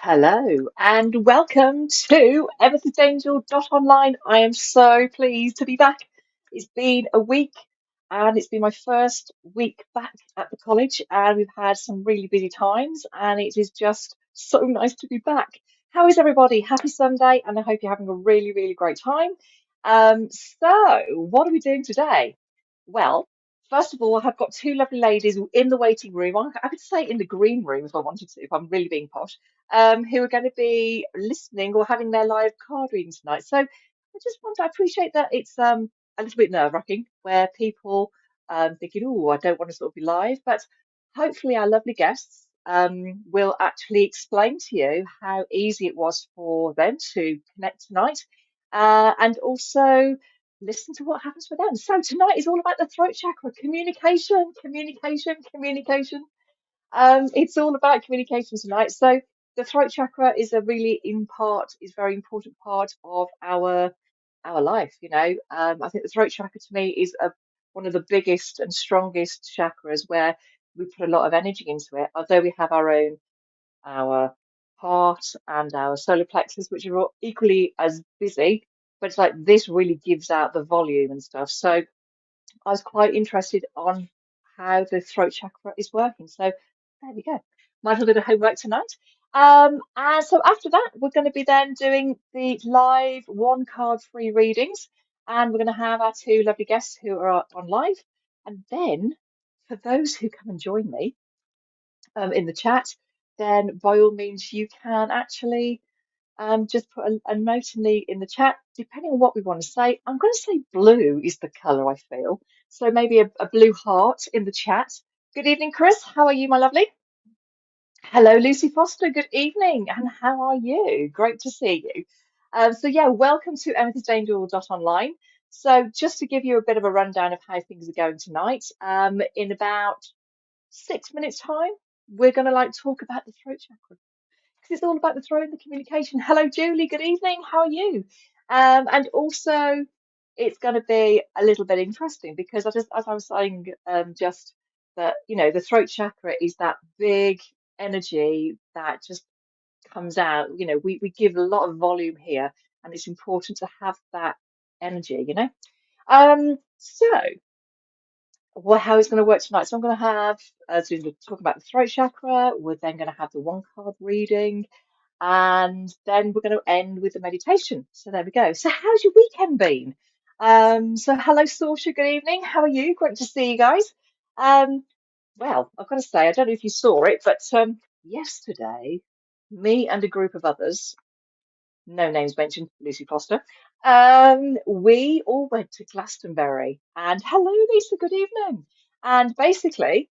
Hello and welcome to Amethyst Online. I am so pleased to be back. It's been a week and it's been my first week back at the college, and we've had some really busy times, and it is just so nice to be back. How is everybody? Happy Sunday, and I hope you're having a really, really great time. So what are we doing today? Well, first of all, I've got two lovely ladies in the waiting room. I could say in the green room if I wanted to, if I'm really being posh, who are going to be listening or having their live card reading tonight. So I appreciate that it's a little bit nerve-wracking where people thinking, oh, I don't want to sort of be live, but hopefully our lovely guests will actually explain to you how easy it was for them to connect tonight, and also listen to what happens for them. So tonight is all about the throat chakra, communication, communication, communication. It's all about communication tonight. So the throat chakra is is very important part of our life. I think the throat chakra to me is one of the biggest and strongest chakras where we put a lot of energy into it. Although we have our heart and our solar plexus, which are all equally as busy, but it's like this really gives out the volume and stuff. So I was quite interested on how the throat chakra is working. So there we go. Might have a bit of homework tonight. And so after that, we're going to be then doing the live one card free readings, and we're going to have our two lovely guests who are on live. And then for those who come and join me in the chat, then by all means you can actually just put a note in the chat, depending on what we want to say. I'm going to say blue is the colour I feel. So maybe a blue heart in the chat. Good evening, Chris. How are you, my lovely? Hello, Lucy Foster. Good evening. And how are you? Great to see you. So yeah, welcome to Online. So just to give you a bit of a rundown of how things are going tonight, in about 6 minutes time, we're going to talk about the throat chakra because it's all about the throw and the communication. Hello, Julie. Good evening. How are you? And also, it's going to be a little bit interesting because as I was saying, just that the throat chakra is that big energy that just comes out. We give a lot of volume here, and it's important to have that energy. So well, how it's going to work tonight. So I'm going to have, so we're talk about the throat chakra. We're then going to have the one card reading, and then we're going to end with the meditation. So there we go. So how's your weekend been? So hello, Sorsha. Good evening. How are you? Great to see you guys. Um, well, I've got to say, I don't know if you saw it, but yesterday, me and a group of others, no names mentioned, Lucy Foster, we all went to Glastonbury. And hello, Lisa. Good evening. And basically,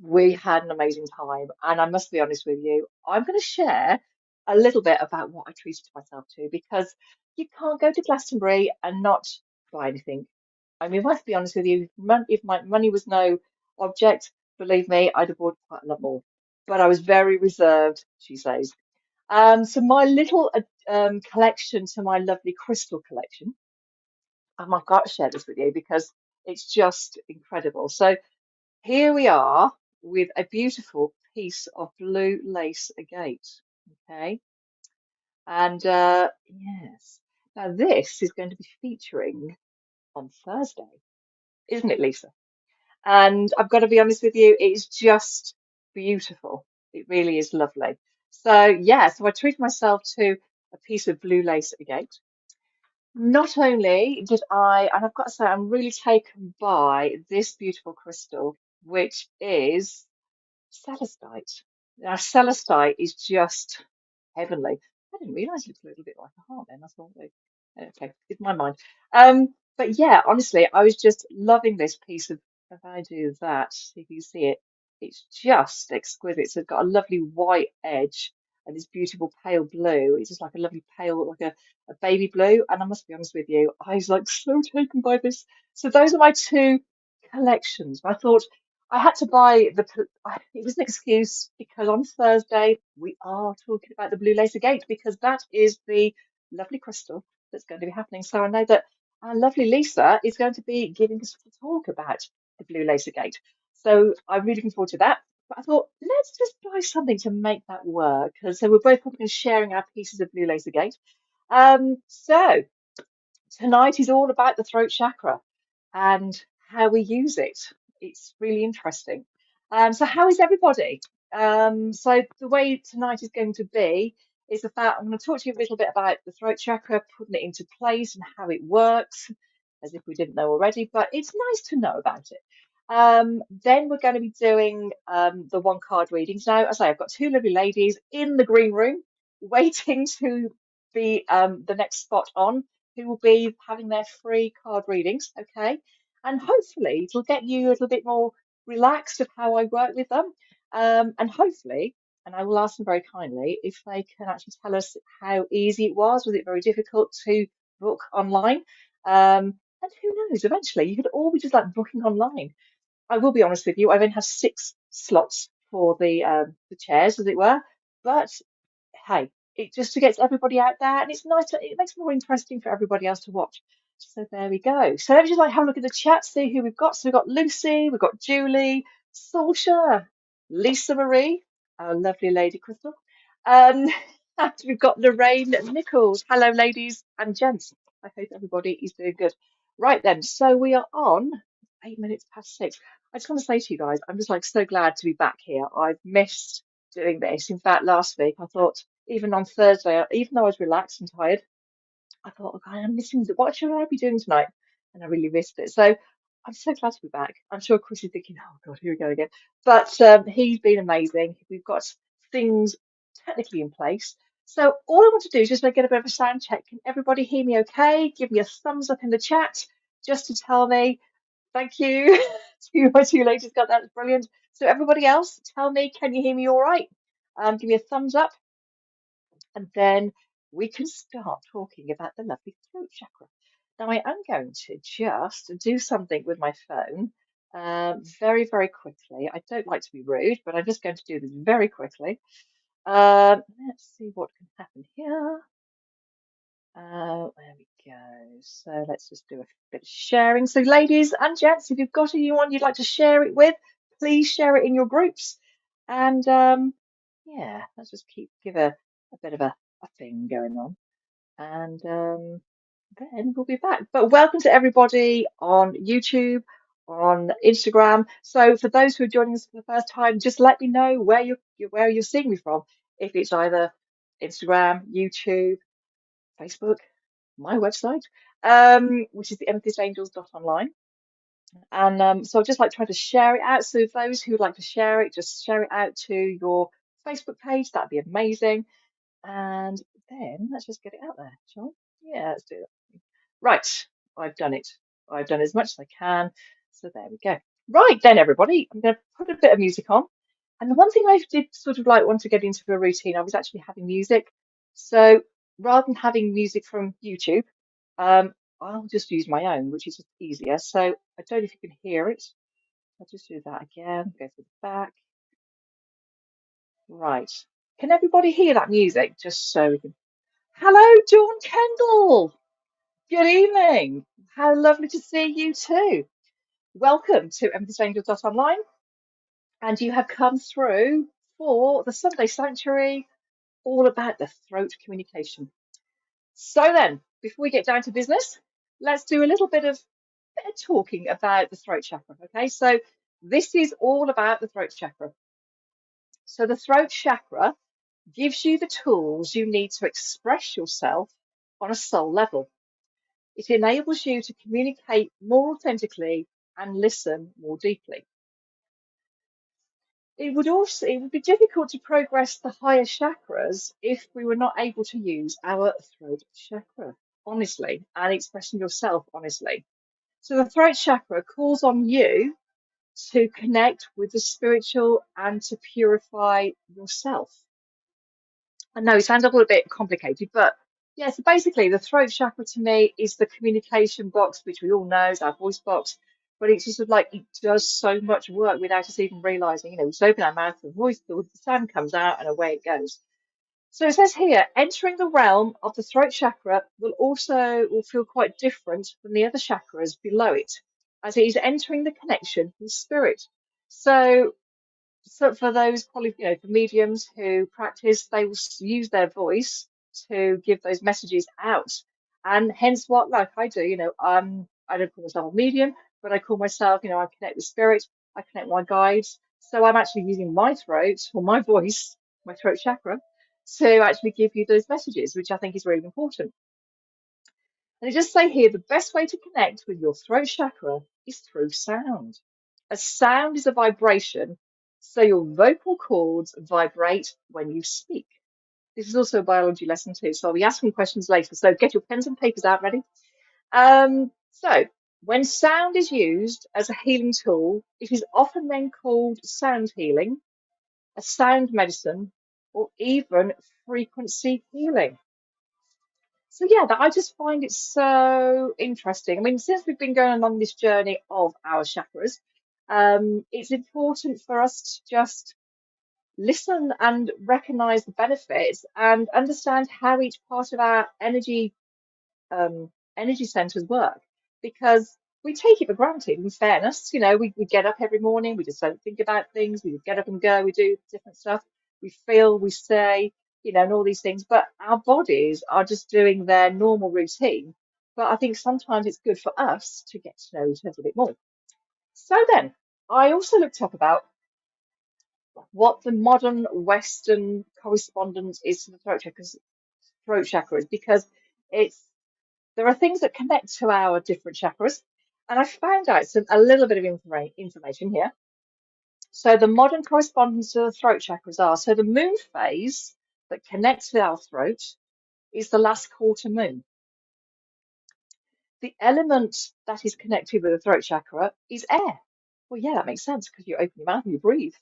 we had an amazing time, and I must be honest with you, I'm going to share a little bit about what I treated myself to because you can't go to Glastonbury and not buy anything. I mean, I must be honest with you, if my money was no object, believe me, I'd have bought quite a lot more. But I was very reserved, she says. So my little collection to my lovely crystal collection, I've got to share this with you because it's just incredible. So here we are with a beautiful piece of blue lace agate. Okay, and yes, now this is going to be featuring on Thursday, isn't it, Lisa? And I've got to be honest with you, it's just beautiful. It really is lovely. So yeah, so I treated myself to a piece of blue lace agate. Not only did and I've got to say, I'm really taken by this beautiful crystal, which is Celestite. Now, Celestite is just heavenly. I didn't realise it looked a little bit like a heart then. That's all. Okay, it's my mind. But yeah, honestly, I was just loving this piece of. If I do that, see if you see it, it's just exquisite. So it's got a lovely white edge and this beautiful pale blue. It's just like a lovely pale, like a baby blue. And I must be honest with you, I was like so taken by this. So those are my two collections. I thought. I had to buy it was an excuse because on Thursday we are talking about the Blue Laser Gate because that is the lovely crystal that's going to be happening. So I know that our lovely Lisa is going to be giving us a talk about the Blue Laser Gate. So I'm really looking forward to that. But I thought, let's just buy something to make that work. And so we're both probably sharing our pieces of blue laser gate. So tonight is all about the throat chakra and how we use it. It's really interesting. So how is everybody? So the way tonight is going to be is about, I'm going to talk to you a little bit about the throat chakra, putting it into place and how it works, as if we didn't know already, but it's nice to know about it. Then we're going to be doing the one card readings. Now, as I say, I've got two lovely ladies in the green room waiting to be the next spot on, who will be having their free card readings. Okay, and hopefully it'll get you a little bit more relaxed of how I work with them. And hopefully, and I will ask them very kindly if they can actually tell us how easy it was. Was it very difficult to book online? And who knows, eventually you could all be just like booking online. I will be honest with you, I only have 6 slots for the chairs, as it were. But hey, it just to get everybody out there, and it's nice. It makes it more interesting for everybody else to watch. So there we go. So let me just like have a look at the chat, see who we've got. So we've got Lucy, we've got Julie, Saoirse, Lisa Marie, our lovely lady Crystal, um, and we've got Lorraine Nichols. Hello, ladies and gents. I hope everybody is doing good. Right then, so we are on 8 minutes past 6. I just want to say to you guys, I'm just like so glad to be back here. I've missed doing this. In fact, last week I thought, even on Thursday, even though I was relaxed and tired, I thought, okay, I'm missing what should I be doing tonight? And I really missed it. So I'm so glad to be back. I'm sure Chris is thinking, oh God, here we go again. But he's been amazing. We've got things technically in place. So all I want to do is just like get a bit of a sound check. Can everybody hear me okay? Give me a thumbs up in the chat just to tell me thank you. My two ladies got that. That's brilliant. So everybody else, tell me, can you hear me all right? Give me a thumbs up, and then we can start talking about the lovely throat chakra. Now I am going to just do something with my phone very, very quickly. I don't like to be rude, but I'm just going to do this very quickly. Let's see what can happen here. There we go. So let's just do a bit of sharing. So, ladies and gents, if you've got anyone you'd like to share it with, please share it in your groups. And yeah, let's just give a bit of a thing going on. And then we'll be back. But welcome to everybody on YouTube, on Instagram. So for those who are joining us for the first time, just let me know where you're seeing me from. If it's either Instagram, YouTube, Facebook, my website, which is the amethystangels.online. And so I'd just like trying to share it out. So if those who would like to share it, just share it out to your Facebook page. That'd be amazing. And then let's just get it out there, shall we? Yeah, let's do that. Right, I've done it. I've done as much as I can. So there we go. Right then, everybody, I'm going to put a bit of music on. And the one thing I did sort of like want to get into a routine, I was actually having music. So rather than having music from YouTube, I'll just use my own, which is just easier. So I don't know if you can hear it. I'll just do that again, go to the back. Right. Can everybody hear that music? Just so we can. Hello, Dawn Kendall. Good evening. How lovely to see you too. Welcome to Online, and you have come through for the Sunday Sanctuary, all about the throat communication. So then, before we get down to business, let's do a little bit of talking about the throat chakra. Okay, so this is all about the throat chakra. So the throat chakra gives you the tools you need to express yourself on a soul level. It enables you to communicate more authentically and listen more deeply. It would be difficult to progress the higher chakras if we were not able to use our throat chakra honestly and expressing yourself honestly. So the throat chakra calls on you to connect with the spiritual and to purify yourself. I know it sounds a little bit complicated, but yeah, so basically the throat chakra to me is the communication box, which we all know is our voice box, but it's just sort of like it does so much work without us even realizing, we just open our mouth, the sound comes out and away it goes. So it says here, entering the realm of the throat chakra will feel quite different from the other chakras below it, as it is entering the connection with spirit. So So for those for mediums who practice, they will use their voice to give those messages out, and hence what, like I do, I don't call myself a medium, but I call myself, I connect with spirit, I connect with my guides. So I'm actually using my throat or my voice, my throat chakra, to actually give you those messages, which I think is really important. And it just say here, the best way to connect with your throat chakra is through sound. A sound is a vibration, so your vocal cords vibrate when you speak. This is also a biology lesson too, so I'll be asking questions later. So get your pens and papers out ready. So when sound is used as a healing tool, it is often then called sound healing, a sound medicine, or even frequency healing. So yeah, I just find it so interesting. I mean, since we've been going on this journey of our chakras, it's important for us to just listen and recognize the benefits and understand how each part of our energy centers work, because we take it for granted. In fairness, we get up every morning, we just don't think about things, we get up and go, we do different stuff, we feel, we say, and all these things, but our bodies are just doing their normal routine. But I think sometimes it's good for us to get to know each other a bit more. So then I also looked up about what the modern Western correspondence is to the throat chakras, because it's there are things that connect to our different chakras, and I found out a little bit of information here. So the modern correspondence to the throat chakras are, so the moon phase that connects with our throat is the last quarter moon. The element that is connected with the throat chakra is air. Well, yeah, that makes sense because you open your mouth and you breathe.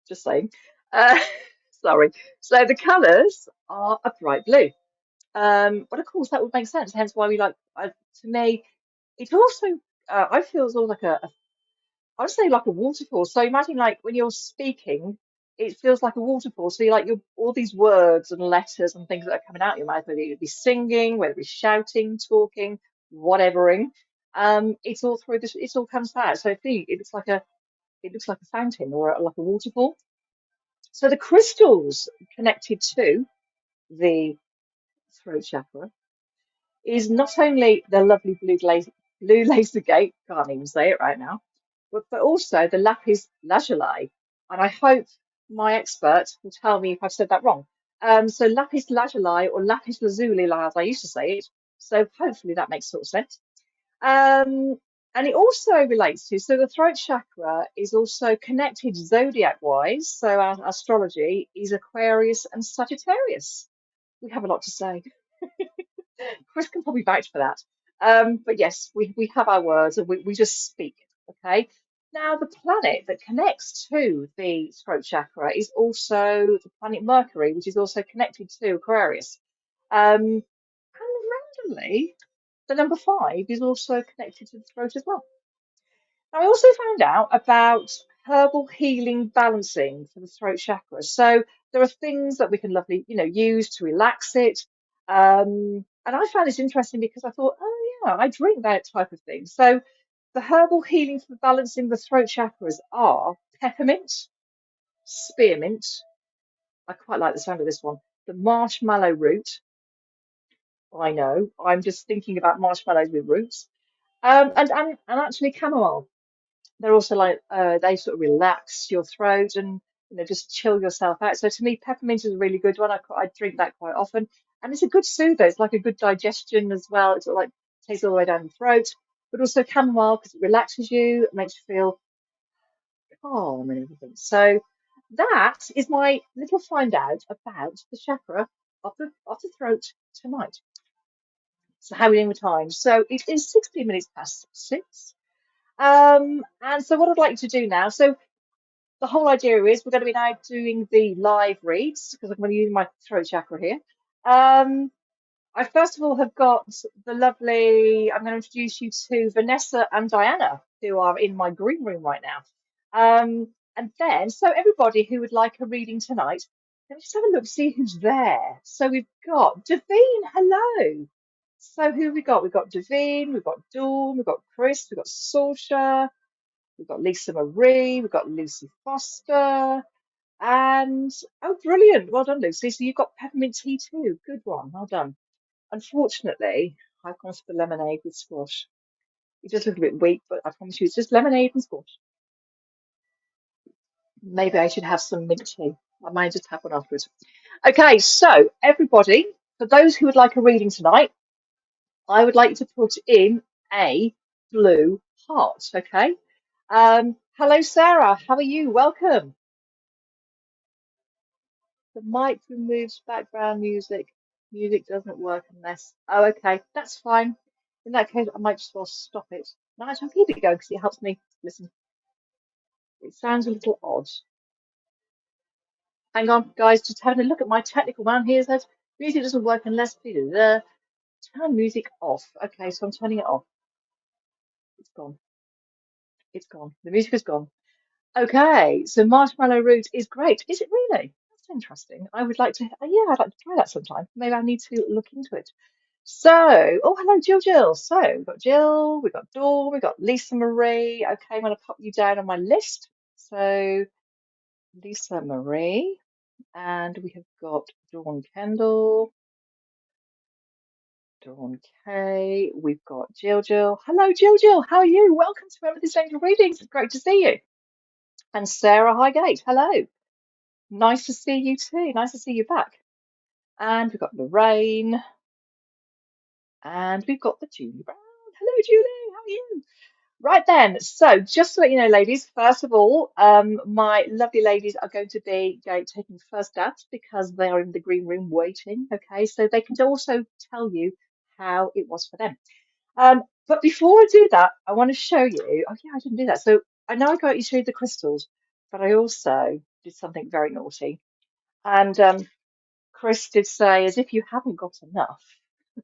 Just saying. Uh, sorry. So the colours are a bright blue. But of course, that would make sense. Hence why we like, to me, it also, I feel it's all like I would say like a waterfall. So imagine like when you're speaking, it feels like a waterfall. So you like your all these words and letters and things that are coming out your mouth, whether it be singing, whether it be shouting, talking, whatevering. It's all through this. It all comes out. So it looks like a fountain or like a waterfall. So the crystals connected to the throat chakra is not only the lovely blue laser gate, can't even say it right now, but also the lapis lazuli. And I hope my expert will tell me if I've said that wrong. So lapis lazuli or lapis lazuli, as I used to say it. So hopefully that makes sort of sense. Um, and it also relates to, so the throat chakra is also connected zodiac wise. So our astrology is Aquarius and Sagittarius. We have a lot to say. Chris can probably vouch for that. But yes, we have our words and we just speak. Okay. Now, the planet that connects to the throat chakra is also the planet Mercury, which is also connected to Aquarius. And randomly, the number 5 is also connected to the throat as well. I also found out about herbal healing balancing for the throat chakra. So there are things that we can lovely, use to relax it. And I found this interesting because I thought, oh yeah, I drink that type of thing. So the herbal healing for balancing the throat chakras are peppermint, spearmint. I quite like the sound of this one. The marshmallow root. I know, I'm just thinking about marshmallows with roots. And actually chamomile. They're also like they sort of relax your throat and just chill yourself out. So to me, peppermint is a really good one. I drink that quite often, and it's a good soother. It's like a good digestion as well. It sort of like takes all the way down the throat, but also chamomile because it relaxes you, it makes you feel calm and everything. So that is my little find out about the chakra of the throat tonight. So how are we doing with time? So it is 16 minutes past 6. And so what I'd like to do now, so the whole idea is we're going to be now doing the live reads because I'm going to use my throat chakra here. Um, I first of all have got the lovely, I'm going to introduce you to Vanessa and Diana, who are in my green room right now. And then, so everybody who would like a reading tonight, let me just have a look, see who's there. So we've got Davine, hello. So who have we got? We've got Davine, we've got Dawn, we've got Chris, we've got Saoirse, We've got Lisa Marie, we've got Lucy Foster, and oh, brilliant. Well done, Lucy. So you've got peppermint tea too. Good one. Well done. Unfortunately, I've gone for the lemonade with squash. It does look a bit weak, but I promise you it's just lemonade and squash. Maybe I should have some mint tea. I might just have one afterwards. Okay, so everybody, for those who would like a reading tonight, I would like you to put in a blue heart, okay? Hello, Sarah. How are you? Welcome. The mic removes background music. Music doesn't work unless. Oh, okay, that's fine. In that case, I might just well stop it. No, I shall keep it going because it helps me listen. It sounds a little odd. Hang on, guys, just having a look at my technical man here says music doesn't work unless. Turn music off. Okay, so I'm turning it off. It's gone. It's gone. The music is gone. Okay, so marshmallow root is great. Is it really? That's interesting. I would like to, yeah, I'd like to try that sometime. Maybe I need to look into it. So, oh, hello, Jill. So, we've got Jill, we've got Dawn, we've got Lisa Marie. Okay, I'm going to pop you down on my list. So, Lisa Marie, and we have got Dawn Kendall, Dawn Kay, we've got Jill. Hello, Jill. How are you? Welcome to Amethyst Angel Readings. It's great to see you. And Sarah Highgate, hello. Nice to see you too. Nice to see you back. And we've got Lorraine, and we've got the Julie Brown. Hello, Julie. How are you? Right then. So, just to let you know, ladies, first of all, my lovely ladies are going to be taking first stabs because they are in the green room waiting. Okay, so they can also tell you how it was for them. But before I do that, I want to show you. Oh yeah, I didn't do that. So I know I got you through the crystals, but I also did something very naughty. And Chris did say, as if you haven't got enough,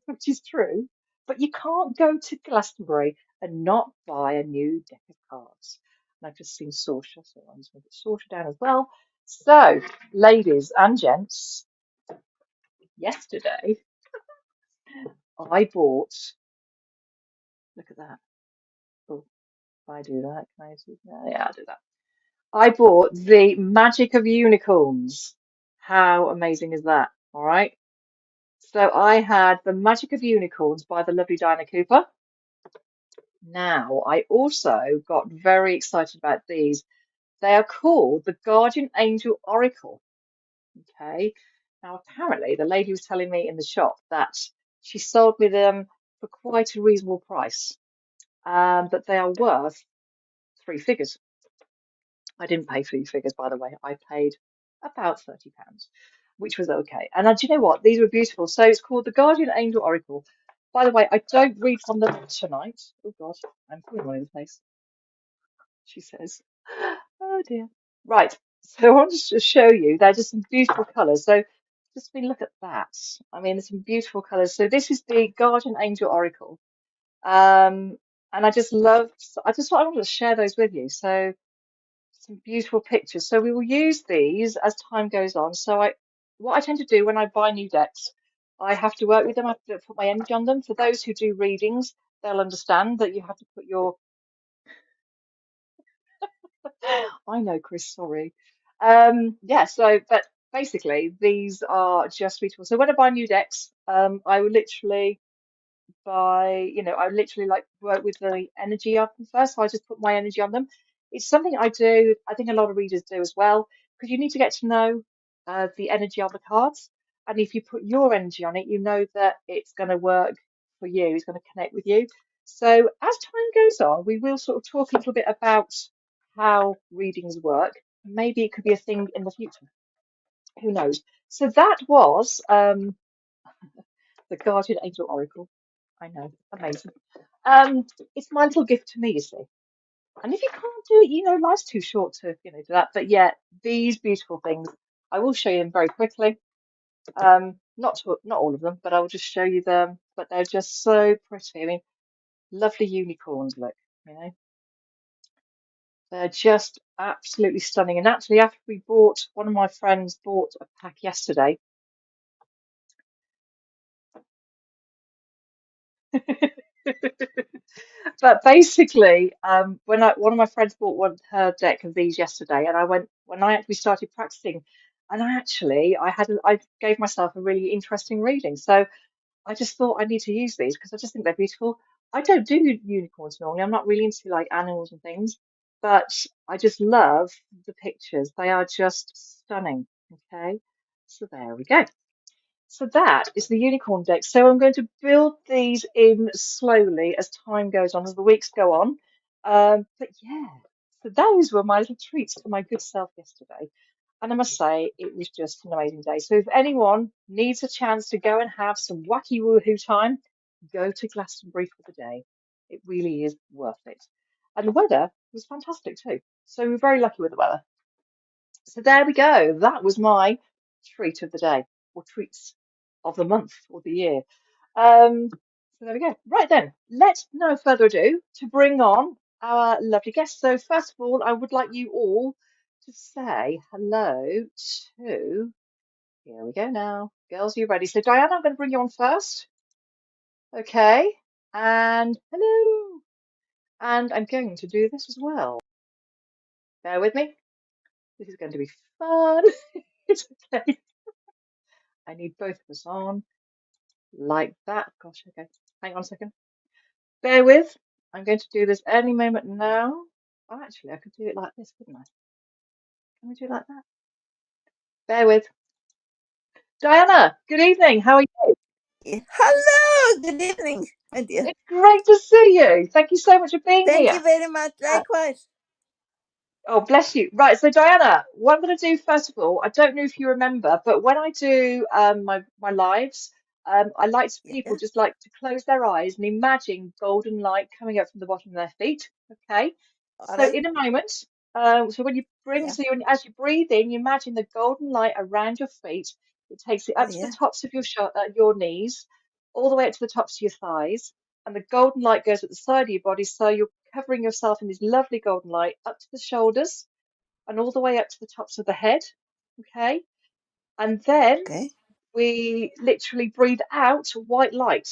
which is true, but you can't go to Glastonbury and not buy a new deck of cards. And I've just seen Sorcha, so I'm just going to put Sorcha down as well. So, ladies and gents, yesterday I bought, look at that. Oh, if I do that, can I do that? Yeah, I'll do that. I bought the Magic of Unicorns. How amazing is that? All right. So I had the Magic of Unicorns by the lovely Diana Cooper. Now, I also got very excited about these. They are called the Guardian Angel Oracle. Okay. Now, apparently, the lady was telling me in the shop that she sold me them for quite a reasonable price, but they are worth three figures. I didn't pay three figures, by the way. I paid about £30, which was okay. And do you know what? These were beautiful. So it's called the Guardian Angel Oracle. By the way, I don't read from them tonight. Oh God, I'm putting one in the place, she says. Oh dear. Right. So I want to show you. They're just some beautiful colours. So just look at that. I mean, there's some beautiful colours. So this is the Guardian Angel Oracle. And I just thought I wanted to share those with you. So some beautiful pictures. So we will use these as time goes on. So what I tend to do when I buy new decks, I have to work with them. I have to put my energy on them. For those who do readings, they'll understand that you have to put your. I know, Chris. Sorry. Yeah. So, but basically, these are just beautiful. So when I buy new decks, I will literally I literally like work with the energy of them first. So I just put my energy on them. It's something I do. I think a lot of readers do as well, because you need to get to know the energy of the cards. And if you put your energy on it, you know that it's going to work for you. It's going to connect with you. So as time goes on, we will sort of talk a little bit about how readings work. Maybe it could be a thing in the future. Who knows? So that was the Guardian Angel Oracle. I know, amazing. It's my little gift to me, you see. And if you can't do it, life's too short to, do that. But yeah, these beautiful things, I will show you them very quickly. Not all of them, but I will just show you them. But they're just so pretty. I mean, lovely unicorns, look, you know. They're just absolutely stunning. And actually, after one of my friends bought a pack yesterday. But basically, when one of my friends bought her deck of these yesterday, and I went when I actually started practicing, and I gave myself a really interesting reading. So I just thought I need to use these because I just think they're beautiful. I don't do unicorns normally. I'm not really into like animals and things, but I just love the pictures. They are just stunning. Okay, so there we go. So that is the unicorn deck. So I'm going to build these in slowly as time goes on, as the weeks go on. But yeah, so those were my little treats to my good self yesterday. And I must say, it was just an amazing day. So if anyone needs a chance to go and have some wacky woohoo time, go to Glastonbury for the day. It really is worth it. And the weather was fantastic too. So we're very lucky with the weather. So there we go. That was my treat of the day, or treats of the month or the year. So there we go. Right then, let's no further ado to bring on our lovely guest. So first of all, I would like you all to say hello to. Here we go now. Girls, are you ready? So Diana, I'm going to bring you on first. Okay. And hello. And I'm going to do this as well. Bear with me. This is going to be fun. It's okay. I need both of us on like that. Gosh, okay. Hang on a second. Bear with. I'm going to do this any moment now. Oh, actually, I could do it like this, couldn't I? Can we do it like that? Bear with. Diana, good evening. How are you? Hello, good evening, my dear. It's great to see you. Thank you so much for being Thank here. you very much. Uh, Likewise. Oh, bless you. Right, so Diana, what I'm going to do first of all, I don't know if you remember, but when I do my lives, I like people Yeah. just like to close their eyes and imagine golden light coming up from the bottom of their feet. Okay, All so right. in a moment, so when you bring, Yeah. so you, as you breathe in, you imagine the golden light around your feet. It takes it Oh, up to the yeah. tops of your knees, all the way up to the tops of your thighs, and the golden light goes at the side of your body, so you're covering yourself in this lovely golden light up to the shoulders and all the way up to the tops of the head. Okay. And then Okay. we literally breathe out white light.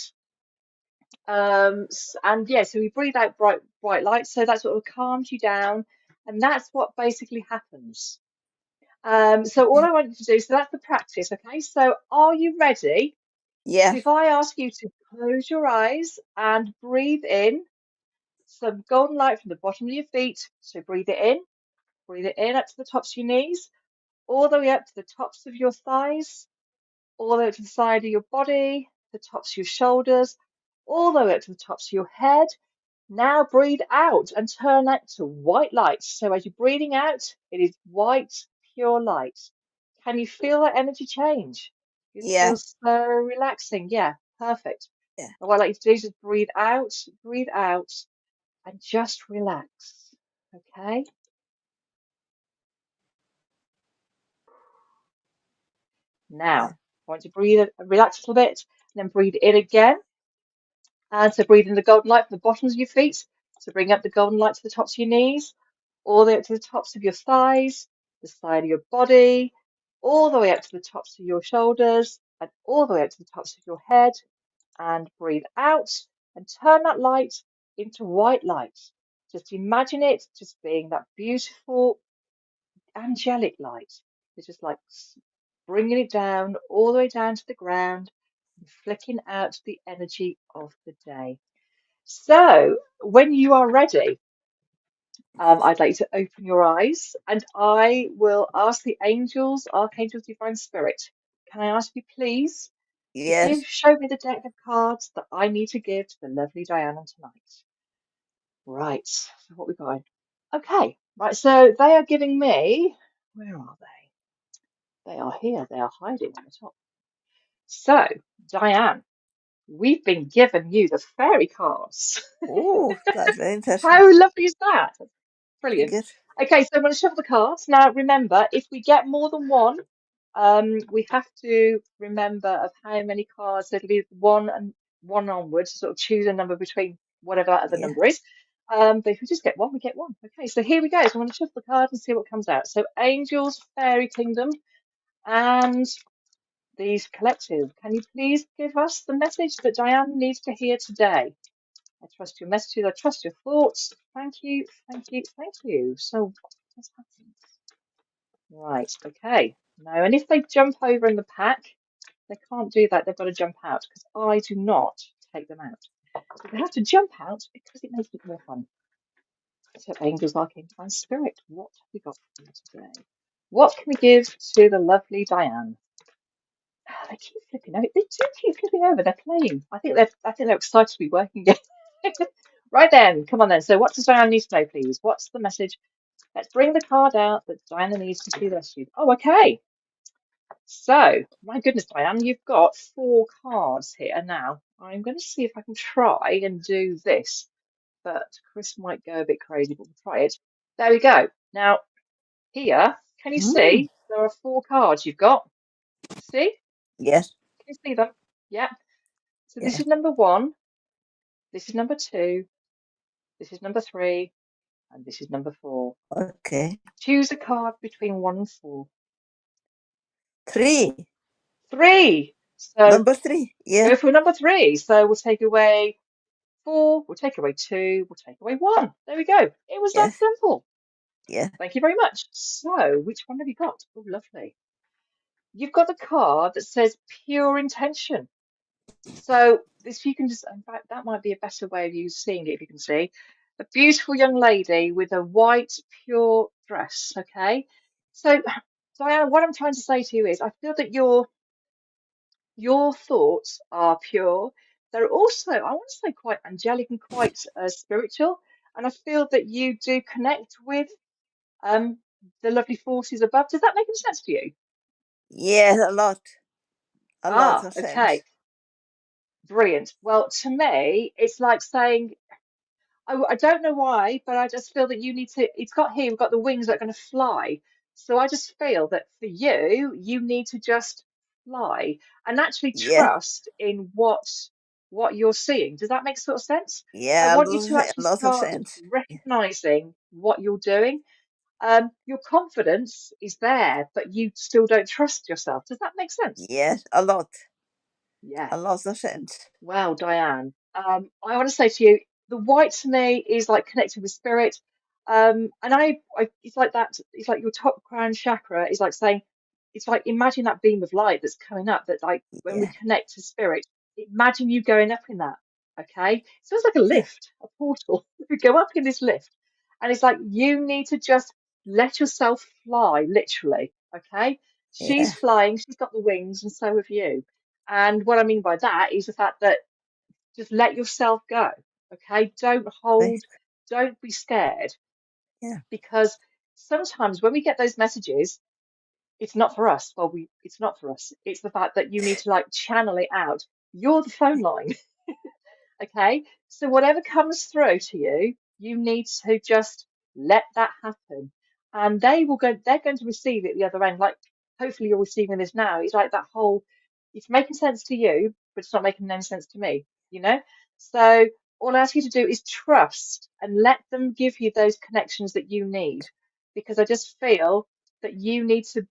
And yeah, so we breathe out bright light. So that's what calms you down. And that's what basically happens. So all Okay. I want you to do, so that's the practice. Okay. So are you ready? So Yeah. if I ask you to close your eyes and breathe in some golden light from the bottom of your feet. So breathe it in up to the tops of your knees, all the way up to the tops of your thighs, all the way up to the side of your body, the tops of your shoulders, all the way up to the tops of your head. Now breathe out and turn that to white light. So as you're breathing out, it is white, pure light. Can you feel that energy change? It Yeah. feels so relaxing. Yeah, perfect. Yeah. And what I like you to do is just breathe out, and just relax. Okay? Now, Yeah. I want you to breathe, relax a little bit, and then breathe in again. And so breathe in the golden light from the bottoms of your feet. So bring up the golden light to the tops of your knees, all the way up to the tops of your thighs, the side of your body, all the way up to the tops of your shoulders, and all the way up to the tops of your head. And breathe out and turn that light into white light. Just imagine it just being that beautiful angelic light. It's just like bringing it down all the way down to the ground and flicking out the energy of the day. So, when you are ready, I'd like you to open your eyes and I will ask the angels, archangels, divine spirit. Can I ask you, please, to Yes. show me the deck of cards that I need to give to the lovely Diana tonight? Right, so what we got? Okay, right, so they are giving me, where are they? They are here, they are hiding at the top. So, Diane, we've been given you the fairy cards. Oh, that's very interesting. How lovely is that? Very Brilliant. good. Okay, so I'm going to shuffle the cards. Now, remember, if we get more than one, we have to remember of how many cards. So it'll be one and one onwards, sort of choose a number between whatever that other Yeah. number is. But if we just get one, we get one. Okay, so here we go. So I'm going to shuffle the cards and see what comes out. So Angels, Fairy Kingdom, and these collective. Can you please give us the message that Diane needs to hear today? I trust your messages. I trust your thoughts. Thank you, thank you, thank you. So what has happened? Right, okay. No, and if they jump over in the pack, they can't do that. They've got to jump out because I do not take them out. So they have to jump out because it makes it more fun. So angels, archangels, and spirit, what have we got for you today? What can we give to the lovely Diane? Ah, they keep flipping over. They do keep flipping over. They're playing. I think they're excited to be working again. Right then, come on then. So what does Diane need to know, please? What's the message? Let's bring the card out that Diana needs to see the rescue. Oh, okay. So, my goodness, Diane, you've got 4 cards here now. I'm going to see if I can try and do this, but Chris might go a bit crazy, but we'll try it. There we go. Now, here, can you Mm, see there are 4 cards you've got? See? yes, Can you see them? Yeah. So this yeah. is number 1, this is number 2, this is number 3, and this is number 4. Okay. Choose a card between 1 and 4. 3. 3. So Number 3. Yeah, go for number 3. So we'll take away 4, we'll take away 2, we'll take away 1. There we go. It was that yes, simple. yeah, Thank you very much. So which one have you got? Oh, lovely. You've got the card that says pure intention. So this you can just, in fact, that might be a better way of you seeing it if you can see. A beautiful young lady with a white pure dress. Okay. So Diana, what I'm trying to say to you is I feel that your thoughts are pure. They're also, I want to say, quite angelic and quite spiritual. And I feel that you do connect with um, the lovely forces above. Does that make any sense to you? yes, a lot Ah, of sense. okay, brilliant. Well, to me, it's like saying, I don't know why, but I just feel that you need to. It's got here, we've got the wings that are going to fly. So I just feel that for you, you need to just fly and actually Yeah, trust in what you're seeing. Does that make sort of sense? I yeah, want you to a actually lot of start sense. recognizing what you're doing. Your confidence is there, but you still don't trust yourself. Does that make sense? Yes, Yeah. a lot of sense. Well, Diane, I want to say to you, the white to me is like connecting with spirit. And it's like that, it's like your top crown chakra is like saying, it's like imagine that beam of light that's coming up that like when we Yeah, connect to spirit, imagine you going up in that. Okay. So it's like a yeah, lift, a portal. We go up in this lift. And it's like you need to just let yourself fly, literally. Okay. She's yeah, flying, she's got the wings, and so have you. And what I mean by that is the fact that just let yourself go. Okay. Don't right, hold, don't be scared yeah, because sometimes when we get those messages, it's not for us. Well, it's not for us. It's the fact that you need to like channel it out. You're the phone line. Okay. So whatever comes through to you, you need to just let that happen. And they're going to receive it the other end. Like hopefully you're receiving this now. It's like that whole, it's making sense to you, but it's not making any sense to me, you know? So all I ask you to do is trust and let them give you those connections that you need. Because I just feel that you need to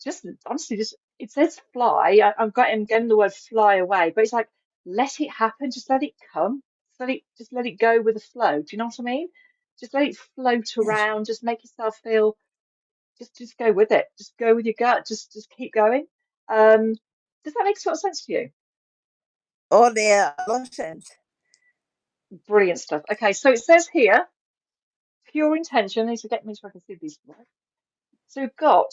just honestly just it says fly. I'm getting the word fly away, but it's like let it happen, just let it come, just let it go with the flow. Do you know what I mean? Just let it float yes. around, just make yourself feel just go with it. Just go with your gut, just keep going. Um does that make sort of sense to you? Oh, yeah, a lot of sense. Brilliant stuff. Okay, so it says here, pure intention. I need to get me so I can see these right. So we've got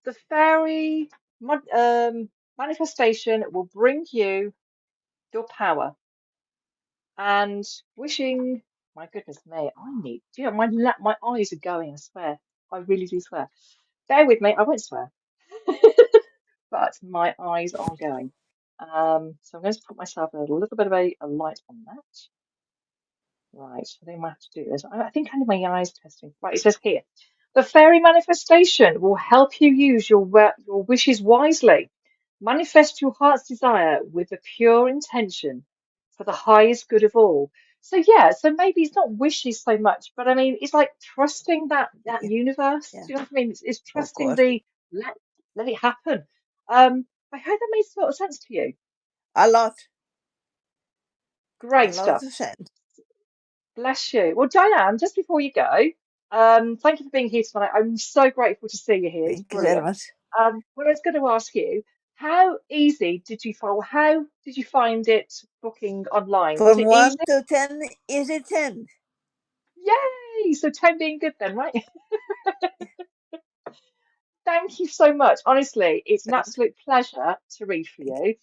the fairy manifestation will bring you your power. And wishing, my goodness me, do you know, my eyes are going, I swear. I really do swear. Bear with me, I won't swear, but my eyes are going. So I'm going to put myself a little bit of a light on that. Right, I think I might have to do this. I think I need my eyes testing. Right, it says here, the fairy manifestation will help you use your wishes wisely. Manifest your heart's desire with a pure intention for the highest good of all. So yeah, so maybe it's not wishes so much, but I mean it's like trusting that Yeah, universe. yeah, Do you know what I mean? It's of trusting course. the let let it happen. I hope that makes sort of sense to you. A lot. Great and lots stuff. of sun. Bless you. Well, Diane, just before you go, thank you for being here tonight. I'm so grateful to see you here. It's Thank you very brilliant. much. What I was going to ask you, how easy did you find, or how did you find it booking online? Was From it easy? 1 to 10, is it 10? Yay! So 10 being good then, right? Thank you so much. Honestly, it's an absolute pleasure to read for Thank you.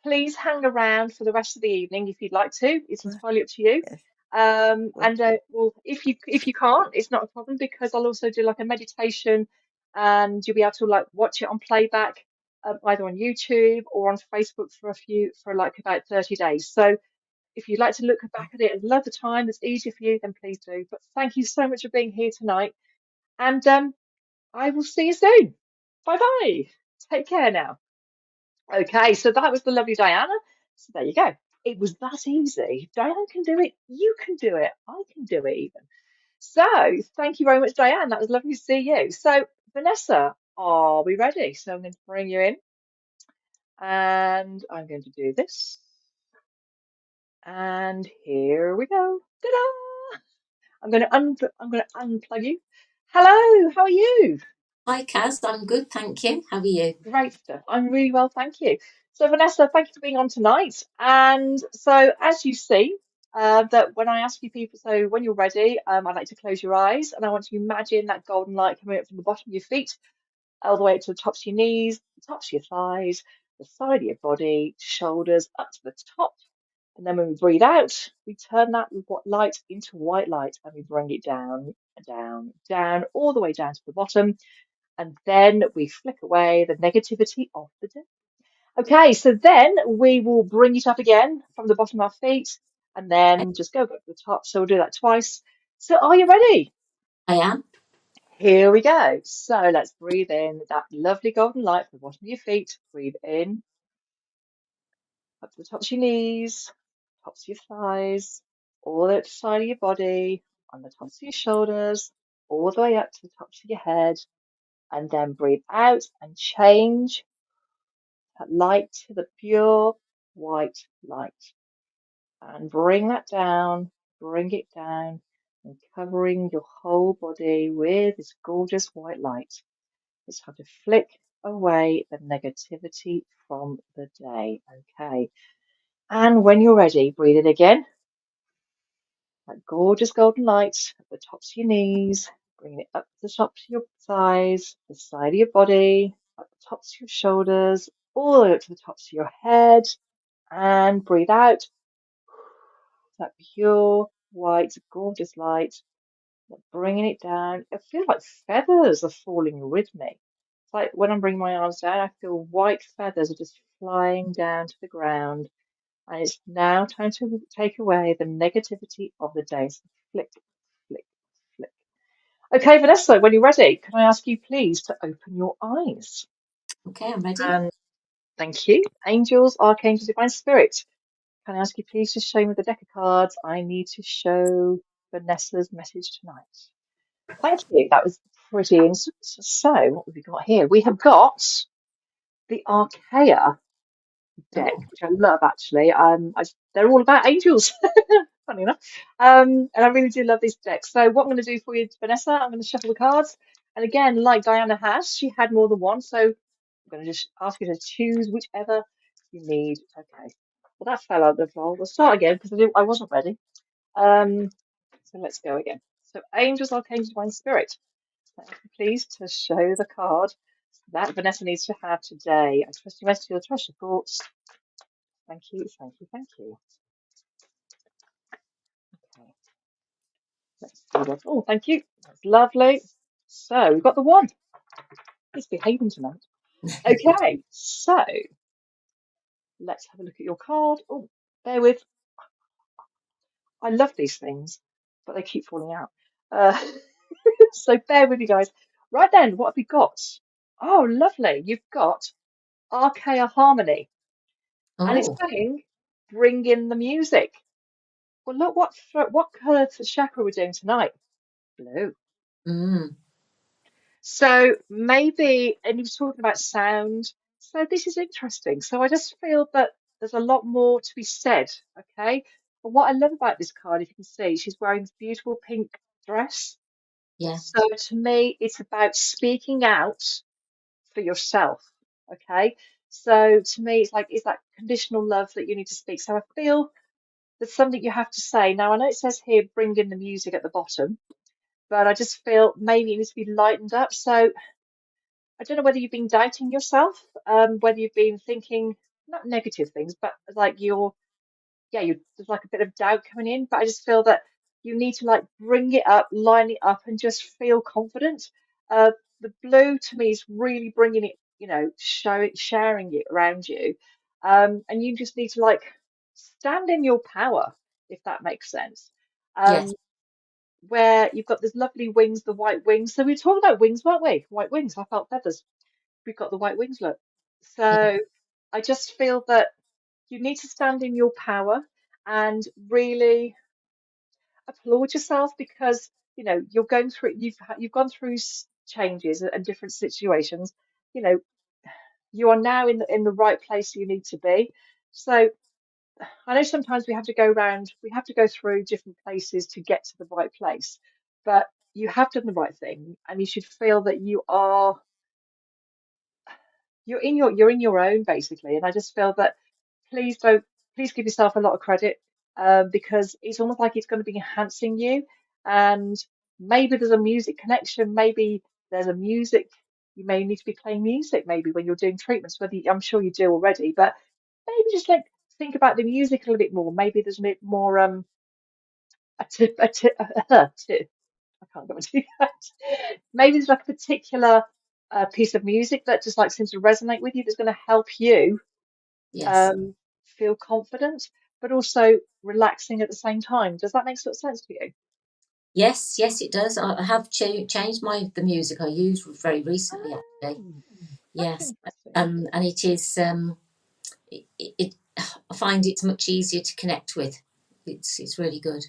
Please hang around for the rest of the evening if you'd like to. It's you. entirely up to you. Yes. Well, And well, if you can't, it's not a problem because I'll also do like a meditation, and you'll be able to like watch it on playback, either on YouTube or on Facebook for like about 30 days. So if you'd like to look back at it and love the time that's easier for you, then please do. But thank you so much for being here tonight, and I will see you soon. Bye bye. Take care now. Okay, so that was the lovely Diana. So there you go. It was that easy. If Diane can do it, you can do it. I can do it even. So thank you very much, Diane. That was lovely to see you. So Vanessa, are we ready? So I'm going to bring you in and I'm going to do this. And here we go. Ta-da! I'm going to unplug you. Hello, how are you? Hi, Kaz. I'm good, thank you. How are you? Great stuff. I'm really well, thank you. So, Vanessa, thank you for being on tonight. And so, as you see, that when I ask you people, so when you're ready, I'd like to close your eyes and I want you to imagine that golden light coming up from the bottom of your feet, all the way to the tops of your knees, the tops of your thighs, the side of your body, shoulders up to the top. And then when we breathe out, we turn that light into white light and we bring it down, down, down, all the way down to the bottom, and then we flick away the negativity of the day. Okay, so then we will bring it up again from the bottom of our feet and Okay, then just go back to the top. So we'll do that twice. So are you ready? I am. Here we go. So let's breathe in that lovely golden light from the bottom of your feet. Breathe in, up to the tops of your knees, tops of your thighs, all the way up to the side of your body, on the tops of your shoulders, all the way up to the tops of your head. And then breathe out and change that light to the pure white light. And bring it down, and covering your whole body with this gorgeous white light. It's time to flick away the negativity from the day. Okay. And when you're ready, breathe in again. That gorgeous golden light at the tops of your knees, bringing it up to the tops of your thighs, the side of your body, up the tops of your shoulders, all the way up to the tops of your head. And breathe out that pure white, gorgeous light, bringing it down. I feel like feathers are falling with me. It's like when I'm bringing my arms down, I feel white feathers are just flying down to the ground. And it's now time to take away the negativity of the day. So flick, flick, flick. Okay, Vanessa, when you're ready, can I ask you please to open your eyes? Okay, I'm ready. And thank you. Angels, archangels, divine spirit. Can I ask you please to show me the deck of cards I need to show Vanessa's message tonight? Thank you. That was pretty. So, what have we got here? We have got the Archaea deck, Oh, which I love actually. They're all about angels, funny enough. And I really do love these decks. So, what I'm going to do for you, Vanessa, I'm going to shuffle the cards. And again, like Diana has, she had more than one. So, I'm going to just ask you to choose whichever you need. Okay. Well, that fell out of the roll. We'll start again because I wasn't ready. Um, so let's go again. So angels, archangels, divine spirit. Please to show the card that Vanessa needs to have today. I trust your message, I trust your thoughts. Thank you, thank you, thank you. Okay, let's see what. Oh, thank you. That's lovely. So we've got the one. He's behaving tonight. Okay, so let's have a look at your card. Oh, bear with. I love these things, but they keep falling out. Uh, so bear with you guys. Right then, what have we got? Oh, lovely. You've got Archaea Harmony, and it's oh, saying, bring in the music. Well, look what colour chakra we're doing tonight. Blue. mm, So maybe, and he was talking about sound. So this is interesting. So I just feel that there's a lot more to be said. Okay. But what I love about this card, if you can see, she's wearing this beautiful pink dress. Yeah. So to me, it's about speaking out for yourself. Okay. So to me, it's like, it's that conditional love that you need to speak. So I feel there's something you have to say. Now, I know it says here, bring in the music at the bottom, but I just feel maybe it needs to be lightened up. So I don't know whether you've been doubting yourself, whether you've been thinking not negative things, but like there's like a bit of doubt coming in. But I just feel that you need to like bring it up, line it up, and just feel confident. The blue to me is really bringing it, sharing it around you, and you just need to like stand in your power, if that makes sense. Yes. Um, where you've got these lovely wings, the white wings. So we were talking about wings, weren't we? White wings. I felt feathers. We've got the white wings, look. Yeah. So I just feel that you need to stand in your power and really applaud yourself because you're going through you've gone through changes and different situations. You know, you are now in the right place you need to be. So I know sometimes we have to go through different places to get to the right place, but you have done the right thing, and you should feel that you're in your own basically. And I just feel that please don't please give yourself a lot of credit, because it's almost like it's going to be enhancing you. And maybe there's a music connection, maybe there's a music you may need to be playing music maybe when you're doing treatments, I'm sure you do already, but maybe just like think about the music a little bit more. Maybe there's a bit more a tip a tip, tip. I can't go into that. Maybe there's like a particular piece of music that just like seems to resonate with you that's going to help you Yes. um, feel confident, but also relaxing at the same time. Does that make sort of sense to you? Yes. Yes, it does. I have changed the music I use very recently, actually. Oh, that's Yes. interesting. And it is it I find it's much easier to connect with. It's really good.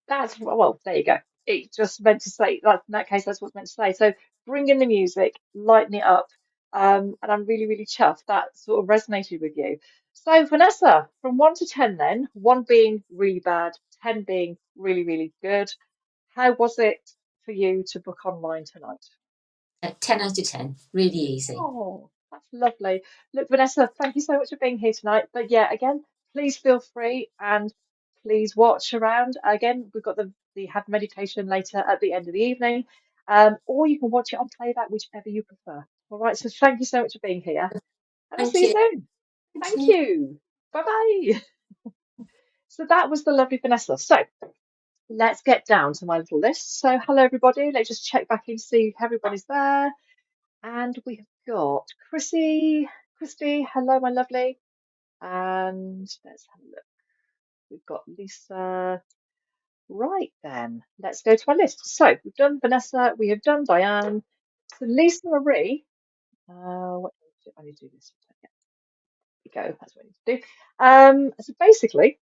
That's well, there you go. It just meant to say that in that case, that's what's meant to say. So bring in the music, lighten it up, and I'm really, really chuffed that sort of resonated with you. So Vanessa, from 1 to 10, then one being really bad, 10 being really, really good. How was it for you to book online tonight? 10 out of 10. Really easy. Oh, that's lovely. Look, Vanessa, thank you so much for being here tonight. But yeah, again, please feel free and please watch around. Again, we've got the have meditation later at the end of the evening, or you can watch it on playback, whichever you prefer. All right. So thank you so much for being here, and I'll see Thank you you. soon. Thank Thank you. you. Bye bye. So that was the lovely Vanessa. So let's get down to my little list. So hello everybody. Let's just check back in to see if everybody's there. And we have got Christy, hello, my lovely. And let's have a look. We've got Lisa. Right then, let's go to our list. So we've done Vanessa, we have done Diane. So Lisa Marie, what do I need to do this? Yeah, there we go. That's what I need to do. So basically,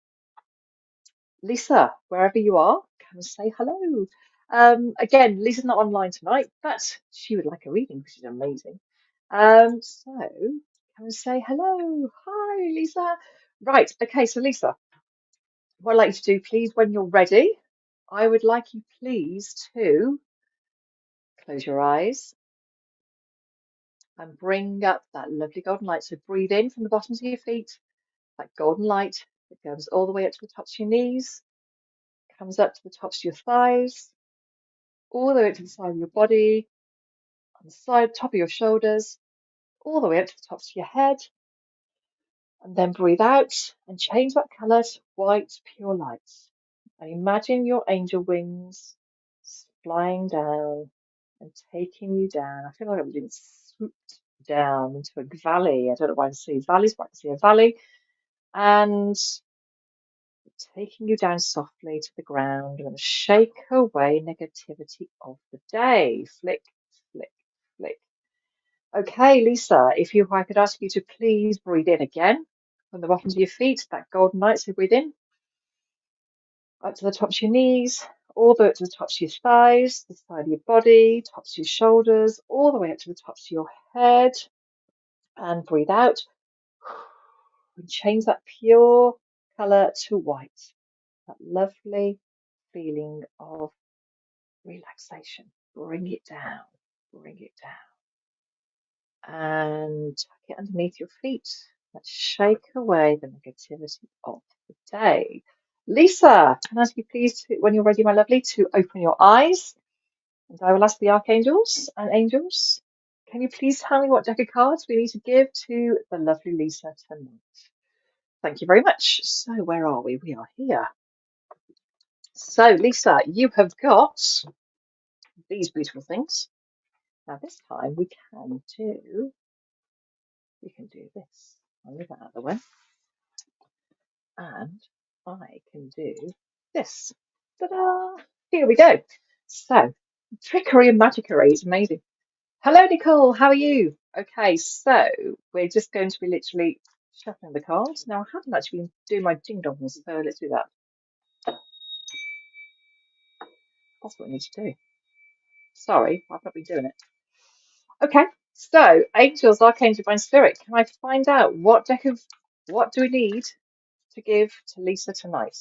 Lisa, wherever you are, come and say hello. Again, Lisa's not online tonight, but she would like a reading because she's amazing. So come and say hello. Hi, Lisa. Right, okay, so Lisa, what I'd like you to do, please, when you're ready, I would like you, please, to close your eyes and bring up that lovely golden light. So breathe in from the bottoms of your feet, that golden light that goes all the way up to the tops of your knees, comes up to the tops of your thighs, all the way up to the side of your body, on the side, top of your shoulders, all the way up to the tops of your head. And then breathe out and change that colour to white, pure light. And imagine your angel wings flying down and taking you down. I feel like I'm being swooped down into a valley. I don't know why I see valleys, but I see a valley. And taking you down softly to the ground. I'm going to shake away negativity of the day. Flick, flick, flick. Okay, Lisa, if I could ask you to please breathe in again from the bottoms of your feet, that golden light. So breathe in up to the tops of your knees, all the way up to the tops of your thighs, the side of your body, tops of your shoulders, all the way up to the tops of your head. And breathe out and change that pure colour to white. That lovely feeling of relaxation. Bring it down, bring it down, and tuck it underneath your feet. Let's shake away the negativity of the day. Lisa, can I ask you please, when you're ready, my lovely, to open your eyes? And I will ask the archangels and angels, can you please tell me what deck of cards we need to give to the lovely Lisa tonight? Thank you very much. So where are we? We are here. So Lisa, you have got these beautiful things. Now this time we can do this. I'll move that out of the way. And I can do this. Ta-da! Here we go. So trickery and magickery is amazing. Hello, Nicole. How are you? Okay, so we're just going to be literally shuffling the cards. Now, I haven't actually been doing my ding dongs, so let's do that. That's what we need to do. Sorry, I've not been doing it. Okay, so angels, archangel, divine spirit. Can I find out what do we need to give to Lisa tonight?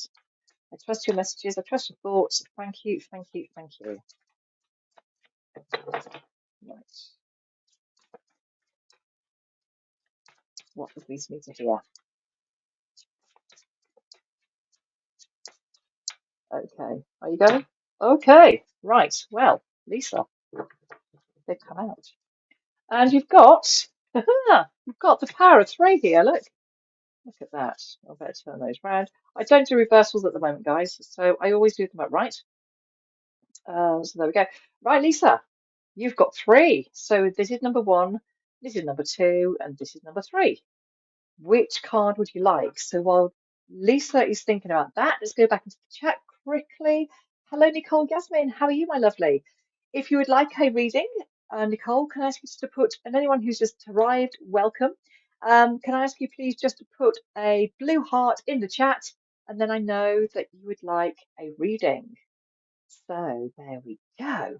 I trust your messages. I trust your thoughts. Thank you, thank you, thank you. Right. What does Lisa need to hear? Okay, are you going? Okay, right. Well, Lisa, they've come out. And you've got the power of three here. Look at that. I better turn those round. I don't do reversals at the moment, guys, so I always do them upright. So there we go. Right, Lisa, you've got three. So this is number one, this is number two, and this is number three. Which card would you like? So while Lisa is thinking about that, let's go back into the chat quickly. Hello, Nicole Yasmin. How are you, my lovely? If you would like a reading, Nicole, can I ask you just to put, and anyone who's just arrived, welcome. Can I ask you please just to put a blue heart in the chat, and then I know that you would like a reading. So there we go.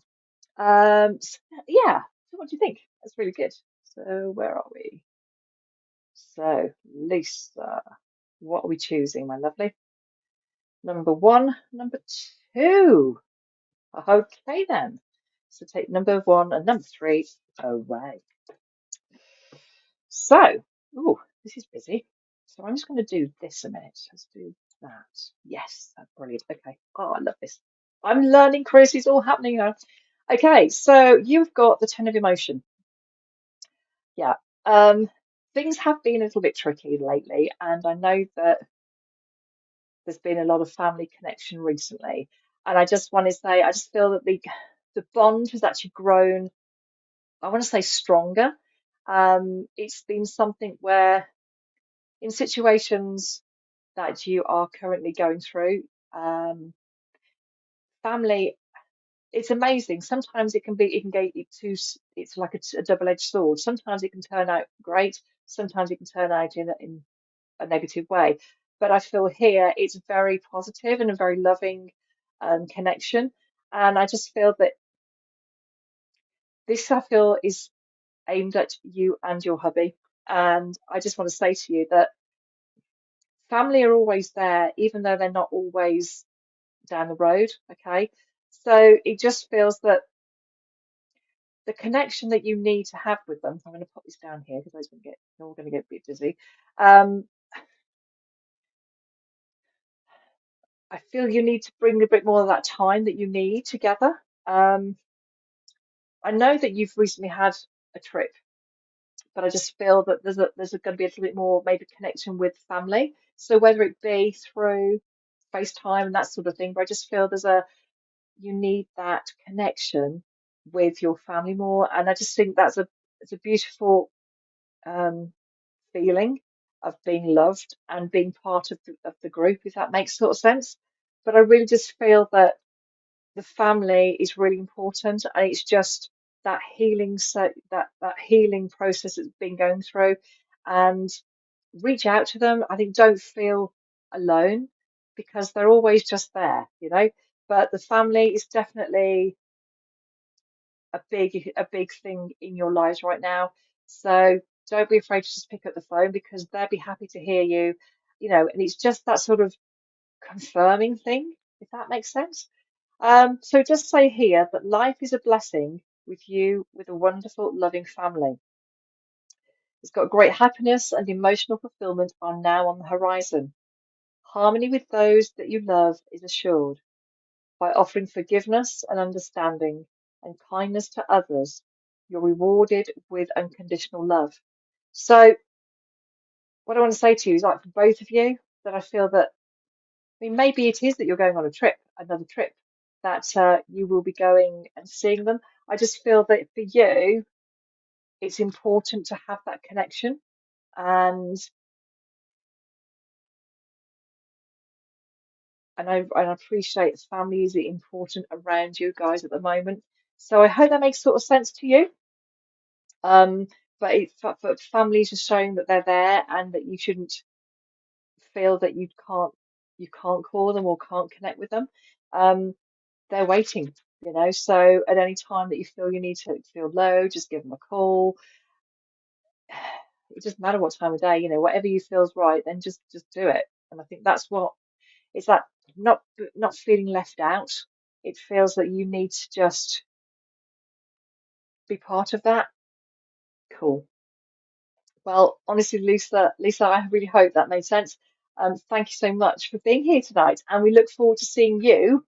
Yeah, so what do you think? That's really good. So where are we? So Lisa, what are we choosing, my lovely? Number one, number two. Okay then. So take number one and number three away. So, oh, this is busy. So I'm just going to do this a minute. Let's do that. Yes, that's brilliant. Okay. Oh, I love this. I'm learning, Chris. It's all happening now. Okay, so you've got the Ten of Emotion. Yeah. Things have been a little bit tricky lately, and I know that there's been a lot of family connection recently. And I just want to say, I just feel that the bond has actually grown, I want to say stronger. It's been something where in situations that you are currently going through, family, it's amazing. Sometimes it can get it's like a double-edged sword. Sometimes it can turn out great. Sometimes it can turn out in a negative way. But I feel here it's very positive and a very loving connection. And I just feel that this, I feel, is aimed at you and your hubby. And I just want to say to you that family are always there, even though they're not always down the road. Okay. So it just feels that the connection that you need to have with them, I'm going to put this down here because we're all going to get a bit dizzy. Um, I feel you need to bring a bit more of that time that you need together. I know that you've recently had a trip, but I just feel that there's going to be a little bit more maybe connection with family. So whether it be through FaceTime and that sort of thing, but I just feel you need that connection with your family more, and I just think it's a beautiful um, feeling of being loved and being part of the group, if that makes sort of sense. But I really just feel that the family is really important, and it's just that healing, so that healing process that's been going through, and reach out to them. I think don't feel alone because they're always just there. But the family is definitely a big thing in your lives right now. So don't be afraid to just pick up the phone because they'll be happy to hear you. and it's just that sort of confirming thing, if that makes sense. So it does say here that life is a blessing with you, with a wonderful, loving family. It's got great happiness and emotional fulfillment are now on the horizon. Harmony with those that you love is assured. By offering forgiveness and understanding and kindness to others, you're rewarded with unconditional love. So, what I want to say to you is, like, for both of you, that I feel that, I mean, maybe it is that you're going on a trip, another trip, that you will be going and seeing them. I just feel that for you, it's important to have that connection. And I appreciate family is important around you guys at the moment. So I hope that makes sort of sense to you. Um, but families are showing that they're there and that you shouldn't feel that you can't call them or can't connect with them. Um, they're waiting. So at any time that you feel you need to feel low, just give them a call. It doesn't matter what time of day, whatever you feels right, then just do it. And I think that's what it's that not feeling left out. It feels that you need to just be part of that. Cool. Well, honestly, Lisa, I really hope that made sense. Thank you so much for being here tonight, and we look forward to seeing you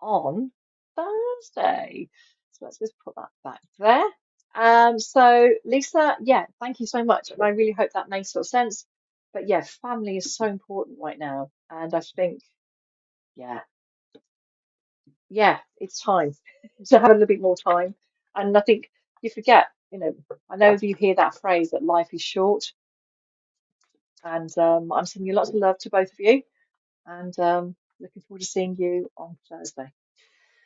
on Thursday. So let's just put that back there. So Lisa, yeah, thank you so much, and I really hope that makes sort of sense. But yeah, family is so important right now, and I think, yeah, yeah, it's time to have a little bit more time. And I think you forget, I know that you hear that phrase that life is short, and I'm sending you lots of love to both of you, and looking forward to seeing you on Thursday.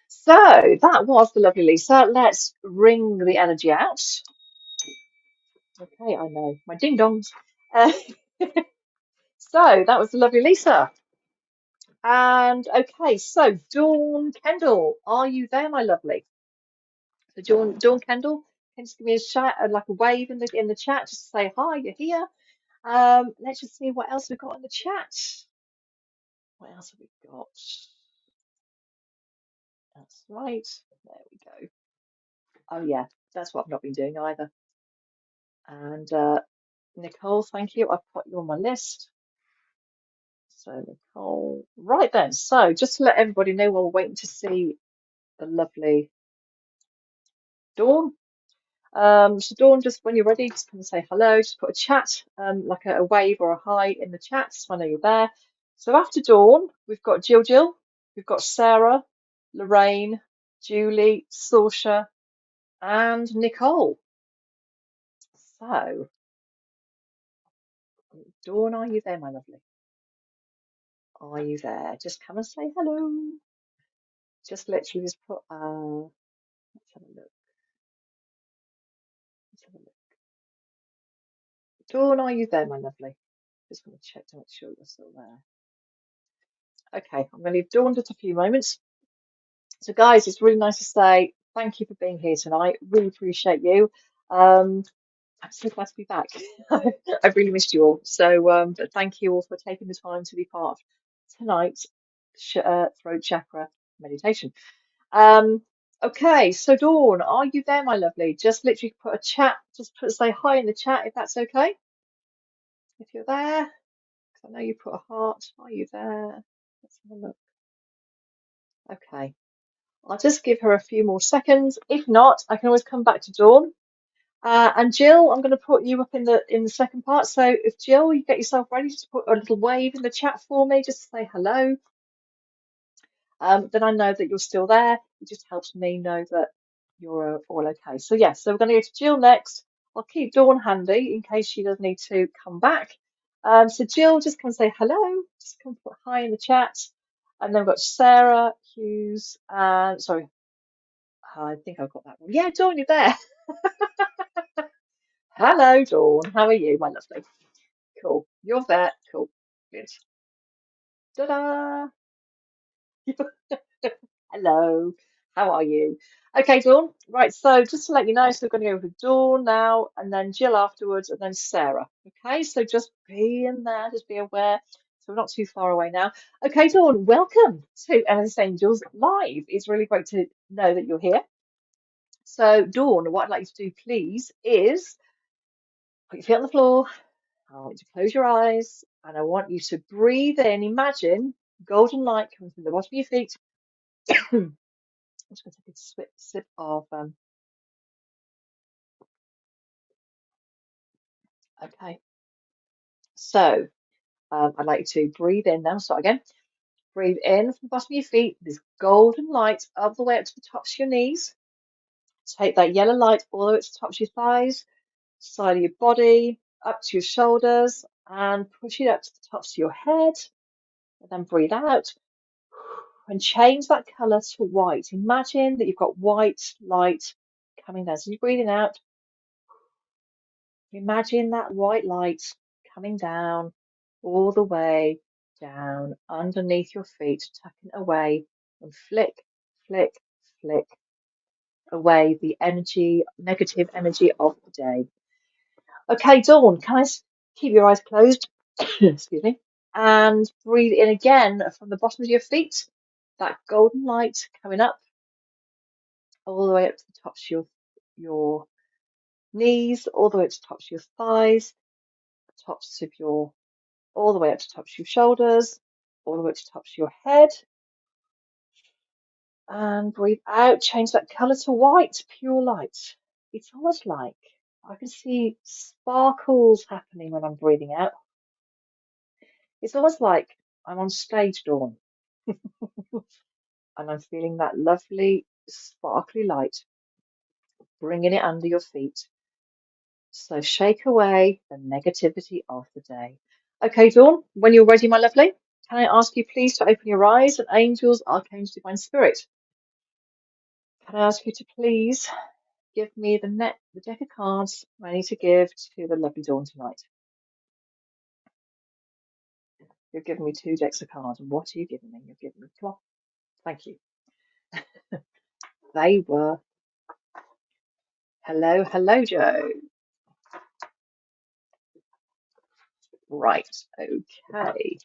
So that was the lovely Lisa. Let's ring the energy out. Okay, I know my ding dongs. Uh, so that was the lovely Lisa. And okay, so Dawn Kendall, are you there, my lovely? So Dawn Kendall, can you just give me a shout, like a wave in the chat, just to say hi, you're here. Let's just see what else we've got in the chat. What else have we got? That's right. There we go. Oh yeah, that's what I've not been doing either. And Nicole, thank you. I've put you on my list. So Nicole, right then. So just to let everybody know, while we're waiting to see the lovely Dawn. So Dawn, just when you're ready, just come and say hello. Just put a chat, like a wave or a hi in the chat, so I know you're there. So after Dawn, we've got Jill, we've got Sarah, Lorraine, Julie, Saoirse, and Nicole. So Dawn, are you there, my lovely? Are you there? Just come and say hello. Just literally just put let's have a look. Let's have a look. Dawn, are you there, my lovely? Just want to check to make sure you're still there. Okay, I'm going to leave Dawn just a few moments. So, guys, it's really nice to say thank you for being here tonight. Really appreciate you. I'm so glad to be back. I've really missed you all. So, but thank you all for taking the time to be part of tonight's throat chakra meditation. Okay, so Dawn, are you there, my lovely? Just literally put a chat, say hi in the chat if that's okay. If you're there, 'cause I know you put a heart. Are you there? Let's have a look. Okay. I'll just give her a few more seconds. If not, I can always come back to Dawn. And Jill, I'm going to put you up in the second part. So if Jill, you get yourself ready, just put a little wave in the chat for me, just to say hello. Then I know that you're still there. It just helps me know that you're all okay. So yes, so we're going to go to Jill next. I'll keep Dawn handy in case she does need to come back. So Jill, just come and say hello. Just come put hi in the chat. And then we've got Sarah, Hughes, and sorry, I think I've got that one. Yeah, Dawn, you're there. Hello, Dawn. How are you, my lovely? Cool. You're there. Cool. Good. Ta-da! Hello. How are you? Okay, Dawn. Right, so just to let you know, so we're going to go with Dawn now, and then Jill afterwards, and then Sarah. Okay, so just be in there, just be aware. So we're not too far away now. Okay, Dawn, welcome to Amethyst Angels Live. It's really great to know that you're here. So, Dawn, what I'd like you to do, please, is put your feet on the floor. I want you to close your eyes, and I want you to breathe in. Imagine golden light coming from the bottom of your feet. I'm just going to take a sip of. Okay, so I'd like you to breathe in now. Start again. Breathe in from the bottom of your feet. This golden light up the way up to the tops of your knees. Take that yellow light all the way up to the tops of your thighs, side of your body, up to your shoulders, and push it up to the tops of your head. And then breathe out and change that colour to white. Imagine that you've got white light coming down. So you're breathing out. Imagine that white light coming down all the way down underneath your feet, tucking away and flick, flick, flick away the energy, negative energy of the day. Okay, Dawn, can I keep your eyes closed? Excuse me. And breathe in again from the bottom of your feet. That golden light coming up all the way up to the tops of your knees, all the way up to the tops of your thighs, tops of your all the way up to the tops of your shoulders, all the way to the tops of your head. And breathe out, change that colour to white, pure light. It's almost like I can see sparkles happening when I'm breathing out. It's almost like I'm on stage, Dawn, and I'm feeling that lovely, sparkly light, bringing it under your feet. So shake away the negativity of the day. Okay, Dawn, when you're ready, my lovely, can I ask you please to open your eyes and angels, archangels, divine spirit? Can I ask you to please give me the deck of cards I need to give to the lovely Dawn tonight? You're giving me two decks of cards. What are you giving me? You're giving me, come on, thank you. They were hello, hello, Joe. Right, okay.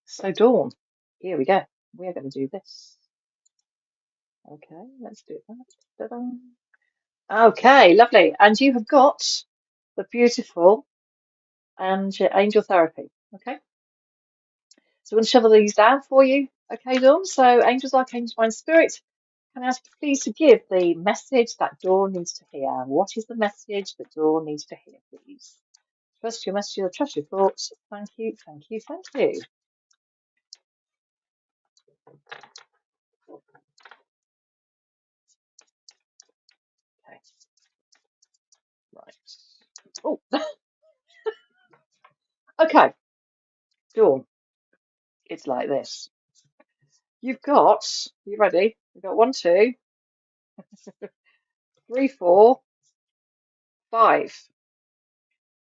So Dawn, here we go. We are going to do this. Okay, let's do that. Ta-da. Okay, lovely. And you have got the beautiful and angel therapy. Okay, so I'm going to shovel these down for you. Okay, Dawn. So angels, archangels, divine spirit. Can I ask you please to give the message that Dawn needs to hear? What is the message that Dawn needs to hear, please? Trust your message, trust your thoughts. Thank you, thank you, thank you. Okay, right. Oh, okay, Dawn. It's like this. You've got, you ready? You've got 1, 2, 3, 4, 5.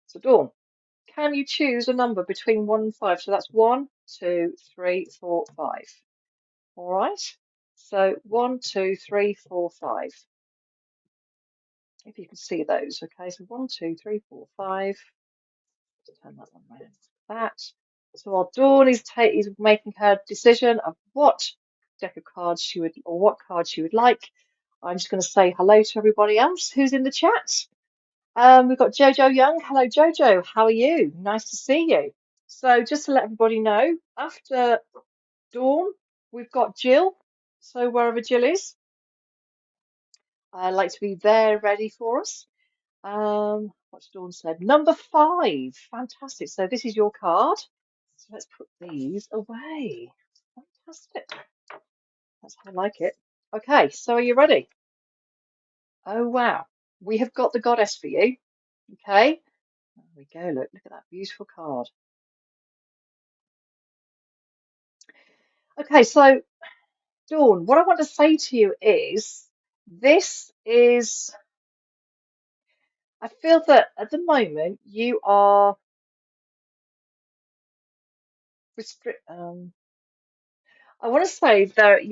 So Dawn, can you choose a number between 1 and 5? So that's 1, 2, 3, 4, 5. All right. So 1, 2, 3, 4, 5. If you can see those, okay. So 1, 2, 3, 4, 5. Let's turn that one around. That. So while Dawn is making her decision of what deck of cards she would, or what card she would like, I'm just going to say hello to everybody else who's in the chat. We've got Jojo Young. Hello, Jojo. How are you? Nice to see you. So just to let everybody know, after Dawn, we've got Jill. So wherever Jill is, I'd like to be there ready for us. What's Dawn said? Number 5. Fantastic. So this is your card. So let's put these away. Fantastic. That's how I like it. Okay, so are you ready? Oh, wow. We have got the goddess for you. Okay. There we go. Look at that beautiful card. Okay, so Dawn, what I want to say to you is this is, I feel that at the moment you are I want to say that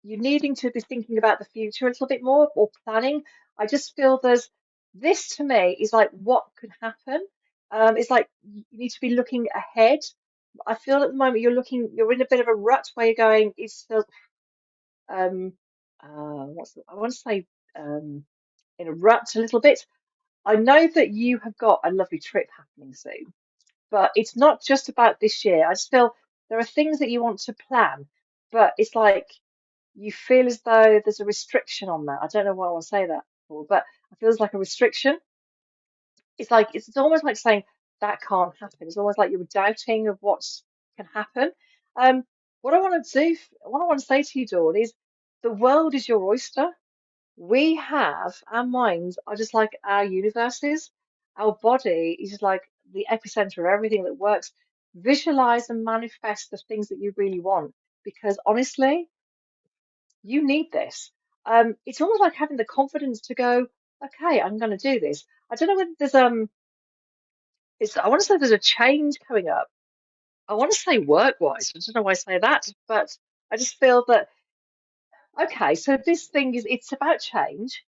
you needing to be thinking about the future a little bit more or planning. I just feel there's this to me is like what could happen. It's like you need to be looking ahead. I feel at the moment you're in a bit of a rut where you're going, it's the um I want to say um in a rut a little bit. I know that you have got a lovely trip happening soon, but it's not just about this year. I just feel there are things that you want to plan, but it's like you feel as though there's a restriction on that. I don't know why I want to say that for, but it feels like a restriction. It's like it's almost like saying that can't happen. It's almost like you're doubting of what can happen. Um, what I want to do, what I want to say to you, Dawn, is the world is your oyster. We have our minds are just like our universes. Our body is just like the epicenter of everything that works. Visualize and manifest the things that you really want, because honestly, you need this. It's almost like having the confidence to go, okay, I'm going to do this. I don't know whether there's I want to say there's a change coming up. I want to say work-wise. I don't know why I say that, but I just feel that okay, so this thing is it's about change.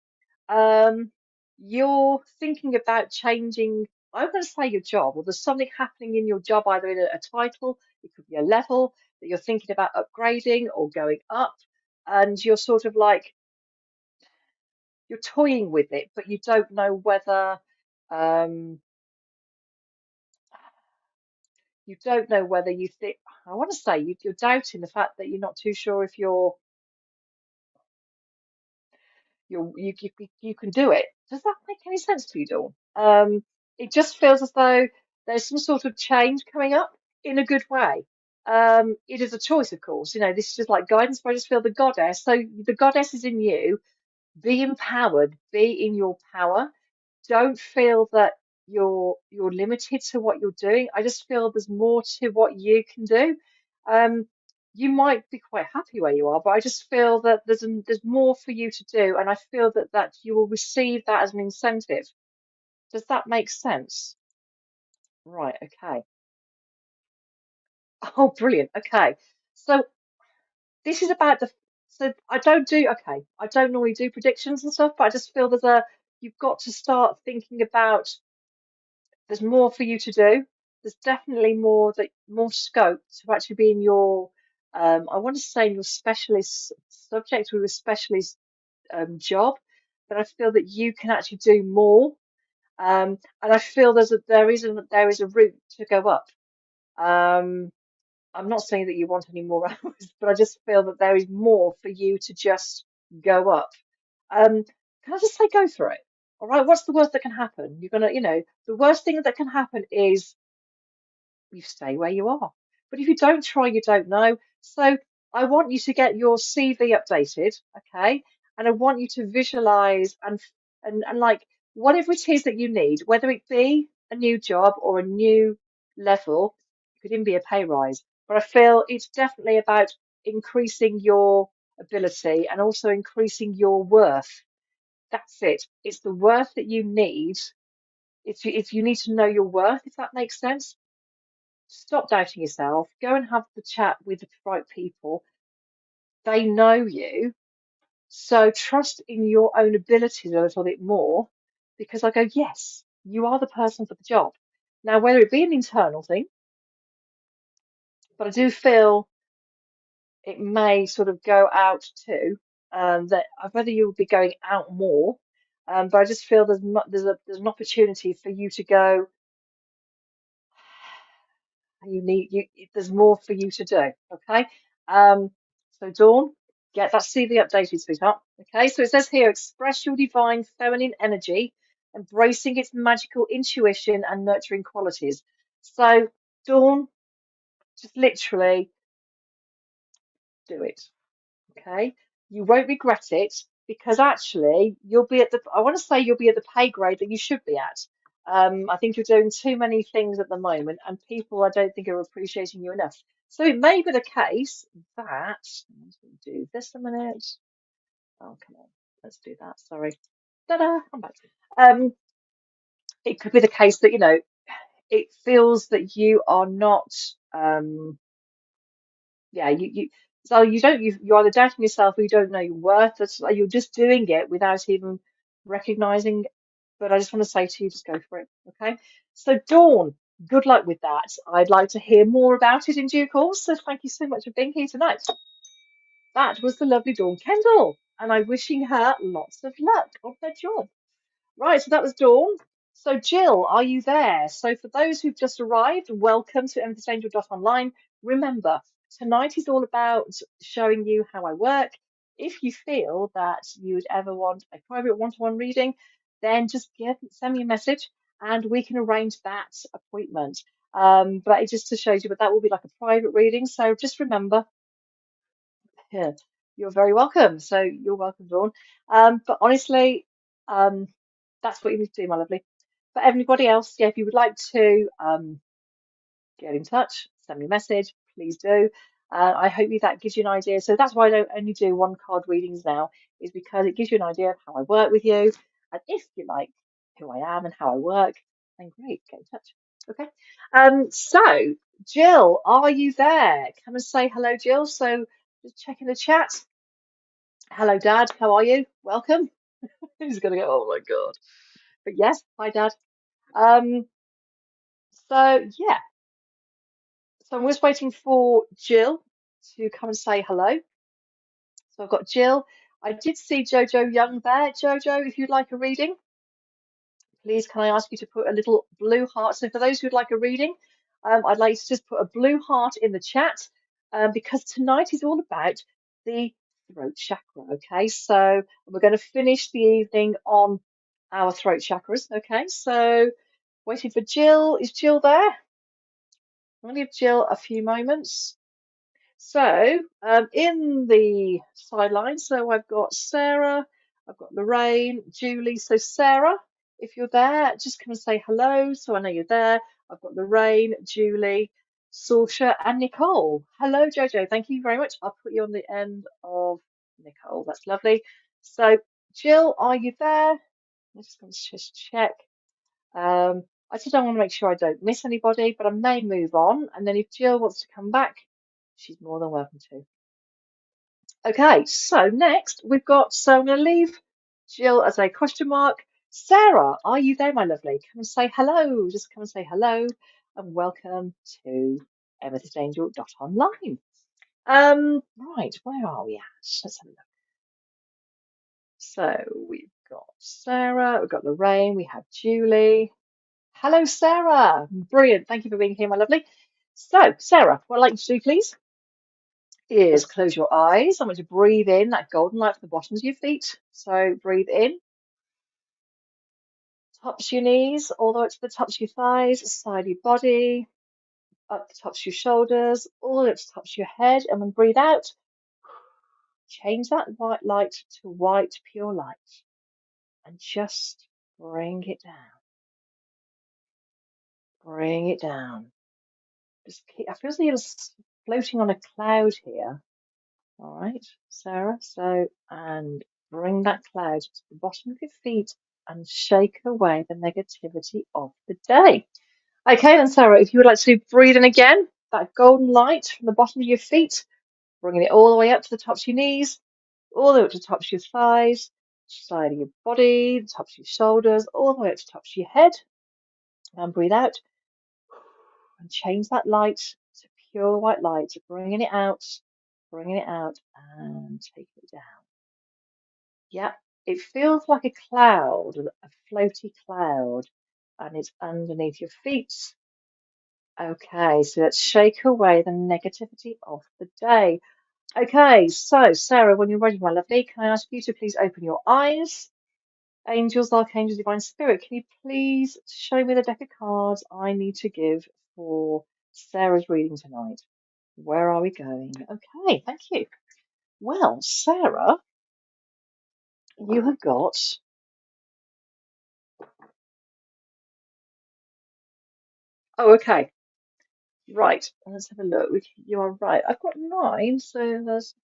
Um, you're thinking about changing, I'm going to say your job, or there's something happening in your job, either in a title, it could be a level that you're thinking about upgrading or going up, and you're sort of like you're toying with it, but you don't know whether um, you don't know whether you think. I want to say you're doubting the fact that you're not too sure if you can do it. Does that make any sense to you, Dawn? It just feels as though there's some sort of change coming up in a good way. It is a choice, of course. You know, this is just like guidance, but I just feel the goddess. So the goddess is in you. Be empowered. Be in your power. Don't feel that you're limited to what you're doing. I just feel there's more to what you can do. Um, you might be quite happy where you are, but I just feel that there's more for you to do, and I feel that you will receive that as an incentive. Does that make sense? Right, okay. Oh, brilliant. Okay. So this is about the so I don't normally do predictions and stuff, but I just feel you've got to start thinking about there's more for you to do. There's definitely more scope to actually be in your I want to say in your specialist subject or your specialist job, but I feel that you can actually do more. And I feel there is a route to go up. Um, I'm not saying that you want any more hours, but I just feel that there is more for you to just go up. Um, can I just say go for it? All right, what's the worst that can happen? The worst thing that can happen is you stay where you are. But if you don't try, you don't know. So I want you to get your CV updated, okay? And I want you to visualize and like whatever it is that you need, whether it be a new job or a new level, it could even be a pay rise. But I feel it's definitely about increasing your ability and also increasing your worth. That's it. It's the worth that you need. It's you need to know your worth, if that makes sense. Stop doubting yourself. Go and have the chat with the right people. They know you. So trust in your own abilities a little bit more because I go, yes, you are the person for the job. Now, whether it be an internal thing, but I do feel it may sort of go out too, that whether you'll be going out more, but I just feel there's an opportunity for you to go. There's more for you to do. Okay. Um, so Dawn, get that CV updated, sweetheart. Okay. So it says here, express your divine feminine energy, embracing its magical intuition and nurturing qualities. So Dawn, just literally do it. Okay. You won't regret it because actually I want to say you'll be at the pay grade that you should be at. I think you're doing too many things at the moment and people I don't think are appreciating you enough. So it may be the case that, let's do this a minute. Oh, come on. Let's do that. Sorry. Ta-da, I'm back. Um, it could be the case that, it feels that you are not, yeah, So you're either doubting yourself or you don't know your worth. That's like you're just doing it without even recognizing. But I just want to say to you, just go for it. Okay. So Dawn, good luck with that. I'd like to hear more about it in due course. So thank you so much for being here tonight. That was the lovely Dawn Kendall, and I'm wishing her lots of luck on her job. Right, so that was Dawn. So, Jill, are you there? So, for those who've just arrived, welcome to Online. Remember, tonight is all about showing you how I work. If you feel that you would ever want a private one-to-one reading, then just send me a message and we can arrange that appointment. But it just to show you, but that will be like a private reading. So just remember, yeah, you're very welcome. So you're welcome, Dawn. But honestly, um, that's what you need to do, my lovely. For everybody else, yeah, if you would like to get in touch, send me a message, please do. I hope that gives you an idea. So that's why I don't only do one card readings now, is because it gives you an idea of how I work with you. And if you like who I am and how I work, then great, get in touch. Okay. So Jill, are you there? Come and say hello, Jill. So just check in the chat. Hello, Dad. How are you? Welcome. He's gonna go, oh my God. But yes, hi, Dad. Um, so yeah, so I'm just waiting for Jill to come and say hello. So I've got Jill. I did see Jojo Young there. Jojo, if you'd like a reading, please can I ask you to put a little blue heart. So for those who'd like a reading, I'd like you to just put a blue heart in the chat because tonight is all about the throat chakra. Okay, so we're going to finish the evening on our throat chakras. Okay, so waiting for Jill. Is Jill there? I'm going to give Jill a few moments. So, in the sidelines, so I've got Sarah, I've got Lorraine, Julie. So, Sarah, if you're there, just come and say hello. So I know you're there. I've got Lorraine, Julie, Saoirse, and Nicole. Hello, Jojo. Thank you very much. I'll put you on the end of Nicole. That's lovely. So, Jill, are you there? I'm just going to just check. I just don't want to make sure I don't miss anybody, but I may move on. And then if Jill wants to come back, she's more than welcome to. Okay, so next we've got, so I'm going to leave Jill as a question mark. Sarah, are you there, my lovely? Come and say hello. Just come and say hello and welcome to Online. Right, where are we at? Let's have a look. So we've got Sarah, we've got Lorraine, we have Julie. Hello, Sarah. Brilliant. Thank you for being here, my lovely. So, Sarah, what I'd like you to do, please, is close your eyes. I want you to breathe in that golden light from the bottoms of your feet. So, breathe in, tops your knees, all the way up to the tops of your thighs, side of your body, up the tops of your shoulders, all the way up to the tops of your head. And then breathe out, change that white light to white, pure light. And just bring it down. Bring it down. Just keep, I feel like you're floating on a cloud here. All right, Sarah. So, and bring that cloud to the bottom of your feet and shake away the negativity of the day. Okay, then, Sarah, if you would like to breathe in again, that golden light from the bottom of your feet, bringing it all the way up to the tops of your knees, all the way up to the tops of your thighs, side of your body, the tops of your shoulders, all the way up to the tops of your head. And breathe out and change that light to pure white light, bringing it out, and taking it down. Yeah, it feels like a cloud, a floaty cloud, and it's underneath your feet. Okay, so let's shake away the negativity of the day. Okay, so Sarah, when you're ready, my lovely, can I ask you to please open your eyes? Angels, archangels, divine spirit, can you please show me the deck of cards I need to give for Sarah's reading tonight? Where are we going? Okay, thank you. Well, Sarah, you have got. Oh, okay. Right, let's have a look. You are right. I've got 9, so there's.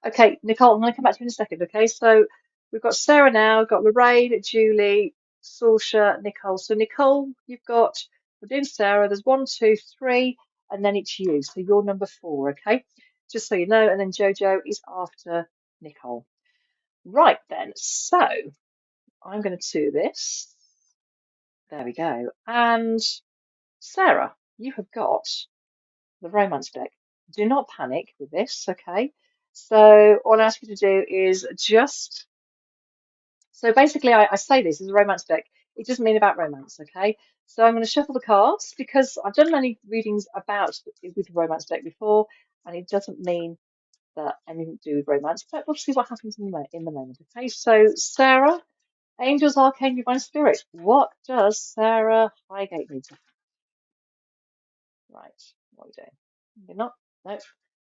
Okay, Nicole, I'm going to come back to you in a second. Okay, so we've got Sarah now, we've got Lorraine, Julie, Saoirse, Nicole. So Nicole, you've got. We're doing Sarah. There's 1, 2, 3, and then it's you. So you're number 4. Okay. just so you know. And then Jojo is after Nicole. Right then, so I'm going to do this. There we go. And Sarah, you have got the romance deck. Do not panic with this, okay? So all I ask you to do is just so basically I say this is a romance deck. It doesn't mean about romance, okay? So I'm going to shuffle the cards because I've done many readings about with the romance deck before, and it doesn't mean that anything to do with romance, but we'll see what happens in the moment. Okay, so Sarah, Angels, Arcane, Divine Spirit. What does Sarah Highgate need to right? What are you doing? You're not. No.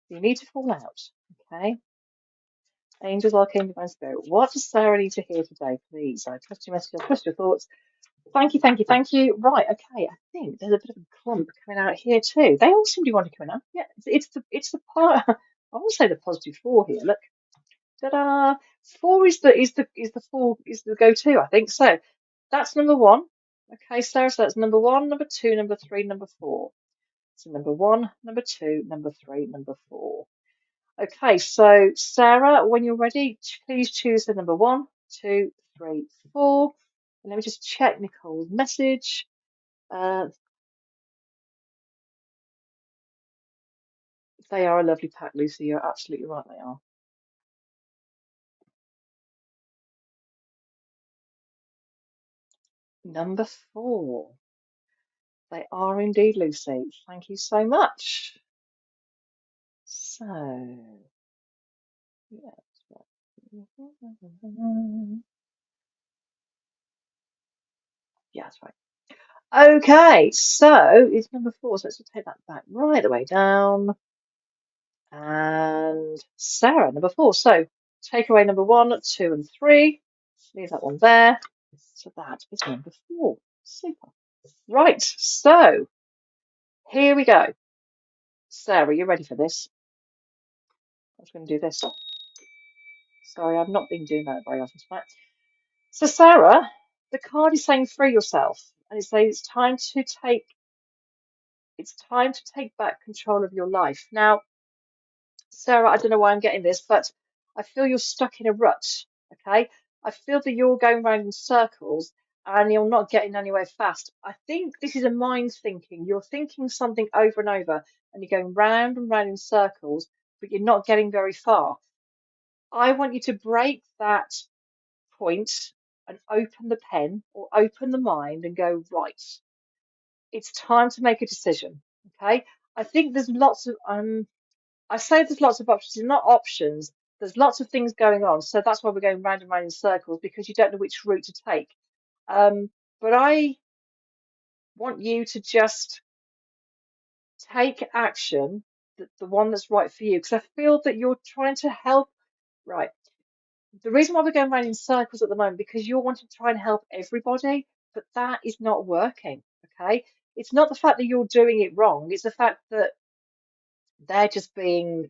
You need to fall out. Okay. Angels, Arcane, Divine Spirit. What does Sarah need to hear today, please? I trust your message. I trust your thoughts. Thank you, thank you, thank you. Right. Okay. I think there's a bit of a clump coming out here too. They all seem to want to come out. Yeah. It's the part. I want to say the positive four here. Look. Ta-da! Four is the go-to, I think. So that's number one. Okay, Sarah, so that's number one, number two, number three, number four. So number one, number two, number three, number four. Okay, so Sarah, when you're ready, please choose the number one, two, three, four. And let me just check Nicole's message. They are a lovely pack, Lucy. You're absolutely right, they are. Number four. They are indeed, Lucy. Thank you so much. So, yeah. Yeah, that's right. Okay, so it's number four. So let's just take that back right the way down. And Sarah, number four. So take away number one, two, and three. Leave that one there. So that is number four. Super. Right, so here we go. Sarah, you ready for this? I was going to do this. Sorry, I've not been doing that very often tonight. So Sarah, the card is saying free yourself, and it says it's time to take back control of your life. Now, Sarah, I don't know why I'm getting this, but I feel you're stuck in a rut. Okay, I feel that you're going round in circles and you're not getting anywhere fast. I think this is a mind thinking. You're thinking something over and over, and you're going round and round in circles, but you're not getting very far. I want you to break that point and open the pen or open the mind and go, right, it's time to make a decision. Okay. I think there's lots of I say there's lots of options, not options. There's lots of things going on. So that's why we're going round and round in circles because you don't know which route to take. But I want you to just take action, the one that's right for you, because I feel that you're trying to help. Right. The reason why we're going round in circles at the moment because you're wanting to try and help everybody, but that is not working. Okay. It's not the fact that you're doing it wrong. It's the fact that they're just being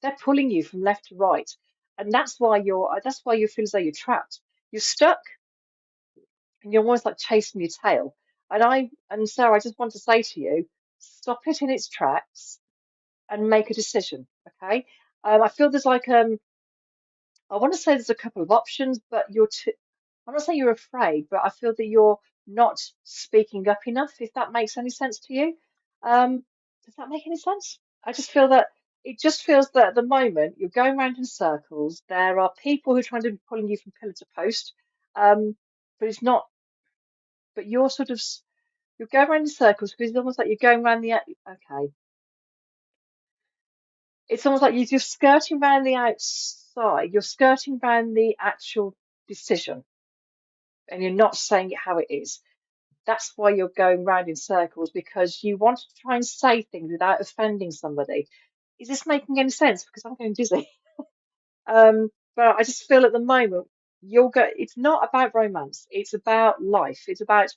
they're pulling you from left to right, and that's why you feel as though you're trapped. You're stuck, and you're almost like chasing your tail. And Sarah, I just want to say to you, stop it in its tracks and make a decision. Okay. I feel there's like I want to say there's a couple of options, but I'm not saying you're afraid, but I feel that you're not speaking up enough, if that makes any sense to you. Does that make any sense? I just feel that it just feels that at the moment you're going around in circles. There are people who are trying to be pulling you from pillar to post, but it's not. But you're going around in circles because it's almost like you're going around okay. It's almost like you're skirting around the outside. You're skirting around the actual decision, and you're not saying it how it is. That's why you're going round in circles because you want to try and say things without offending somebody. Is this making any sense? Because I'm going dizzy. But I just feel at the moment it's not about romance. It's about life. It's about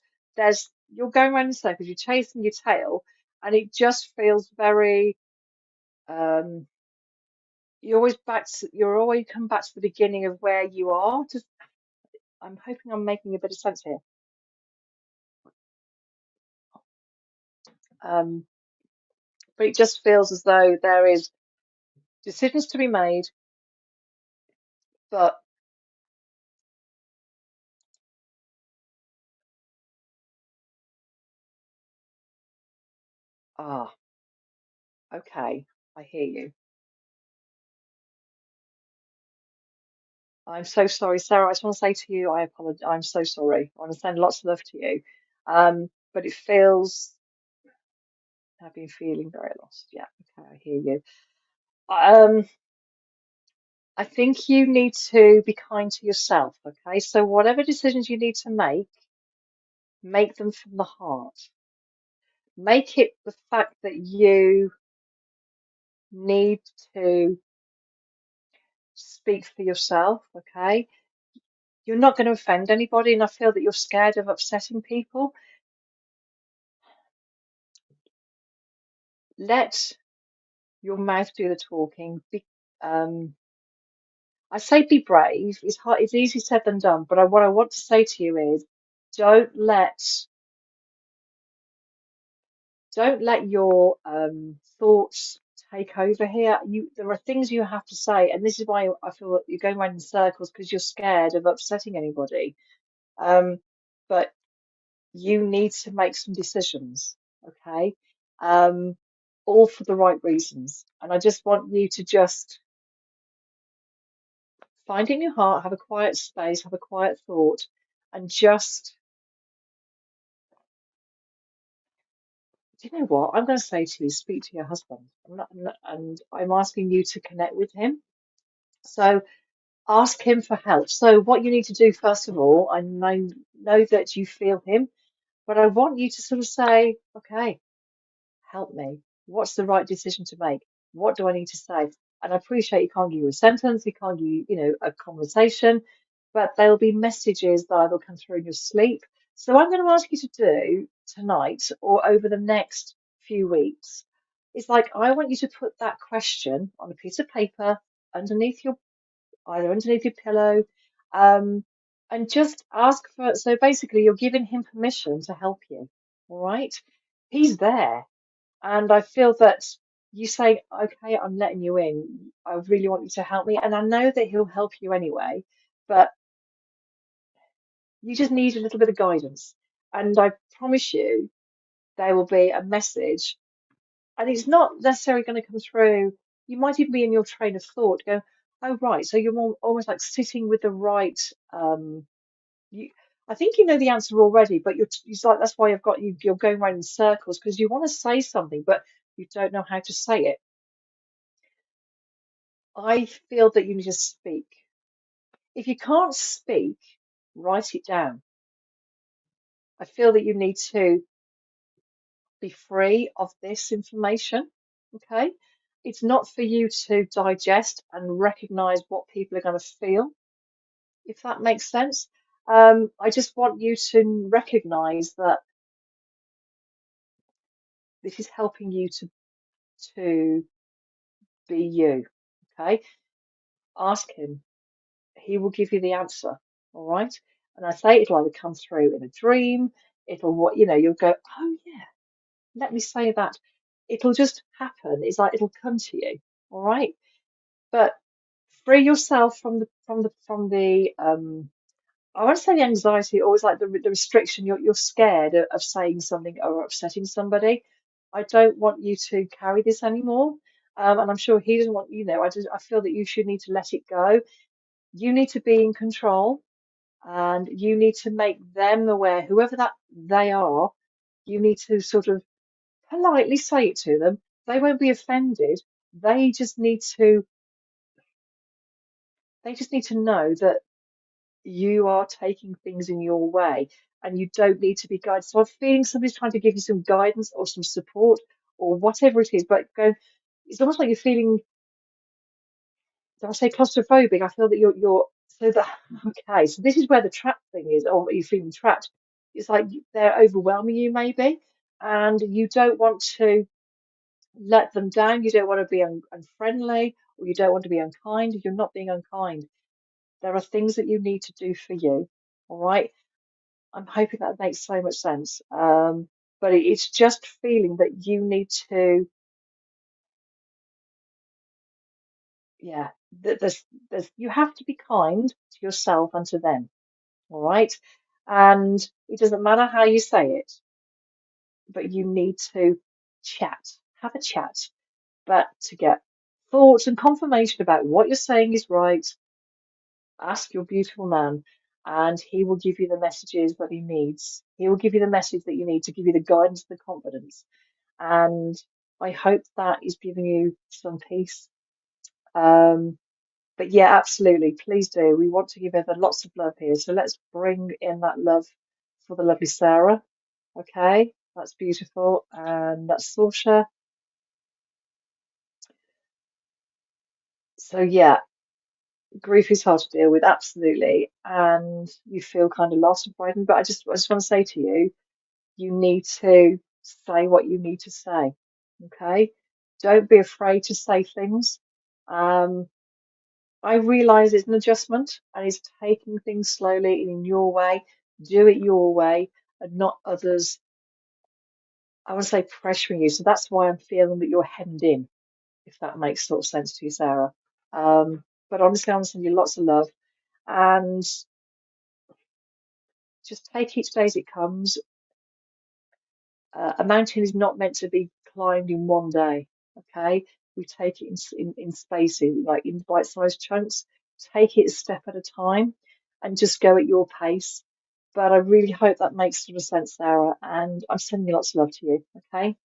you're going around in circles. You're chasing your tail, and it just feels very. Um, you're always come back to the beginning of where you are. I'm hoping I'm making a bit of sense here. Um, but it just feels as though there is decisions to be made, but ah, okay, I hear you. I'm so sorry, Sarah. I just want to say to you, I apologize. I'm so sorry. I want to send lots of love to you. But it feels I've been feeling very lost. Yeah, okay, I hear you. Um, I think you need to be kind to yourself, okay? So whatever decisions you need to make them from the heart. Make it the fact that you need to speak for yourself, okay? You're not going to offend anybody, and I feel that you're scared of upsetting people. Let your mouth do the talking. Um, I say be brave. It's hard, it's easier said than done, but what I want to say to you is don't let don't let your thoughts take over here. There are things you have to say, and this is why I feel that you're going around in circles because you're scared of upsetting anybody. Um, but you need to make some decisions, okay? Um, all for the right reasons. And I just want you to just find in your heart, have a quiet space, have a quiet thought, and just, do you know what? I'm going to say to you, speak to your husband. And I'm asking you to connect with him. So ask him for help. So what you need to do, first of all, I know that you feel him, but I want you to sort of say, okay, help me. What's the right decision to make? What do I need to say? And I appreciate you can't give you a sentence, you can't give you, a conversation, but there'll be messages that either come through in your sleep. So I'm going to ask you to do tonight or over the next few weeks. It's like I want you to put that question on a piece of paper underneath your either underneath your pillow, um, and just ask for. So basically, you're giving him permission to help you. All right, he's there. And I feel that you say, okay, I'm letting you in. I really want you to help me. And I know that he'll help you anyway, but you just need a little bit of guidance. And I promise you, there will be a message. And it's not necessarily going to come through. You might even be in your train of thought, go, oh, right. So you're more, almost like sitting with the right. You, I think you know the answer already, but it's like that's why I've got you. You're going around in circles because you want to say something, but you don't know how to say it. I feel that you need to speak. If you can't speak, write it down. I feel that you need to be free of this information. Okay? It's not for you to digest and recognize what people are going to feel, if that makes sense. I just want you to recognize that this is helping you to be you. Okay? Ask him. He will give you the answer. All right? And I say it'll either come through in a dream, it'll you'll go, oh yeah, let me say that. It'll just happen. It's like it'll come to you. All right? But free yourself from the I want to say the anxiety, or it's like the restriction. You're scared of saying something or upsetting somebody. I don't want you to carry this anymore. And I'm sure he doesn't want, I feel that you should need to let it go. You need to be in control and you need to make them aware, whoever that they are, you need to sort of politely say it to them. They won't be offended. They just need to they just need to know that you are taking things in your way and you don't need to be guided. So I'm feeling somebody's trying to give you some guidance or some support or whatever it is, but it's almost like you're feeling, did I say claustrophobic? I feel that you're so that okay. So this is where the trap thing is, or you're feeling trapped. It's like they're overwhelming you maybe, and you don't want to let them down. You don't want to be unfriendly, or you don't want to be unkind. You're not being unkind. There are things that you need to do for you. All right. I'm hoping that makes so much sense. But it's just feeling that you need to. yeah, you have to be kind to yourself and to them, all right? And it doesn't matter how you say it, but you need to chat, have a chat, but to get thoughts and confirmation about what you're saying is right, ask your beautiful man, and he will give you the messages that he needs. He will give you the message that you need to give you the guidance, the confidence. And I hope that is giving you some peace. Um, but yeah, absolutely. Please do. We want to give Ever lots of love here. So let's bring in that love for the lovely Sarah. Okay, that's beautiful. And that's Sorsha. So yeah, grief is hard to deal with, absolutely. And you feel kind of lost and frightened. But I just want to say to you, you need to say what you need to say. Okay? Don't be afraid to say things. Um, I realize it's an adjustment and it's taking things slowly and in your way. Do it your way and not others. I want to say pressuring you. So that's why I'm feeling that you're hemmed in, if that makes sort of sense to you, Sarah. But honestly, I'm sending you lots of love and just take each day as it comes. A mountain is not meant to be climbed in one day. Okay, we take it in spaces, like in bite-sized chunks. Take it a step at a time, and just go at your pace. But I really hope that makes sort of sense, Sarah. And I'm sending lots of love to you. Okay,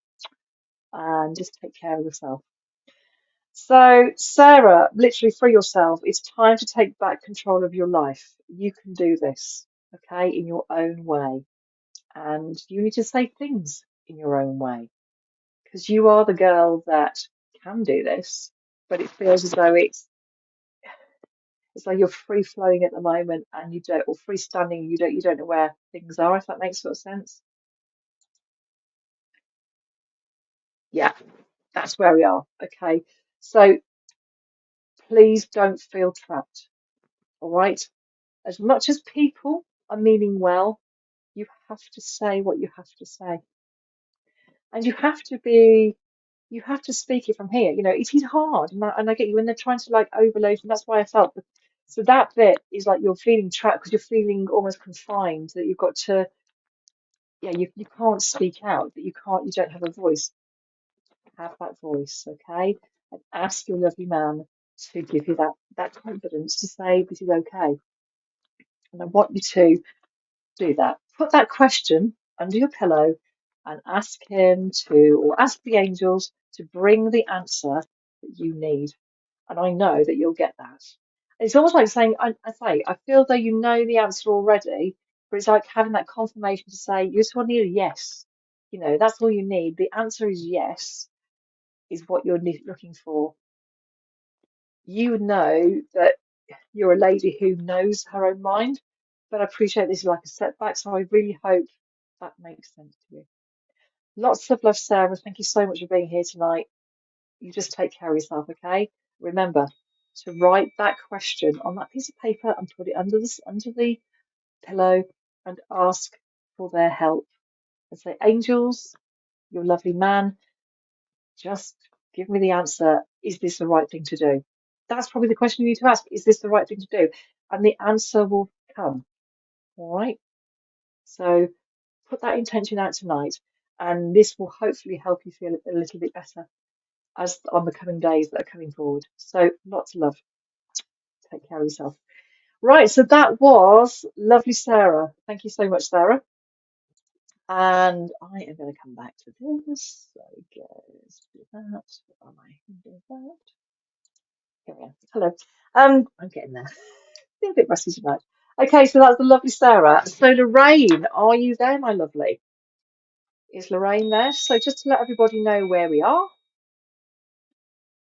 and just take care of yourself. So, Sarah, literally free yourself. It's time to take back control of your life. You can do this, okay, in your own way. And you need to say things in your own way because you are the girl that can do this, but it feels as though it's like you're free flowing at the moment and you don't, or free standing, you don't know where things are, if that makes sort of sense. Yeah, that's where we are. Okay. So please don't feel trapped. All right. As much as people are meaning well, you have to say what you have to say. And you have to speak it from here. You know, it is hard, and I get you when they're trying to like overload, and that's why I felt. So that bit is like you're feeling trapped because you're feeling almost confined that you've got to, yeah, you can't speak out, that you don't have a voice. Have that voice, okay? And ask your lovely man to give you that confidence to say this is okay. And I want you to do that. Put that question under your pillow and ask him to, or ask the angels to bring the answer that you need. And I know that you'll get that. It's almost like saying, I feel though you know the answer already, but it's like having that confirmation to say, you just want to need a yes. You know, that's all you need. The answer is yes, is what you're looking for. You know that you're a lady who knows her own mind, but I appreciate this is like a setback, so I really hope that makes sense to you. Lots of love, Sarah. Thank you so much for being here tonight. You just take care of yourself, okay? Remember to write that question on that piece of paper and put it under the pillow and ask for their help. And say, angels, your lovely man, just give me the answer. Is this the right thing to do? That's probably the question you need to ask. Is this the right thing to do? And the answer will come. All right. So put that intention out tonight, and this will hopefully help you feel a little bit better as on the coming days that are coming forward. So lots of love. Take care of yourself. Right, so that was lovely Sarah. Thank you so much, Sarah. And I am going to come back to this. So let's do that. I do that. Here we are. Hello. I'm getting there. Feel a bit rusty tonight. Okay, so that's the lovely Sarah. So Lorraine, are you there, my lovely? Is Lorraine there? So just to let everybody know where we are,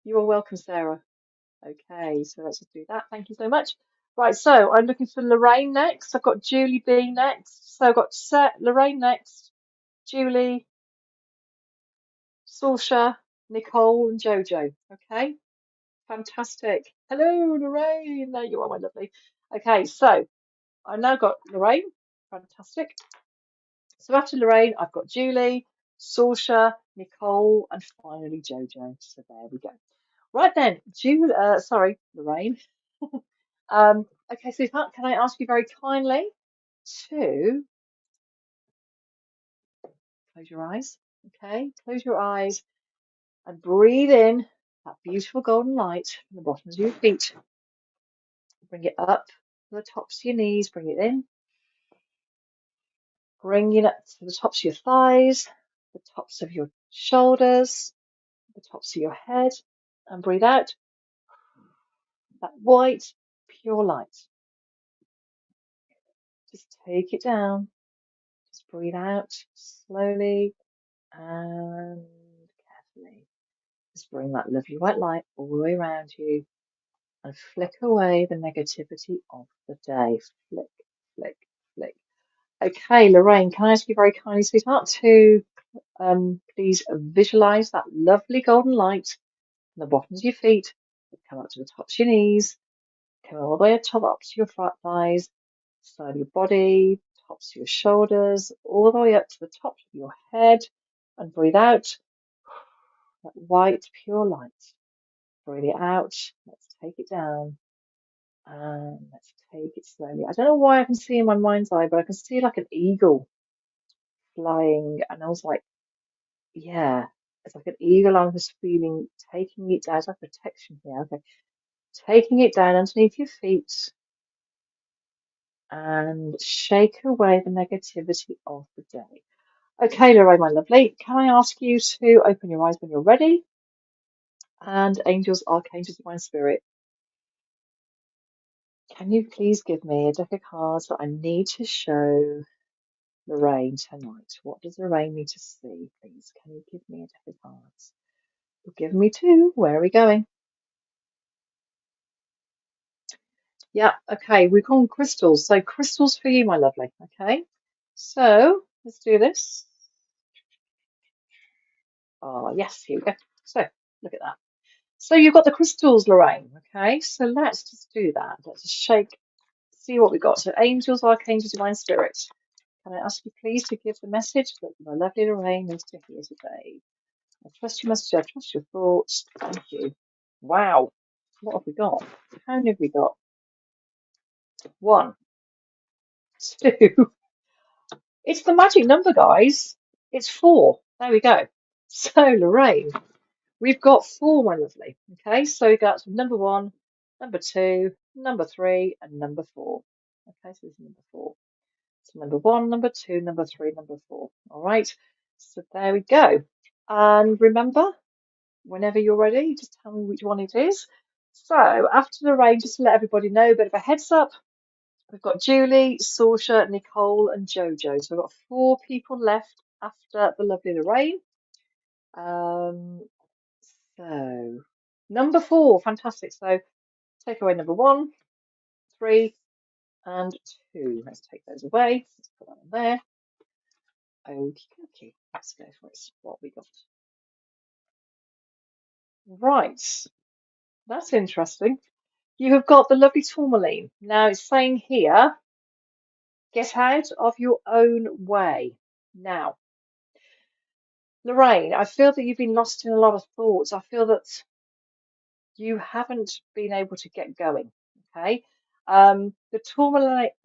you are welcome, Sarah. Okay, so let's just do that. Thank you so much. Right, so I'm looking for Lorraine next. I've got Julie B next. So I've got Lorraine next, Julie, Saoirse, Nicole, and Jojo. Okay, fantastic. Hello, Lorraine. There you are, my lovely. Okay, so I've now got Lorraine. Fantastic. So after Lorraine, I've got Julie, Saoirse, Nicole, and finally Jojo. So there we go. Right then, sorry, Lorraine. Okay, so can I ask you very kindly to close your eyes? Okay, close your eyes and breathe in that beautiful golden light from the bottoms of your feet. Bring it up to the tops of your knees. Bring it in. Bring it up to the tops of your thighs, the tops of your shoulders, the tops of your head, and breathe out that white, pure light. Just take it down. Just breathe out slowly and carefully. Just bring that lovely white light all the way around you and flick away the negativity of the day. Flick, flick, flick. Okay, Lorraine, can I ask you very kindly, sweetheart, to please visualize that lovely golden light from the bottoms of your feet, come up to the tops of your knees, come all the way up to your front thighs, side of your body, tops of your shoulders, all the way up to the top of your head, and breathe out that white, pure light. Breathe it out. Let's take it down. And let's take it slowly. I don't know why I can see in my mind's eye, but I can see like an eagle flying. And I was like, yeah, it's like an eagle. I was feeling taking it down. It's like protection here. Okay. Taking it down underneath your feet and shake away the negativity of the day. Okay, Lorraine, my lovely, can I ask you to open your eyes when you're ready? And angels, archangels, divine spirit, can you please give me a deck of cards that I need to show Lorraine tonight? What does Lorraine need to see, please? Can you give me a deck of cards? You'll give me two. Where are we going? Yeah, okay, we've gone crystals. So crystals for you, my lovely. Okay, so let's do this. Oh, yes, here we go. So look at that. So you've got the crystals, Lorraine. Okay, so let's just do that. Let's just shake, see what we got. So angels, archangels, divine spirits. Can I ask you please to give the message that my lovely Lorraine needs to hear today? I trust your message. I trust your thoughts. Thank you. Wow. What have we got? How many have we got? One, two. It's the magic number, guys. It's four. There we go. So, Lorraine, we've got four, my lovely. Okay, so we got number one, number two, number three, and number four. Okay, so this is number four. So number one, number two, number three, number four. All right, so there we go. And remember, whenever you're ready, just tell me which one it is. So after Lorraine, just to let everybody know, a bit of a heads up, we've got Julie, Saoirse, Nicole, and Jojo. So we've got four people left after the lovely Lorraine. Um, so number four, fantastic. So take away number one, three, and two. Let's take those away. Let's put that on there. Okay, let's go for it. What we got? Right, that's interesting. You have got the lovely tourmaline. Now it's saying here, get out of your own way. Now, Lorraine, I feel that you've been lost in a lot of thoughts. I feel that you haven't been able to get going. Okay. The tourmalinated,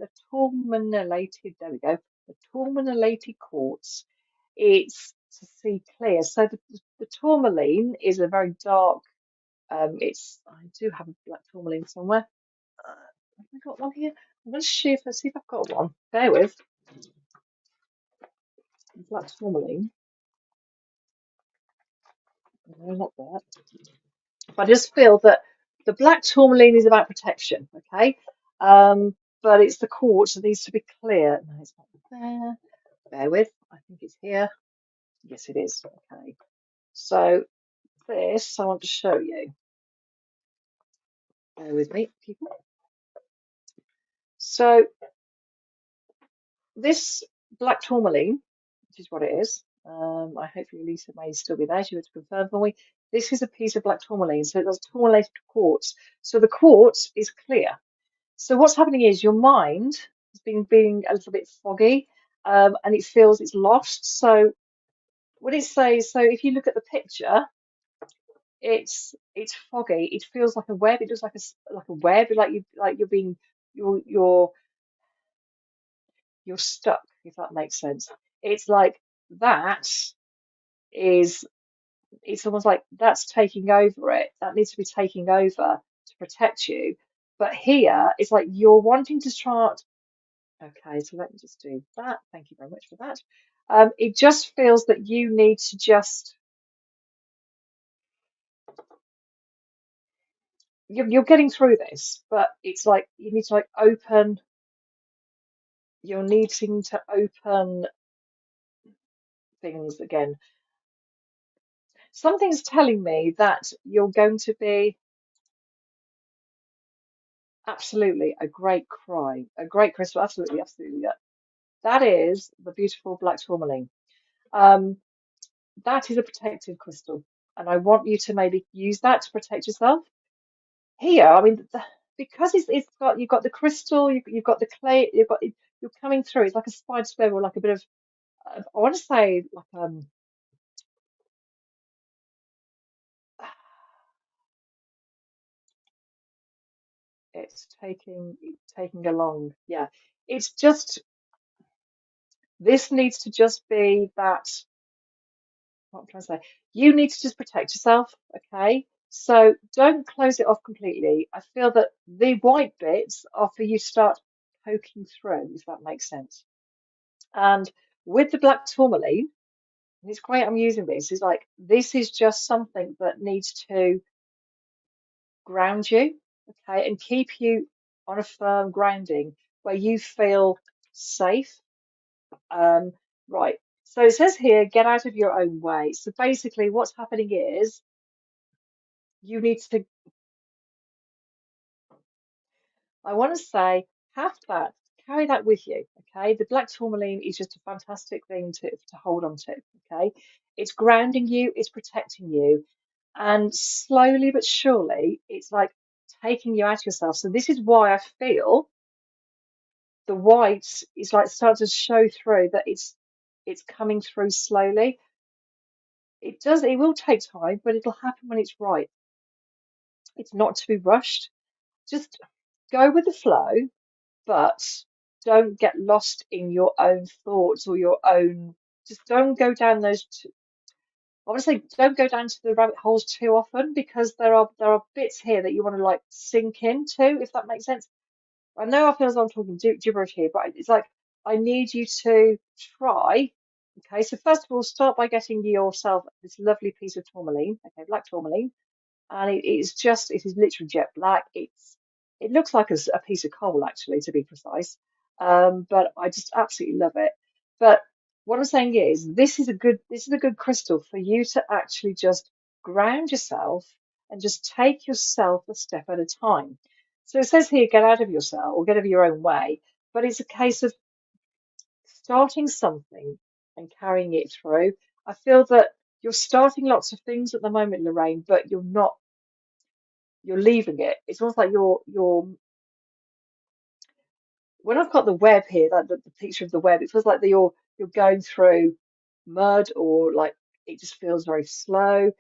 there we go. The tourmalinated quartz, it's to see clear. So the tourmaline is a very dark, I do have a black tourmaline somewhere. Have I got one here? I'm going to see if I've got one. Bear with. Black tourmaline. No, not that. I just feel that the black tourmaline is about protection, okay? But it's the quartz that needs to be clear. No, it's not there. Bear with. I think it's here. Yes, it is. Okay. So this I want to show you. Bear with me, people. So this black tourmaline, which is what it is. I hope Lisa may still be there. She would confirm for me. This is a piece of black tourmaline, so it's tourmalated quartz. So the quartz is clear. So what's happening is your mind has been being a little bit foggy, and it feels it's lost. So what it says, so if you look at the picture, it's foggy. It feels like a web. It looks like like a web, like you're being you're you're you're stuck, if that makes sense. It's like that is it's almost like that's taking over it. That needs to be taking over to protect you. But here it's like you're wanting to start. Okay, so let me just do that. Thank you very much for that. It just feels that you need to just you're getting through this, but it's like you need to like open. You're needing to open things again. Something's telling me that you're going to be absolutely a great cry, a great crystal. Absolutely, absolutely. Yeah. That is the beautiful black tourmaline. Um, that is a protective crystal, and I want you to maybe use that to protect yourself. Here, I mean, because it's got you've got the crystal, you've got the clay, you're coming through. It's like a spider web or like a bit of I want to say like it's taking along. Yeah, it's just this needs to just be that. What I'm trying to say, you need to just protect yourself, okay? So don't close it off completely. I feel that the white bits are for you to start poking through, if that makes sense. And with the black tourmaline, and it's great I'm using this, is like this is just something that needs to ground you, okay, and keep you on a firm grounding where you feel safe. Um, right. So it says here, get out of your own way. So basically, what's happening is you need to, I want to say, have that, carry that with you, okay? The black tourmaline is just a fantastic thing to hold on to, okay? It's grounding you, it's protecting you, and slowly but surely, it's like taking you out of yourself. So this is why I feel the white is like starting to show through that it's coming through slowly. It will take time, but it'll happen when it's right. It's not to be rushed. Just go with the flow, but don't get lost in your own thoughts or your own. Just don't go down those. I want to say don't go down to the rabbit holes too often because there are bits here that you want to like sink into, if that makes sense. I know I feel as though I'm talking gibberish here, but it's like I need you to try. Okay, so first of all, start by getting yourself this lovely piece of tourmaline, okay, black tourmaline, and it is literally jet black. It looks like a piece of coal actually, to be precise. But I just absolutely love it. But what I'm saying is, this is a good crystal for you to actually just ground yourself and just take yourself a step at a time. So it says here, get out of yourself or get out of your own way. But it's a case of starting something and carrying it through. I feel that you're starting lots of things at the moment, Lorraine, but you're leaving it. It's almost like you're when I've got the web here, like the picture of the web, it feels like you're going through mud or like it just feels very slow.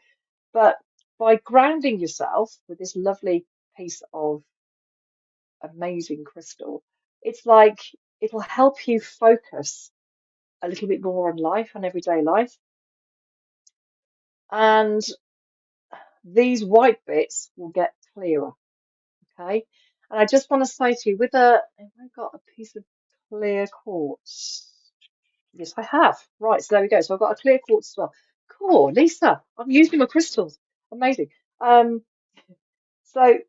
But by grounding yourself with this lovely piece of amazing crystal, it's like it'll help you focus a little bit more on life, on everyday life. And these white bits will get clearer. Okay. And I just want to say to you, have I got a piece of clear quartz? Yes, I have. Right, so there we go. So I've got a clear quartz as well. Cool, Lisa. I'm using my crystals. Amazing. Um, so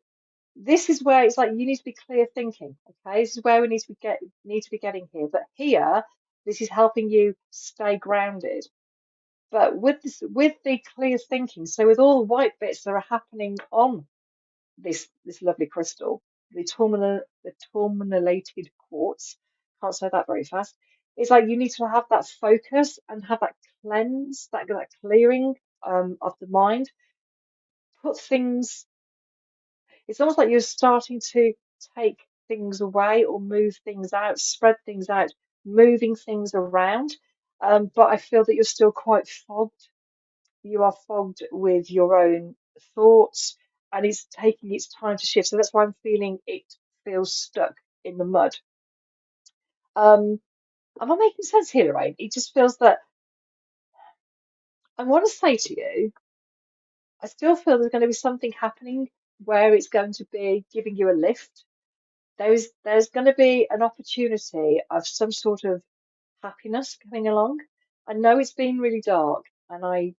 this is where it's like you need to be clear thinking. Okay, this is where we need to be getting here. But here, this is helping you stay grounded. But with the clear thinking, so with all the white bits that are happening on this lovely crystal, the tourmalinated quartz. Can't say that very fast. It's like you need to have that focus and have that cleanse, that clearing of the mind. Put things. It's almost like you're starting to take things away or move things out, spread things out, moving things around. But I feel that you're still quite fogged. You are fogged with your own. thoughts, and it's taking its time to shift. So that's why I'm feeling it feels stuck in the mud. Um, am I making sense here, Lorraine? It just feels that I want to say to you, I still feel there's going to be something happening where it's going to be giving you a lift. There's going to be an opportunity of some sort of happiness coming along. I know it's been really dark, and I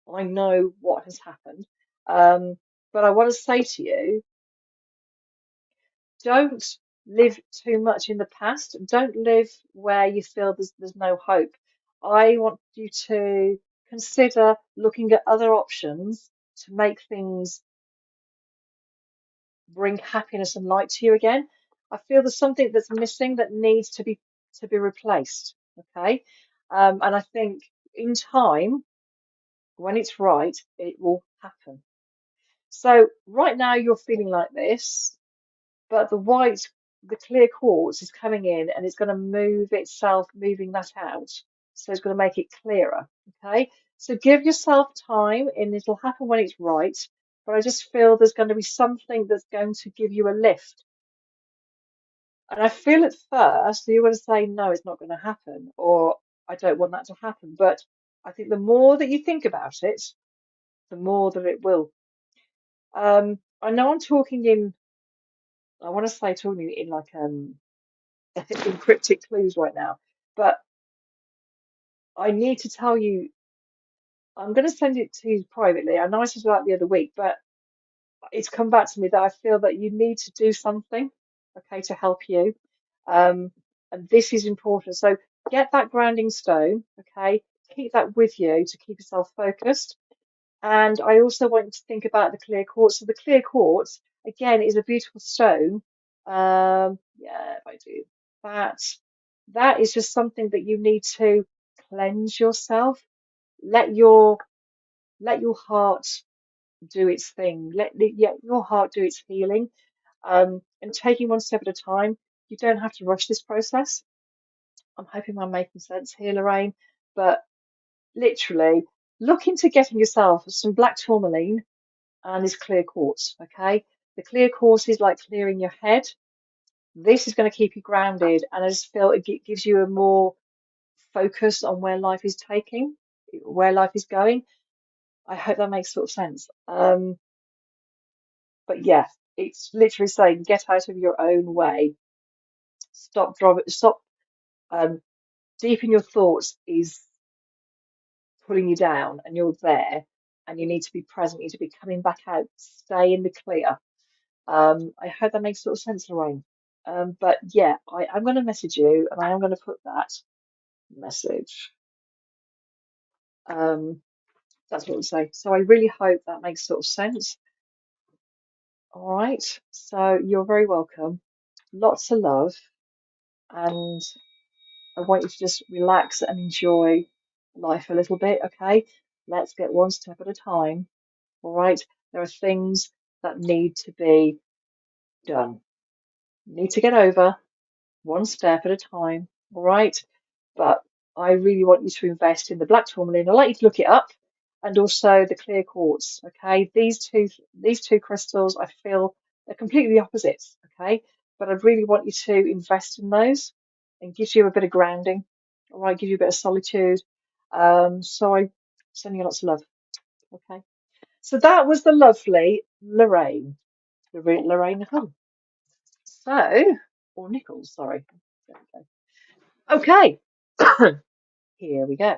know what has happened. Um, but I want to say to you, don't live too much in the past. Don't live where you feel there's no hope. I want you to consider looking at other options to make things bring happiness and light to you again. I feel there's something that's missing that needs to be replaced. Okay. And I think in time, when it's right, it will happen. So right now you're feeling like this, but the clear quartz is coming in and it's going to move itself, moving that out. So it's going to make it clearer. Okay. So give yourself time and it'll happen when it's right. But I just feel there's going to be something that's going to give you a lift. And I feel at first you're going to say, no, it's not going to happen, or I don't want that to happen. But I think the more that you think about it, the more that it will. I know I'm talking in, I want to say talking in like in cryptic clues right now, but I need to tell you, I'm going to send it to you privately. I know I said that the other week, but it's come back to me that I feel that you need to do something, okay, to help you. Um, and this is important. So get that grounding stone, okay, keep that with you to keep yourself focused. And I also want you to think about the clear quartz. So the clear quartz, again, is a beautiful stone. Yeah, if I do that, that is just something that you need to cleanse yourself. Let your let your heart do its thing. Yeah, your heart do its healing. And taking one step at a time. You don't have to rush this process. I'm hoping I'm making sense here, Lorraine. But literally, look into getting yourself some black tourmaline and this clear quartz. Okay, the clear quartz is like clearing your head. This is going to keep you grounded, and I just feel it gives you a more focus on where life is taking, where life is going. I hope that makes sort of sense. But yeah, it's literally saying get out of your own way. Stop driving. Stop. Um, Deep in your thoughts is pulling you down, and you're there, and you need to be present. You need to be coming back out. Stay in the clear. I hope that makes sort of sense, Lorraine. But yeah, I'm going to message you, and I am going to put that message. Um, that's what we say. So I really hope that makes sort of sense. All right. So you're very welcome. Lots of love, and I want you to just relax and enjoy life a little bit. Okay. Let's get one step at a time. All right. There are things that need to be done. You need to get over one step at a time. All right. But I really want you to invest in the black tourmaline. I'd like you to look it up, and also the clear quartz. Okay, these two crystals, I feel they're completely opposites. Okay, but I really want you to invest in those and gives you a bit of grounding. All right, give you a bit of solitude. So I send you lots of love. Okay, so that was the lovely Lorraine, Lorraine Hull. So, or Nichols, sorry. There we go. Okay. Here we go.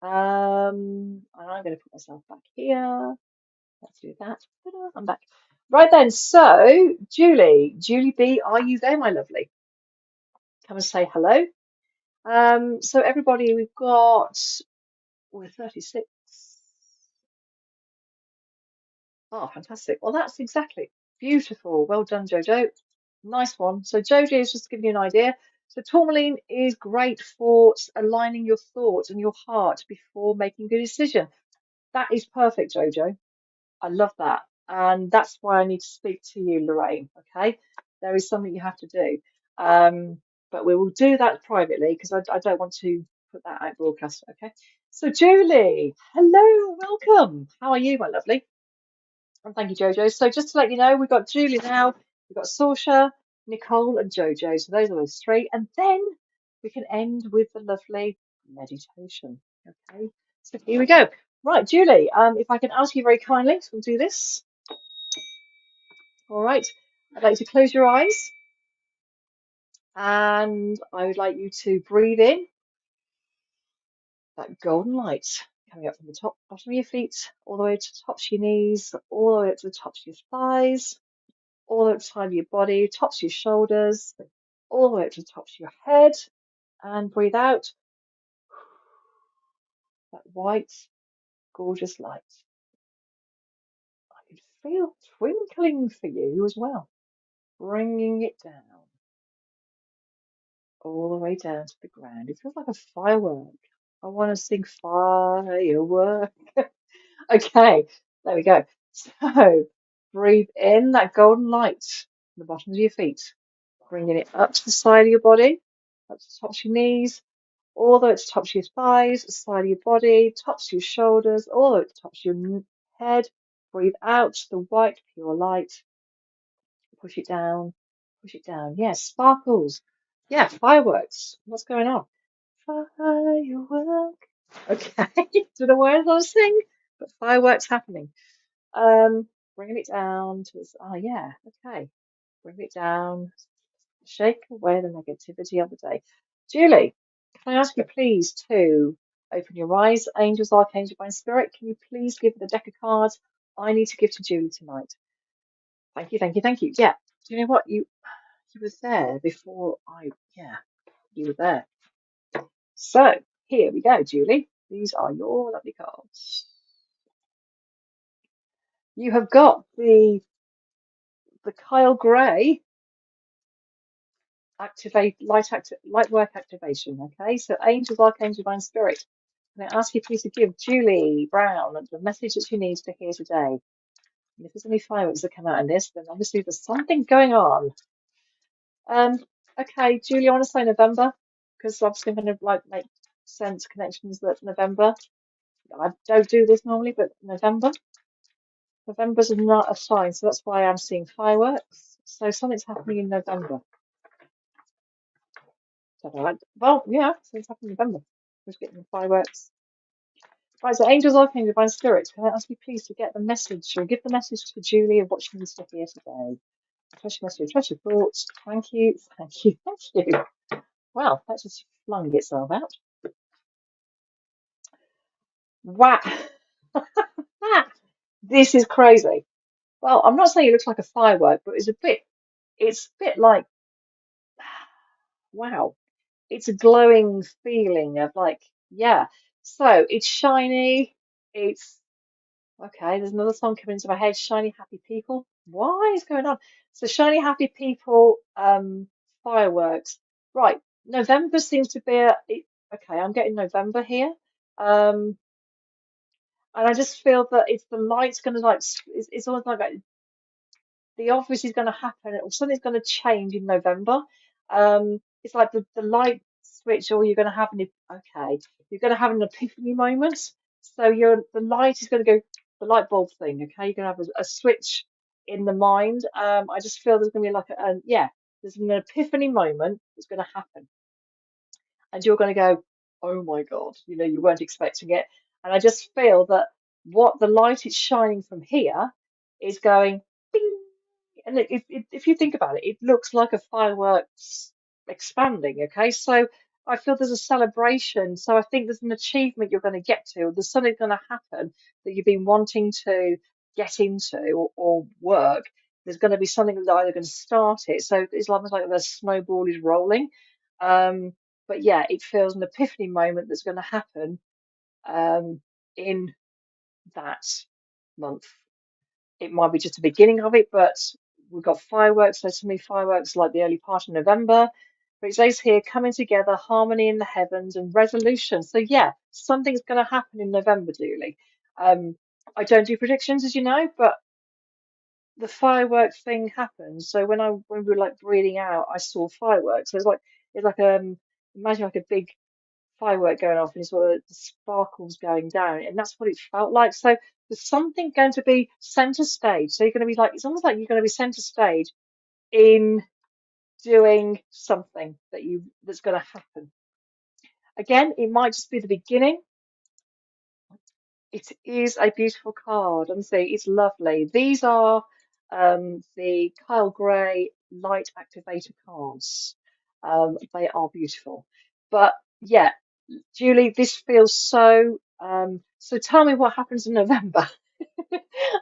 And I'm going to put myself back here. Let's do that. Ta-da, I'm back. Right then. So, Julie B, are you there, my lovely? Come and say hello. So everybody, we're 36. Oh, fantastic. Well, that's exactly beautiful. Well done, Jojo. Nice one. So Jojo is just giving you an idea. So tourmaline is great for aligning your thoughts and your heart before making a decision. That is perfect, Jojo. I love that. And that's why I need to speak to you, Lorraine. Okay. There is something you have to do. But we will do that privately because I don't want to put that out broadcast. Okay. So, Julie, hello, welcome. How are you, my lovely? And thank you, Jojo. So just to let you know, we've got Julie now, we've got Saoirse, Nicole, and Jojo. So those are those three. And then we can end with the lovely meditation. Okay. So here we go. Right, Julie, if I can ask you very kindly, so we'll do this. All right. I'd like you to close your eyes and I would like you to breathe in that golden light coming up from the top, bottom of your feet, all the way to the tops of your knees, all the way up to the tops of your thighs, all the way up to the side of your body, tops of your shoulders, all the way up to the tops of your head, and breathe out that white, gorgeous light. I can feel twinkling for you as well, bringing it down, all the way down to the ground. It feels like a firework. I want to sing firework. Okay, there we go. So breathe in that golden light from the bottoms of your feet, bringing it up to the side of your body, up to the tops of your knees, all the way to the tops of your thighs, the side of your body, tops of your shoulders, all the way to the tops of your head. Breathe out the white, pure light. Push it down, push it down. Yes, sparkles. Yeah, fireworks. What's going on? Firework. Okay, don't know where I was sing, but fireworks happening. Bringing it down to this. Oh yeah, okay. Bring it down. Shake away the negativity of the day. Julie, can I ask you please to open your eyes? Angels, Archangel, Divine Spirit, can you please give the deck of cards I need to give to Julie tonight? Thank you, thank you, thank you. Yeah. Do you know what? You were there before yeah, you were there. So here we go, Julie. These are your lovely cards. You have got the Kyle Gray light work activation. Okay, so angels, archangel, divine spirit. Can I ask you please to give Julie Brown the message that she needs to hear today? And if there's any fireworks that come out in this, then obviously there's something going on. Um, okay, Julie, I want to say November because obviously I'm going to like make sense connections that November. I don't do this normally, but November's not a sign, so that's why I'm seeing fireworks. So something's happening in November. Well, yeah, something's happening in November. Just getting the fireworks. Right, so angels, archangels, divine spirits, can I ask you please to get the message or give the message to Julie of what she needs to hear today? Trust your message, trust your thoughts. Thank you, thank you, thank you. Well, that just flung itself out. Wow. This is crazy. Well, I'm not saying it looks like a firework, but it's a bit like, wow. It's a glowing feeling of like, yeah. So it's shiny. It's okay. There's another song coming into my head. Shiny happy people. Why is going on? So shiny happy people. Fireworks. Right. November seems to be okay. I'm getting November here. Um, and I just feel that it's the light's gonna like. It's almost like the office is going to happen or something's going to change in November. It's like the light switch, or you're going to have you're going to have an epiphany moment. So the light is going to go, the light bulb thing. Okay, you're going to have a switch in the mind. I just feel there's going to be like there's an epiphany moment that's going to happen and you're going to go, oh my God, you weren't expecting it. And I just feel that what the light is shining from here is going, bing. And if you think about it, it looks like a fireworks expanding. Okay, so I feel there's a celebration. So I think there's an achievement you're going to get to. There's something going to happen that you've been wanting to get into or work. There's going to be something that's either going to start it. So it's almost like the snowball is rolling. But yeah, it feels an epiphany moment that's going to happen in that month. It might be just the beginning of it, but we've got fireworks. So to me, fireworks like the early part of November. But it says here, coming together, harmony in the heavens and resolution. So yeah, something's going to happen in November, Julie. I don't do predictions, as you know, but the fireworks thing happened. So when we were like breathing out, I saw fireworks. So it's like imagine like a big firework going off and sort of the sparkles going down, and that's what it felt like. So there's something going to be center stage. So you're going to be like, it's almost like you're going to be center stage in doing something that's going to happen. Again, it might just be the beginning. It is a beautiful card. Honestly, it's lovely. These are the Kyle Gray light activator cards. They are beautiful. But yeah, Julie, this feels so. So tell me what happens in November.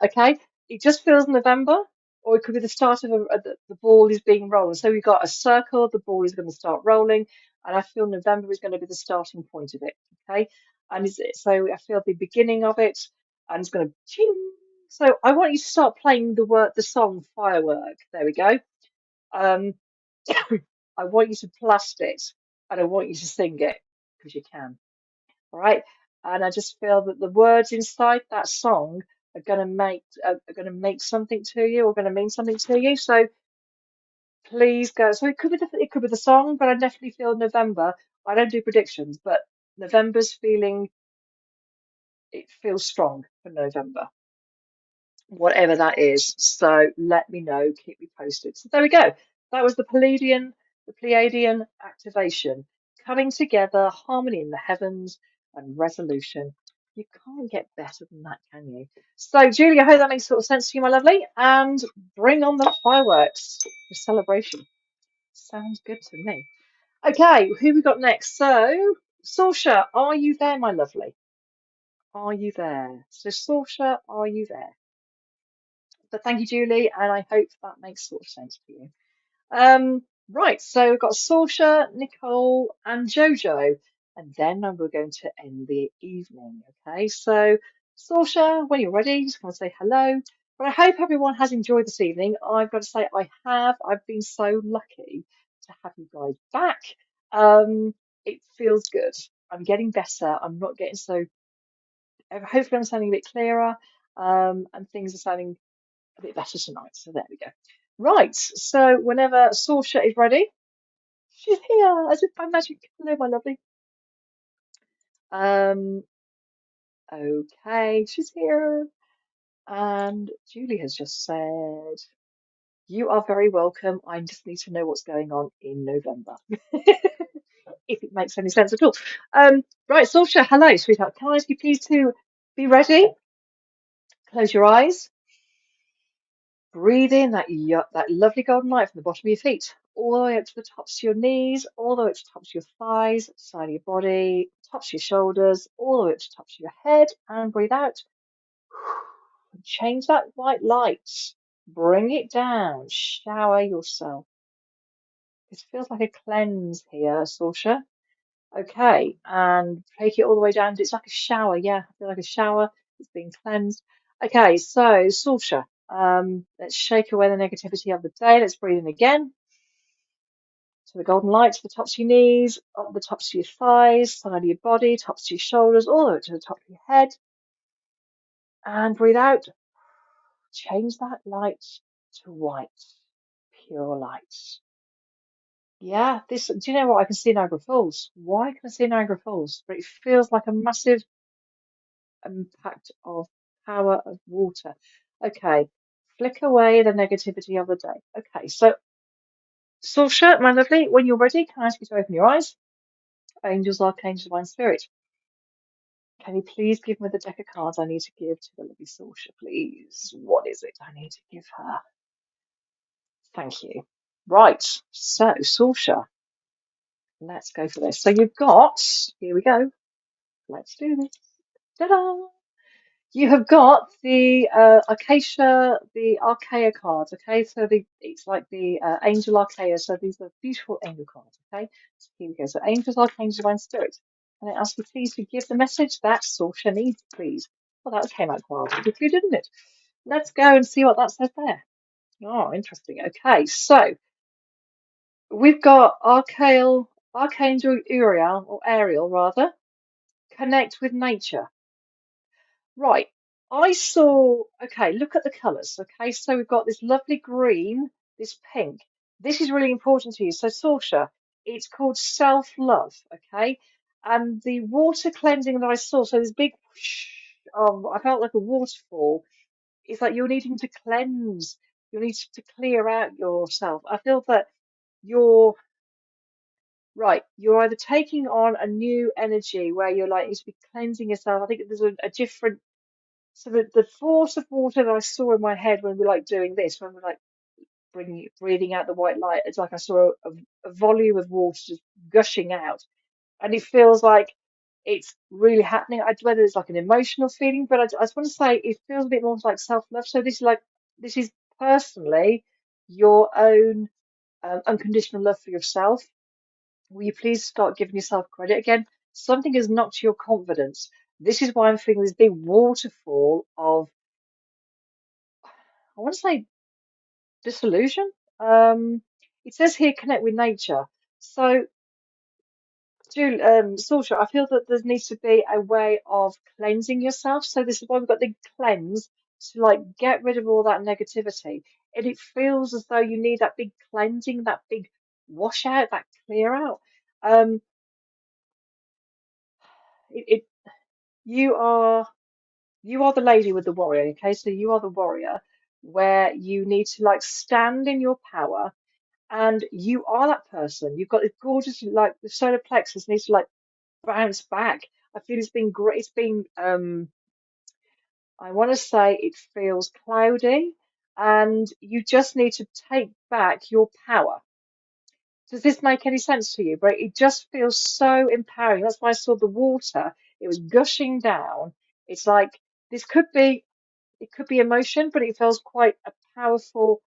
Okay, it just feels November, or it could be the start of the ball is being rolled. So we've got a circle, the ball is going to start rolling, and I feel November is going to be the starting point of it. Okay, and so I feel the beginning of it, and it's going to ching. So I want you to start playing the song Firework. There we go. Um, I want you to blast it, and I want you to sing it because you can. All right. And I just feel that the words inside that song are going to make something to you, or going to mean something to you. So please go. So it could be the song, but I definitely feel November. I don't do predictions, but November's feeling it feels strong for November, whatever that is. So let me know, keep me posted. So there we go. That was the Pleiadian activation, coming together, harmony in the heavens, and resolution. You can't get better than that, can you? So, Julie, I hope that makes sort of sense to you, my lovely. And bring on the fireworks for celebration. Sounds good to me. Okay, who we got next? So, Saoirse, are you there, my lovely? Are you there? So, Saoirse, are you there? But thank you, Julie, and I hope that makes sort of sense to you. Right, so we've got Saoirse, Nicole, and Jojo, and then we're going to end the evening. Okay, so Saoirse, when you're ready, just want to say hello. But I hope everyone has enjoyed this evening. I've got to say I have. I've been so lucky to have you guys back. It feels good. I'm getting better. I'm not getting so. Hopefully, I'm sounding a bit clearer, and things are sounding a bit better tonight. So there we go. Right, so whenever Saoirse is ready, she's here as if by magic. Hello, my lovely. Um, okay, she's here. And Julie has just said, "You are very welcome. I just need to know what's going on in November." If it makes any sense at all. Right, Saoirse, hello, sweetheart. Can I ask you please to be ready? Close your eyes. Breathe in that lovely golden light from the bottom of your feet, all the way up to the tops of your knees, all the way up to the tops of your thighs, side of your body, tops of your shoulders, all the way up to the tops of your head, and breathe out. Change that white light. Bring it down. Shower yourself. This feels like a cleanse here, Saoirse. Okay, and take it all the way down. It's like a shower, yeah. I feel like a shower. It's being cleansed. Okay, so Saoirse, let's shake away the negativity of the day. Let's breathe in again. So the golden light to the tops of your knees, up the tops of your thighs, side of your body, tops of your shoulders, all the way to the top of your head. And breathe out. Change that light to white, pure light. Yeah, do you know what? I can see Niagara Falls. Why can I see Niagara Falls? But it feels like a massive impact of power of water. Okay, flick away the negativity of the day. Okay, so Saoirse, my lovely, when you're ready, can I ask you to open your eyes? Angels, Archangels, Divine Spirit. Can you please give me the deck of cards I need to give to the lovely Saoirse, please? What is it I need to give her? Thank you. Right, so Saoirse, let's go for this. So you've got, here we go. Let's do this. Ta-da! You have got the the Archaea cards, okay? So it's like the Angel Archaea. So these are beautiful angel cards, okay? So here we go. So Angels, Archangels, Divine Spirit. And I ask you please to give the message that Saoirse needs, please. Well, that came out quite quickly, didn't it? Let's go and see what that says there. Oh, interesting. Okay, so we've got Archangel Uriel, or Ariel rather, connect with nature. Right. Okay, look at the colours. Okay, so we've got this lovely green, this pink. This is really important to you. So, Saoirse, it's called self-love. Okay, And the water cleansing that I saw, so this big whoosh, I felt like a waterfall. It's like you're needing to cleanse, you need to clear out yourself. I feel that you're right. You're either taking on a new energy where you're like, you should be cleansing yourself. I think there's a different, so the force of water that I saw in my head when we're like doing this, when we're like breathing out the white light, it's like I saw a volume of water just gushing out. And it feels like it's really happening. Whether it's like an emotional feeling, but I just want to say it feels a bit more like self-love. So this is personally your own unconditional love for yourself. Will you please start giving yourself credit again? Something has knocked your confidence. This is why I'm feeling this big waterfall of, I want to say, disillusion. Um, it says here connect with nature. So Saoirse, I feel that there needs to be a way of cleansing yourself. So this is why we've got the cleanse to like get rid of all that negativity. And it feels as though you need that big cleansing, that big wash out, that clear out. Um, it you are you are the lady with the warrior, okay? So you are the warrior where you need to like stand in your power and you are that person. You've got this gorgeous like the solar plexus needs to like bounce back. I feel it's been great. It's been, I want to say it feels cloudy, and you just need to take back your power. Does this make any sense to you? But it just feels so empowering. That's why I saw the water. It was gushing down. It's like this could be, it could be emotion, but it feels quite a powerful.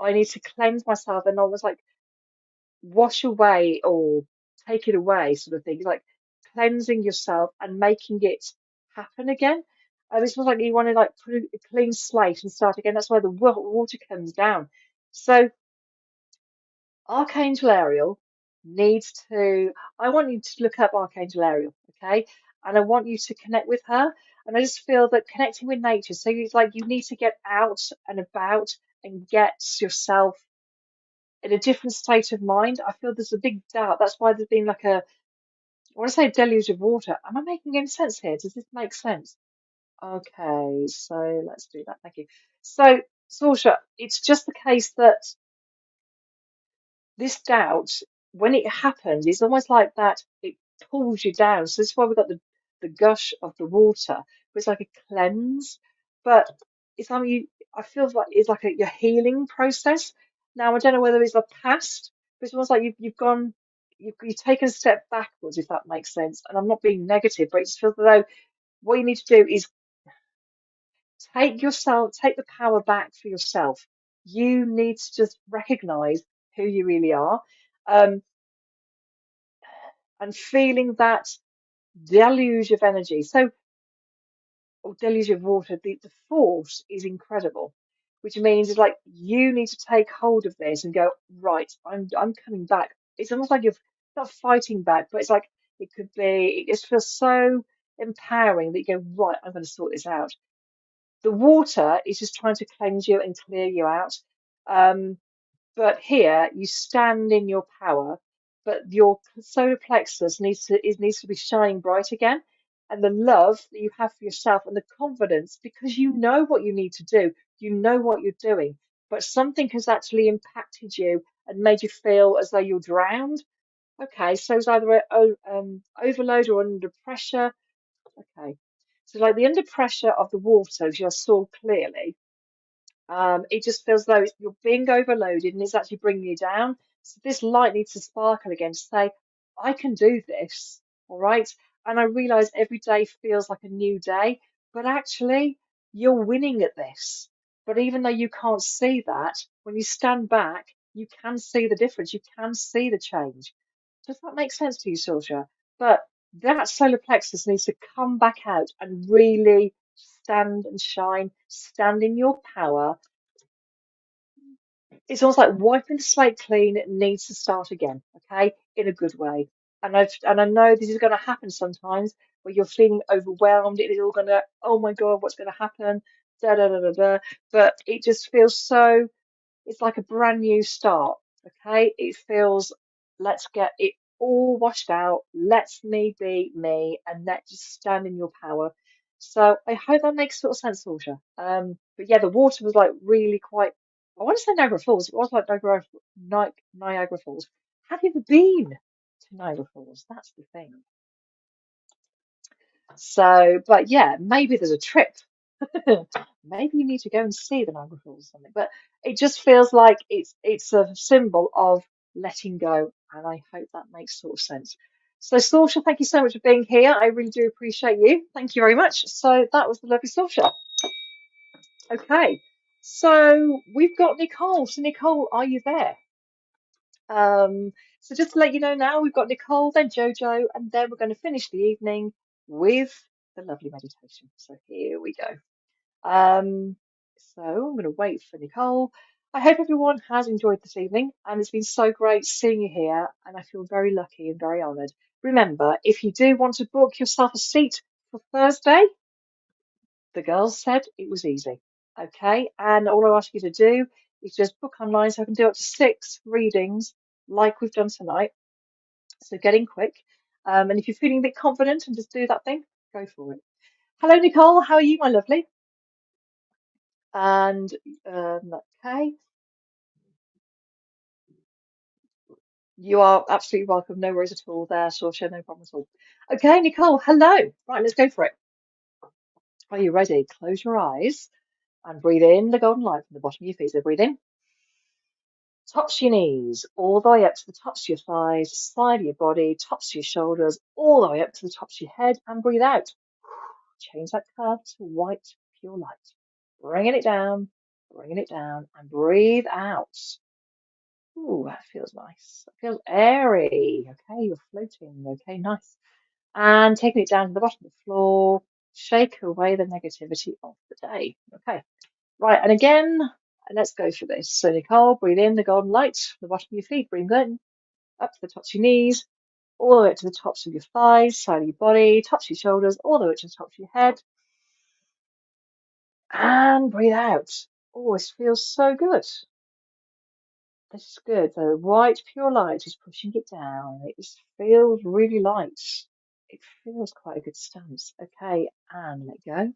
I need to cleanse myself, and almost like wash away or take it away sort of thing. It's like cleansing yourself and making it happen again. It's almost like you want to like put a clean slate and start again. That's why the water comes down. So Archangel Ariel needs to, I want you to look up Archangel Ariel, okay? And I want you to connect with her. And I just feel that connecting with nature, so it's like you need to get out and about and get yourself in a different state of mind. I feel there's a big doubt. That's why there's been like a, I want to say deluge of water. Am I making any sense here? Does this make sense? Okay, so let's do that. Thank you. So, Saoirse, it's just the case that this doubt, when it happens, it's almost like that it pulls you down. So this is why we've got the gush of the water. It's like a cleanse, but it's like you. I feel like it's like your healing process. Now I don't know whether it's the past, but it's almost like you've gone, you've taken a step backwards, if that makes sense. And I'm not being negative, but it just feels as though what you need to do is take the power back for yourself. You need to just recognize who you really are. Um, and feeling that deluge of energy. So, or deluge of water, the force is incredible, which means it's like you need to take hold of this and go, right, I'm coming back. It's almost like you're not fighting back, but it's like it could be, it just feels so empowering that you go, right, I'm going to sort this out. The water is just trying to cleanse you and clear you out. Um, But here you stand in your power, but your solar plexus needs to be shining bright again. And the love that you have for yourself and the confidence, because you know what you need to do, you know what you're doing, but something has actually impacted you and made you feel as though you're drowned. Okay, so it's either overload or under pressure. Okay, so like the under pressure of the water, as you saw clearly, it just feels though you're being overloaded and it's actually bringing you down. So this light needs to sparkle again to say, I can do this, all right? And I realize every day feels like a new day, but actually you're winning at this. But even though you can't see that, when you stand back, you can see the difference. You can see the change. Does that make sense to you, Saoirse? But that solar plexus needs to come back out and really stand and shine, stand in your power. It's almost like wiping the slate clean. It needs to start again, okay, in a good way. And I know this is going to happen sometimes where you're feeling overwhelmed. It is all going to, oh my God, what's going to happen? Da da da da da. But it just feels so. It's like a brand new start, okay? It feels. Let's get it. all washed out. Let me be me and let just stand in your power. So I hope that makes sort of sense, Saoirse. But yeah, the water was like really quite. I want to say Niagara Falls. It was like Niagara Falls. Have you ever been to Niagara Falls? That's the thing. So, but yeah, maybe there's a trip. Maybe you need to go and see the Niagara Falls or something. But it just feels like it's a symbol of letting go, and I hope that makes sort of sense. So, Saoirse, thank you so much for being here. I really do appreciate you. Thank you very much. So that was the lovely Saoirse. Okay, so we've got Nicole. So, Nicole, are you there? So just to let you know now, we've got Nicole, then Jojo, and then we're going to finish the evening with the lovely meditation. So here we go. Um, so I'm going to wait for Nicole. I hope everyone has enjoyed this evening, and it's been so great seeing you here, and I feel very lucky and very honoured. Remember, if you do want to book yourself a seat for Thursday, the girls said it was easy. Okay, and all I ask you to do is just book online so I can do up to 6 readings like we've done tonight. So get in quick. And if you're feeling a bit confident and just do that thing, go for it. Hello, Nicole. How are you, my lovely? And okay, you are absolutely welcome. No worries at all there, Saoirse, no problem at all. Okay, Nicole, hello. Right, let's go for it. Are you ready? Close your eyes and breathe in the golden light from the bottom of your feet. So breathe in, tops your knees, all the way up to the tops of your thighs, side of your body, tops of your shoulders, all the way up to the tops of your head, and breathe out. Change that curve to white, pure light. Bringing it down, and breathe out. Ooh, that feels nice. That feels airy. Okay, you're floating. Okay, nice. And taking it down to the bottom of the floor, shake away the negativity of the day. Okay, right, and again, let's go for this. So, Nicole, breathe in the golden light from the bottom of your feet. Breathe in, up to the tops of your knees, all the way up to the tops of your thighs, side of your body, tops of your shoulders, all the way to the top of your head. And breathe out. Oh, this feels so good. This is good. The white pure light is pushing it down. It just feels really light. It feels quite a good stance. Okay, and let go.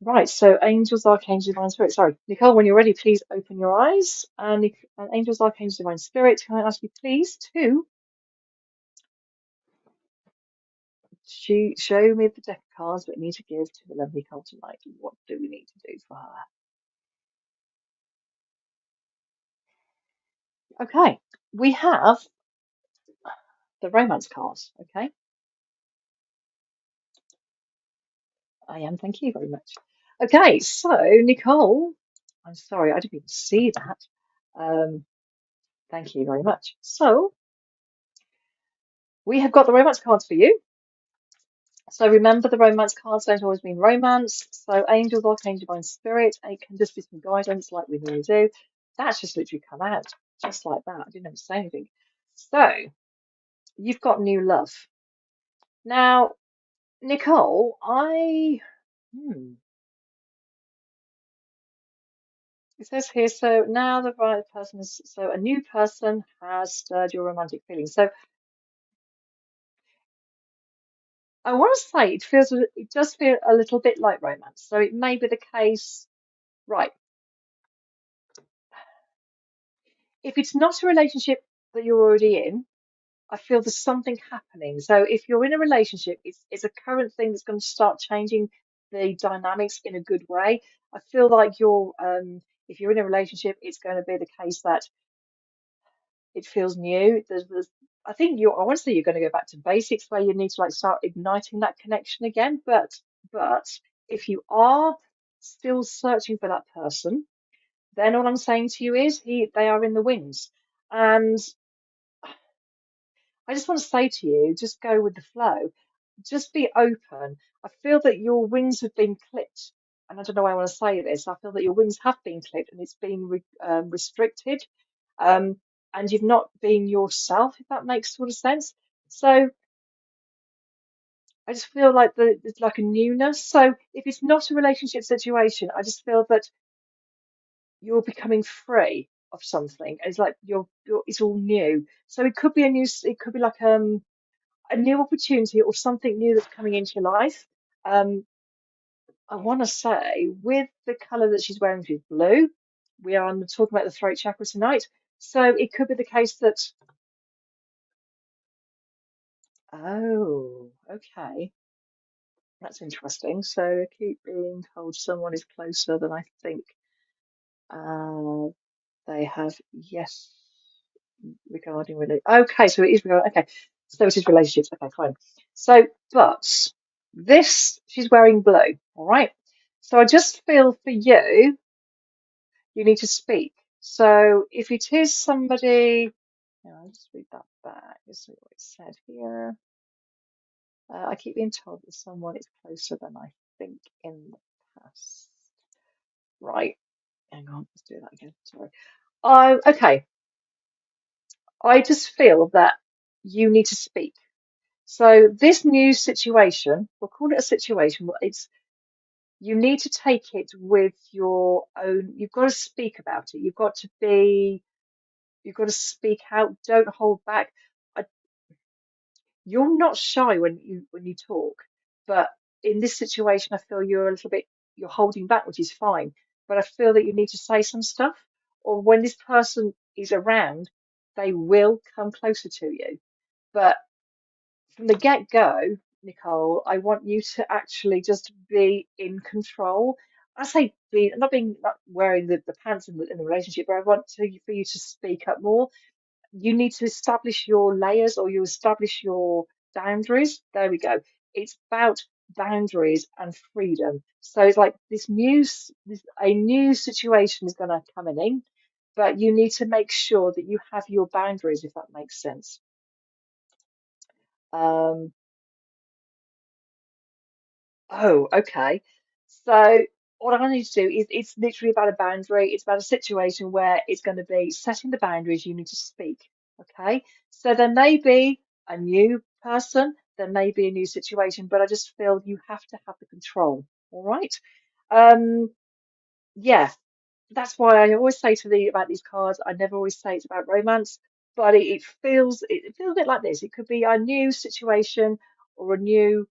Right, so angels, archangels, divine spirit. Sorry, Nicole, when you're ready, please open your eyes. And angels, archangels, divine spirit, can I ask you please to show me the deck of cards that we need to give to the lovely Nicole tonight? What do we need to do for her? Okay, we have the romance cards. Okay, I am. Thank you very much. Okay, so Nicole, I'm sorry, I didn't even see that. Thank you very much. So we have got the romance cards for you. So remember, the romance cards don't always mean romance. So angels, archangel, divine spirit, it can just be some guidance like we normally do. That's just literally come out just like that. I didn't have to say anything. So you've got new love. Now, Nicole, it says here, so now the right person is, so a new person has stirred your romantic feelings. So I want to say it does feel a little bit like romance. So it may be the case, right? If it's not a relationship that you're already in, I feel there's something happening. So if you're in a relationship, it's a current thing that's going to start changing the dynamics in a good way. I feel like if you're in a relationship, it's going to be the case that it feels new. I think I want to say you're going to go back to basics where you need to like start igniting that connection again. But if you are still searching for that person, then all I'm saying to you is they are in the wings. And I just want to say to you, just go with the flow. Just be open. I feel that your wings have been clipped. And I don't know why I want to say this. I feel that your wings have been clipped and it's been restricted. Um, and you've not been yourself, if that makes sort of sense. So I just feel like there's like a newness. So if it's not a relationship situation, I just feel that you're becoming free. of something. It's like it's all new. So it could be it could be like a new opportunity or something new that's coming into your life. Um, I want to say with the colour that she's wearing, which is blue, we are talking about the throat chakra tonight. So it could be the case that, oh, okay, that's interesting. So I keep being told someone is closer than I think. Uh, they have, yes, regarding really. Okay, so it is regarding, okay, so it is relationships. Okay, fine. So, but this, she's wearing blue, all right? So I just feel for you, you need to speak. So if it is somebody, I'll just read that back. Let's see what it said here. I keep being told that someone is closer than I think in the past. Right, hang on, let's do that again. Sorry. Okay. I just feel that you need to speak. So this new situation, we'll call it a situation, but it's you need to take it with your own, you've got to speak about it. You've got to speak out, don't hold back. I, you're not shy when you talk, but in this situation, I feel you're holding back, which is fine. But I feel that you need to say some stuff, or when this person is around, they will come closer to you. But from the get-go, Nicole, I want you to actually just be in control. I say be not wearing the pants in the relationship, but I want for you to speak up more. You need to establish your layers or you establish your boundaries. There we go. It's about boundaries and freedom. So it's like a new situation is going to come in, but you need to make sure that you have your boundaries, if that makes sense. Um, Oh, okay. So what I need to do is it's literally about a boundary. It's about a situation where it's going to be setting the boundaries. You need to speak. Okay. So there may be a new person, there may be a new situation, but I just feel you have to have the control. All right. Um, yeah, that's why I always say to the about these cards, I never always say it's about romance, but it feels a bit like this. It could be a new situation or a new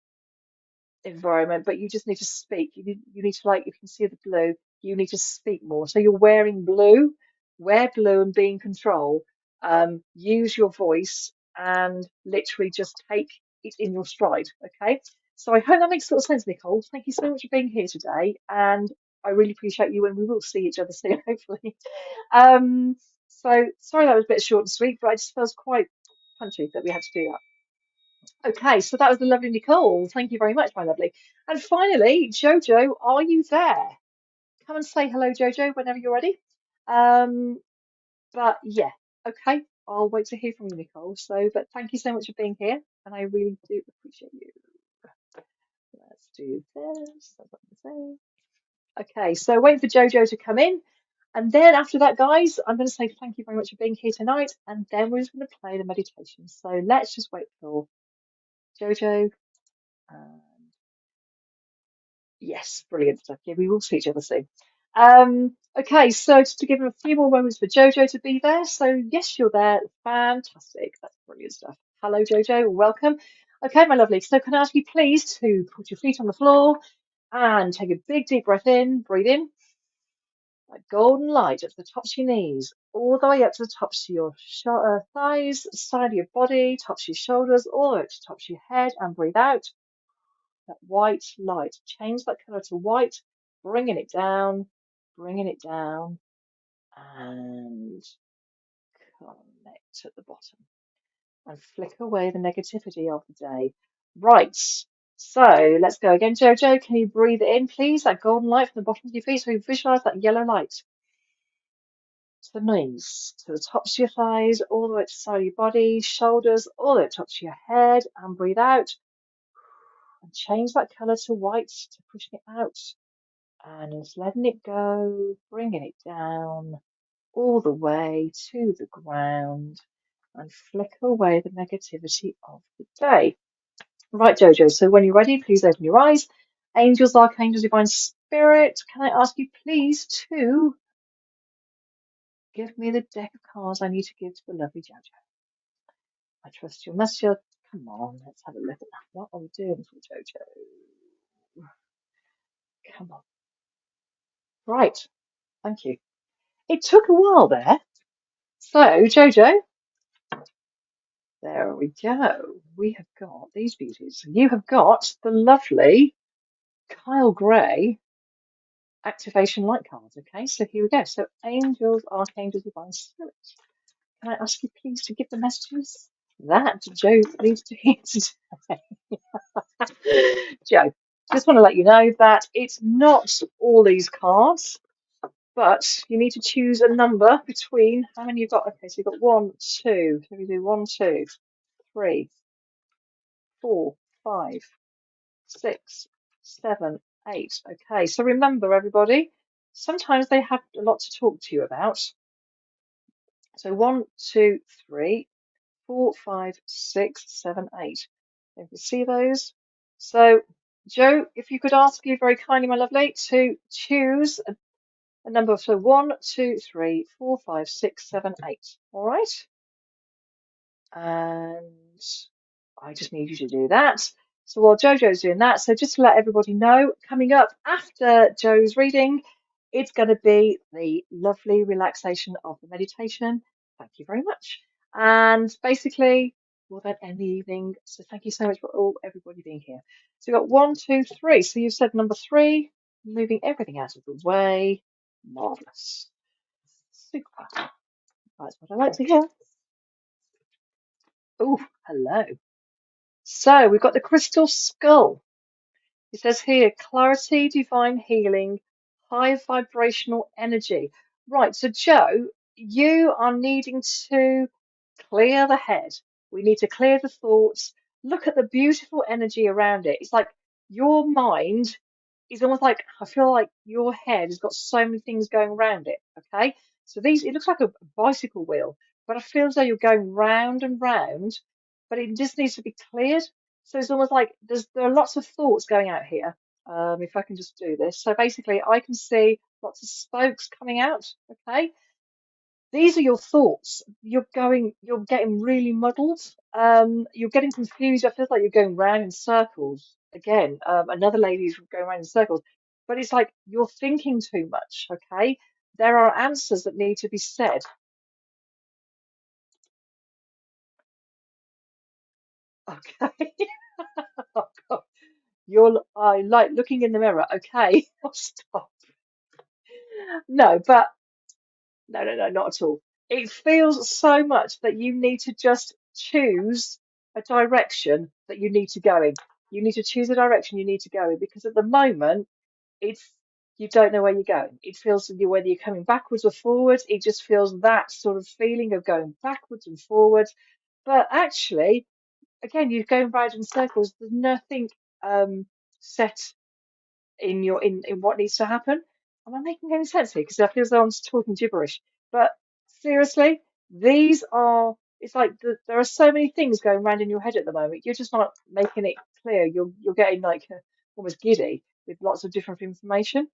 environment, but you just need to speak. You need to like if you can see the blue, you need to speak more. So you're wearing blue, wear blue and be in control. Use your voice and literally just take it in your stride. Okay. So I hope that makes sort of sense, Nicole. Thank you so much for being here today, and I really appreciate you, and we will see each other soon, hopefully. Um, so sorry that was a bit short and sweet, but I just felt quite punchy that we had to do that. Okay, so that was the lovely Nicole. Thank you very much, my lovely. And finally, Jojo, are you there? Come and say hello, Jojo, whenever you're ready. Um, but yeah, okay, I'll wait to hear from you, Nicole. So, but thank you so much for being here, and I really do appreciate you. Let's do this. That's what I'm gonna say. Okay, so wait for Jojo to come in. And then after that, guys, I'm going to say thank you very much for being here tonight. And then we're just going to play the meditation. So let's just wait for Jojo. Yes, brilliant stuff. Yeah, we will see each other soon. Okay, so just to give him a few more moments for Jojo to be there. So yes, you're there. Fantastic. That's brilliant stuff. Hello, Jojo. Welcome. Okay, my lovely. So can I ask you please to put your feet on the floor and take a big deep breath in. Breathe in. That golden light up to the tops of your knees, all the way up to the tops of your thighs, side of your body, tops of your shoulders, all the way up to the tops of your head, and breathe out that white light. Change that color to white, bringing it down, and connect at the bottom. And flick away the negativity of the day. Right, so let's go again. Jojo, can you breathe it in, please? That golden light from the bottom of your feet. So you visualize that yellow light to the knees, to the tops of your thighs, all the way to the side of your body, shoulders, all the way to the tops of your head, and breathe out. And change that color to white to pushing it out. And just letting it go, bringing it down all the way to the ground and flicker away the negativity of the day. Right, Jojo, so when you're ready, please open your eyes. Angels, archangels, divine spirit, can I ask you please to Give me the deck of cards I need to give to the lovely Jojo. I trust your messenger. Come on, let's have a look at that. What are we doing for Jojo? Come on. Right, thank you. It took a while there. So, Jojo, there we go. We have got these beauties. You have got the lovely Kyle Gray activation light cards. Okay, so here we go. So, angels, archangels, divine spirits. Can I ask you please to give the messages that Joe needs to hear today? Joe, just want to let you know that it's not all these cards, but you need to choose a number between how many you've got. Okay, so you've got one, two. So we do one, two, three, four, five, six, seven, eight. Okay, so remember, everybody, sometimes they have a lot to talk to you about. So one, two, three, four, five, six, seven, eight. You can see those. So, Joe, if you could ask you very kindly, my lovely, to choose a number. So one, two, three, four, five, six, seven, eight. All right. And I just need you to do that. So while Jojo's doing that, so just to let everybody know, coming up after Joe's reading, it's going to be the lovely relaxation of the meditation. Thank you very much. And basically, we'll then end the evening. So thank you so much for all everybody being here. So we've got one, two, three. So you've said number three, moving everything out of the way. Marvelous. Super. That's what I like to hear. Oh, hello. So we've got the crystal skull. It says here, clarity, divine healing, high vibrational energy. Right, so Joe, you are needing to clear the head. We need to clear the thoughts. Look at the beautiful energy around it. It's like your mind is almost like, I feel like your head has got so many things going around it. Okay, so these, it looks like a bicycle wheel, but I feel as though you're going round and round, but it just needs to be cleared. So it's almost like there are lots of thoughts going out here. If I can just do this. So basically, I can see lots of spokes coming out. Okay, these are your thoughts. You're getting really muddled. You're getting confused. I feel like you're going round in circles. Again, another lady's going round in circles. But it's like you're thinking too much. Okay, there are answers that need to be said. Okay, oh God. I like looking in the mirror. Okay, stop. No, but no, no, no, not at all. It feels so much that you need to just choose a direction that you need to go in. You need to choose a direction you need to go in because at the moment, it's you don't know where you're going. It feels that whether you're coming backwards or forwards, it just feels that sort of feeling of going backwards and forwards. But actually, again, you're going round in circles. There's nothing set in in what needs to happen. Am I making any sense here? Because I feel as though I'm just talking gibberish. But seriously, these are. It's like there are so many things going around in your head at the moment. You're just not making it clear. You're getting like almost giddy with lots of different information.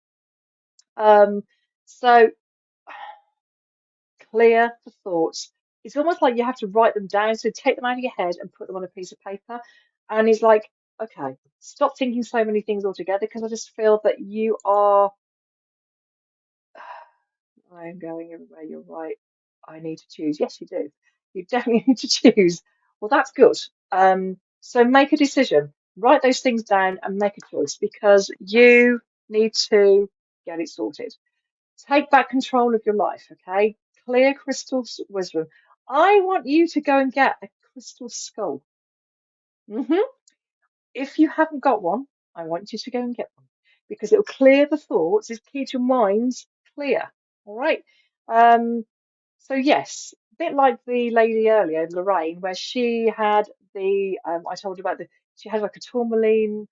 Um, so clear the thoughts. It's almost like you have to write them down. So take them out of your head and put them on a piece of paper. And it's like, okay, stop thinking so many things altogether because I just feel that you are. I am going everywhere. You're right. I need to choose. Yes, you do. You definitely need to choose. Well, that's good. So make a decision. Write those things down and make a choice because you need to get it sorted. Take back control of your life, okay? Clear crystal wisdom. I want you to go and get a crystal skull. Hmm. If you haven't got one, I want you to go and get one because it'll clear the thoughts. It'll keep your mind clear. All right. Um, so yes, a bit like the lady earlier, Lorraine, where she had I told you about she had like a tourmaline,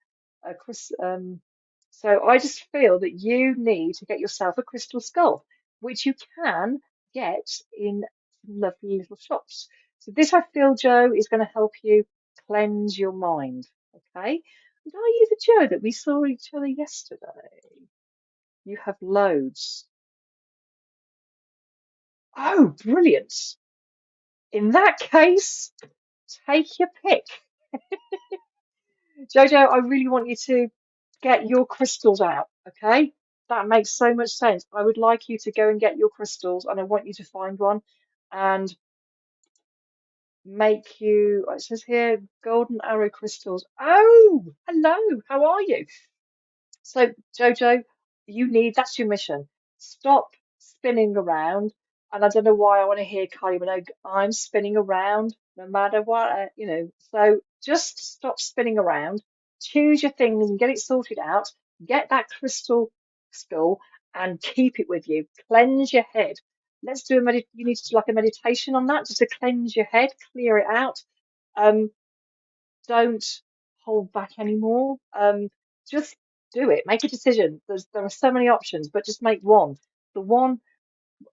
so I just feel that you need to get yourself a crystal skull, which you can get in some lovely little shops. So this, I feel, Joe, is going to help you cleanse your mind. Okay? And are you the Joe that we saw each other yesterday? You have loads. Oh, brilliant. In that case, take your pick. Jojo, I really want you to get your crystals out, okay? That makes so much sense. I would like you to go and get your crystals, and I want you to find one and make you, it says here, golden arrow crystals. Oh, hello, how are you? So, Jojo, that's your mission. Stop spinning around. And I don't know why I want to hear Kylie Minogue, I'm spinning around no matter what, So just stop spinning around, choose your things and get it sorted out. Get that crystal skull and keep it with you. Cleanse your head. Let's do you need to do like a meditation on that, just to cleanse your head, clear it out. Um, don't hold back anymore. Just do it. Make a decision. There are so many options, but just make one. The one,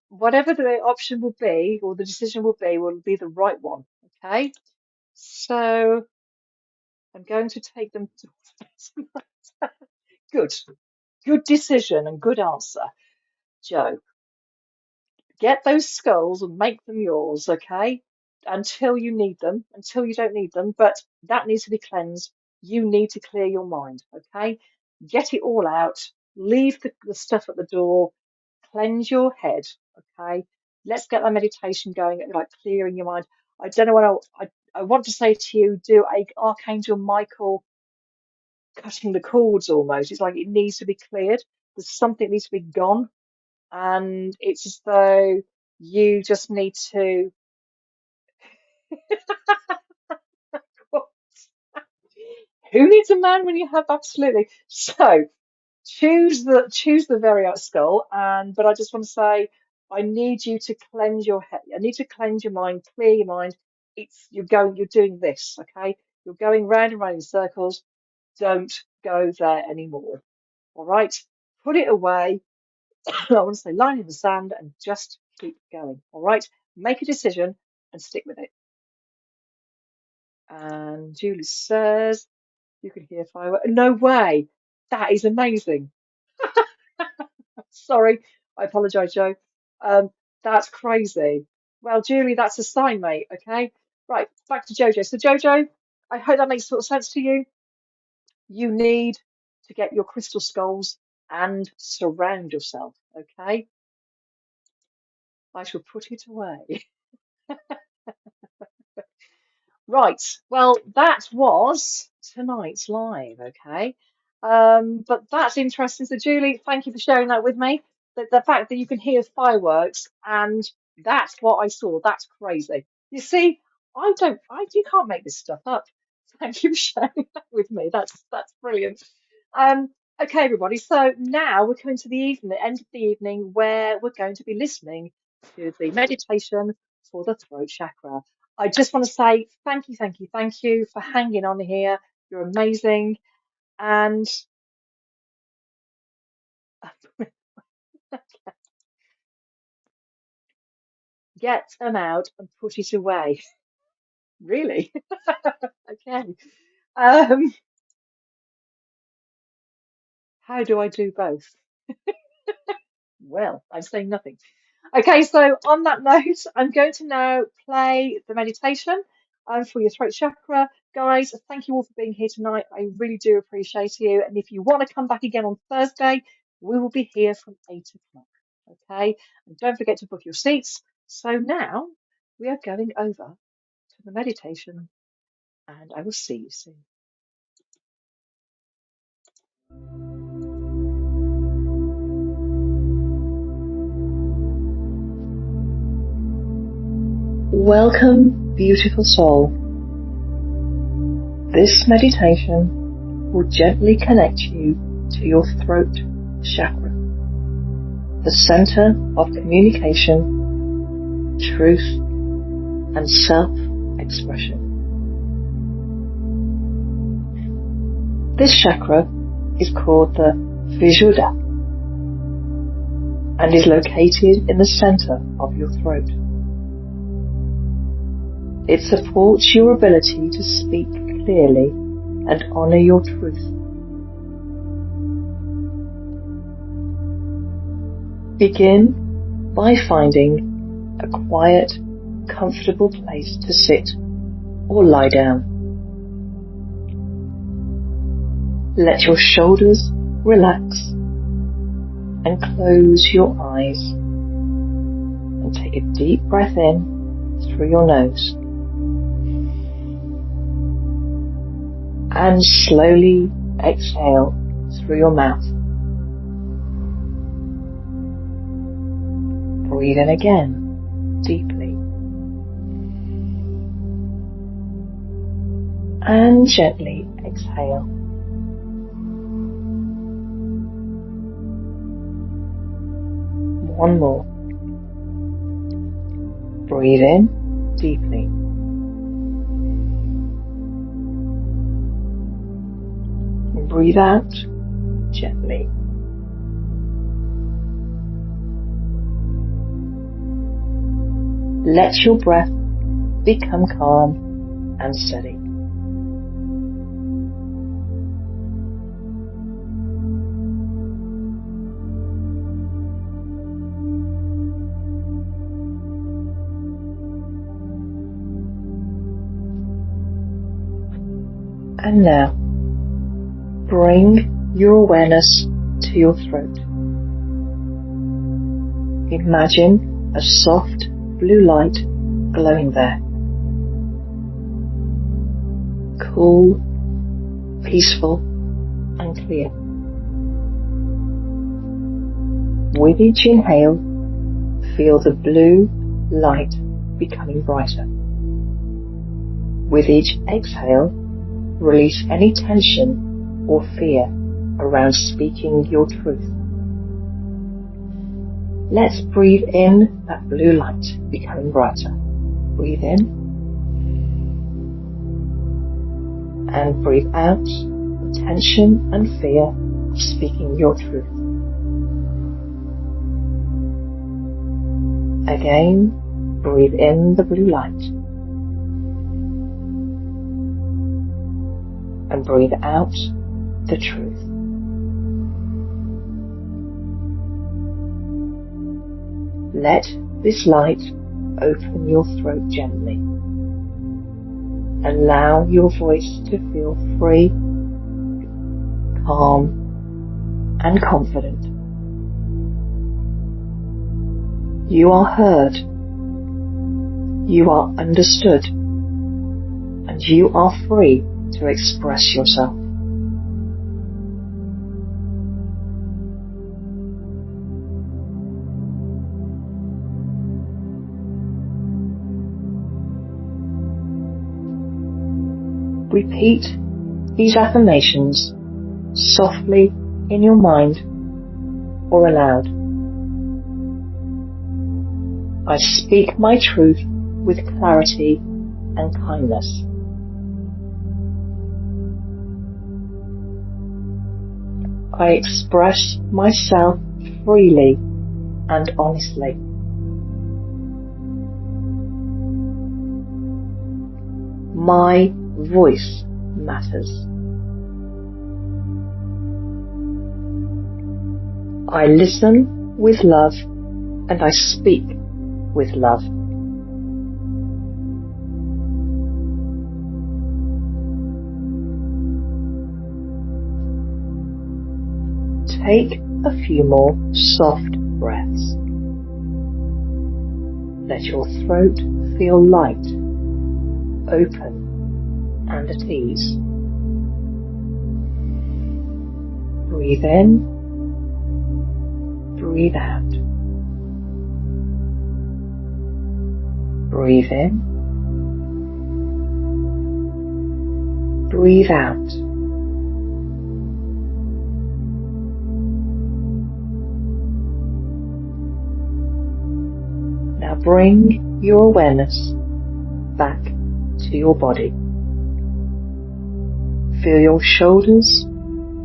whatever the option will be, or the decision will be the right one. Okay. So I'm going to take them to good, good decision and good answer, Joe. Get those skulls and make them yours, okay? Until you need them, until you don't need them, but that needs to be cleansed. You need to clear your mind, okay? Get it all out, leave the stuff at the door, cleanse your head, okay? Let's get that meditation going, like clearing your mind. I don't know what I want to say to you, do a Archangel Michael cutting the cords almost. It's like it needs to be cleared. There's something that needs to be gone, and it's as though you just need to. Who needs a man when you have absolutely? So choose the very out skull, and but I just want to say I need you to cleanse your head. I need to cleanse your mind, clear your mind. You're doing this, okay? You're going round and round in circles. Don't go there anymore. All right? Put it away. I want to say line in the sand and just keep going. All right? Make a decision and stick with it. And Julie says, you can hear fireworks. No way. That is amazing. Sorry. I apologise, Joe. Um, that's crazy. Well, Julie, that's a sign, mate. Okay. Right. Back to Jojo. So, Jojo, I hope that makes sort of sense to you. You need to get your crystal skulls and surround yourself. Okay. I shall put it away. Right, well, that was tonight's live, okay? But that's interesting. So, Julie, thank you for sharing that with me. The fact that you can hear fireworks, and that's what I saw. That's crazy. You see, you can't make this stuff up. Thank you for sharing that with me. That's brilliant. Um, okay, everybody. So now we're coming to the evening, end of the evening, where we're going to be listening to the meditation for the throat chakra. I just want to say thank you, thank you, thank you for hanging on here. You're amazing. And get them out and put it away. Really? Okay. Um, how do I do both? Well, I'm saying nothing. Okay, so on that note, I'm going to now play the meditation for your throat chakra. Guys, thank you all for being here tonight. I really do appreciate you. And if you want to come back again on Thursday, we will be here from 8 o'clock. Okay, and don't forget to book your seats. So now we are going over to the meditation, and I will see you soon. Welcome, beautiful soul. This meditation will gently connect you to your throat chakra, the center of communication, truth, and self-expression. This chakra is called the Vishuddha and is located in the center of your throat. It supports your ability to speak clearly and honor your truth. Begin by finding a quiet, comfortable place to sit or lie down. Let your shoulders relax and close your eyes and take a deep breath in through your nose and slowly exhale through your mouth. Breathe in again, deeply, and gently exhale. One more. Breathe in deeply. And breathe out gently. Let your breath become calm and steady. And now, bring your awareness to your throat. Imagine a soft blue light glowing there. Cool, peaceful, and clear. With each inhale, feel the blue light becoming brighter. With each exhale, release any tension or fear around speaking your truth. Let's breathe in that blue light becoming brighter. Breathe in and breathe out the tension and fear of speaking your truth. Again, breathe in the blue light and breathe out the truth. Let this light open your throat gently. Allow your voice to feel free, calm, and confident. You are heard. You are understood. And you are free to express yourself. Repeat these affirmations softly in your mind or aloud. I speak my truth with clarity and kindness. I express myself freely and honestly. My voice matters. I listen with love and I speak with love. Take a few more soft breaths. Let your throat feel light, open, and at ease. Breathe in, breathe out. Breathe in, breathe out. Now bring your awareness back to your body. Feel your shoulders,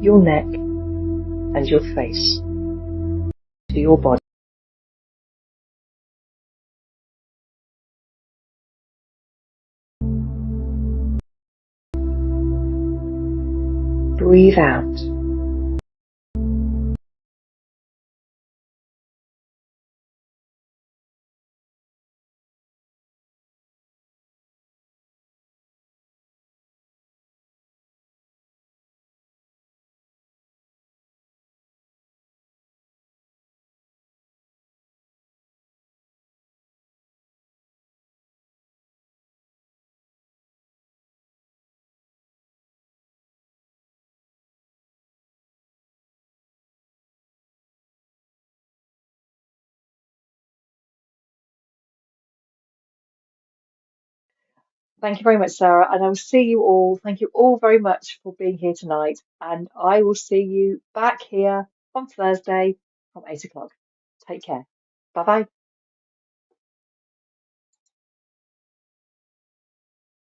your neck, and your face to your body. Breathe out. Thank you very much, Sarah. And I will see you all. Thank you all very much for being here tonight. And I will see you back here on Thursday from 8 o'clock. Take care. Bye bye.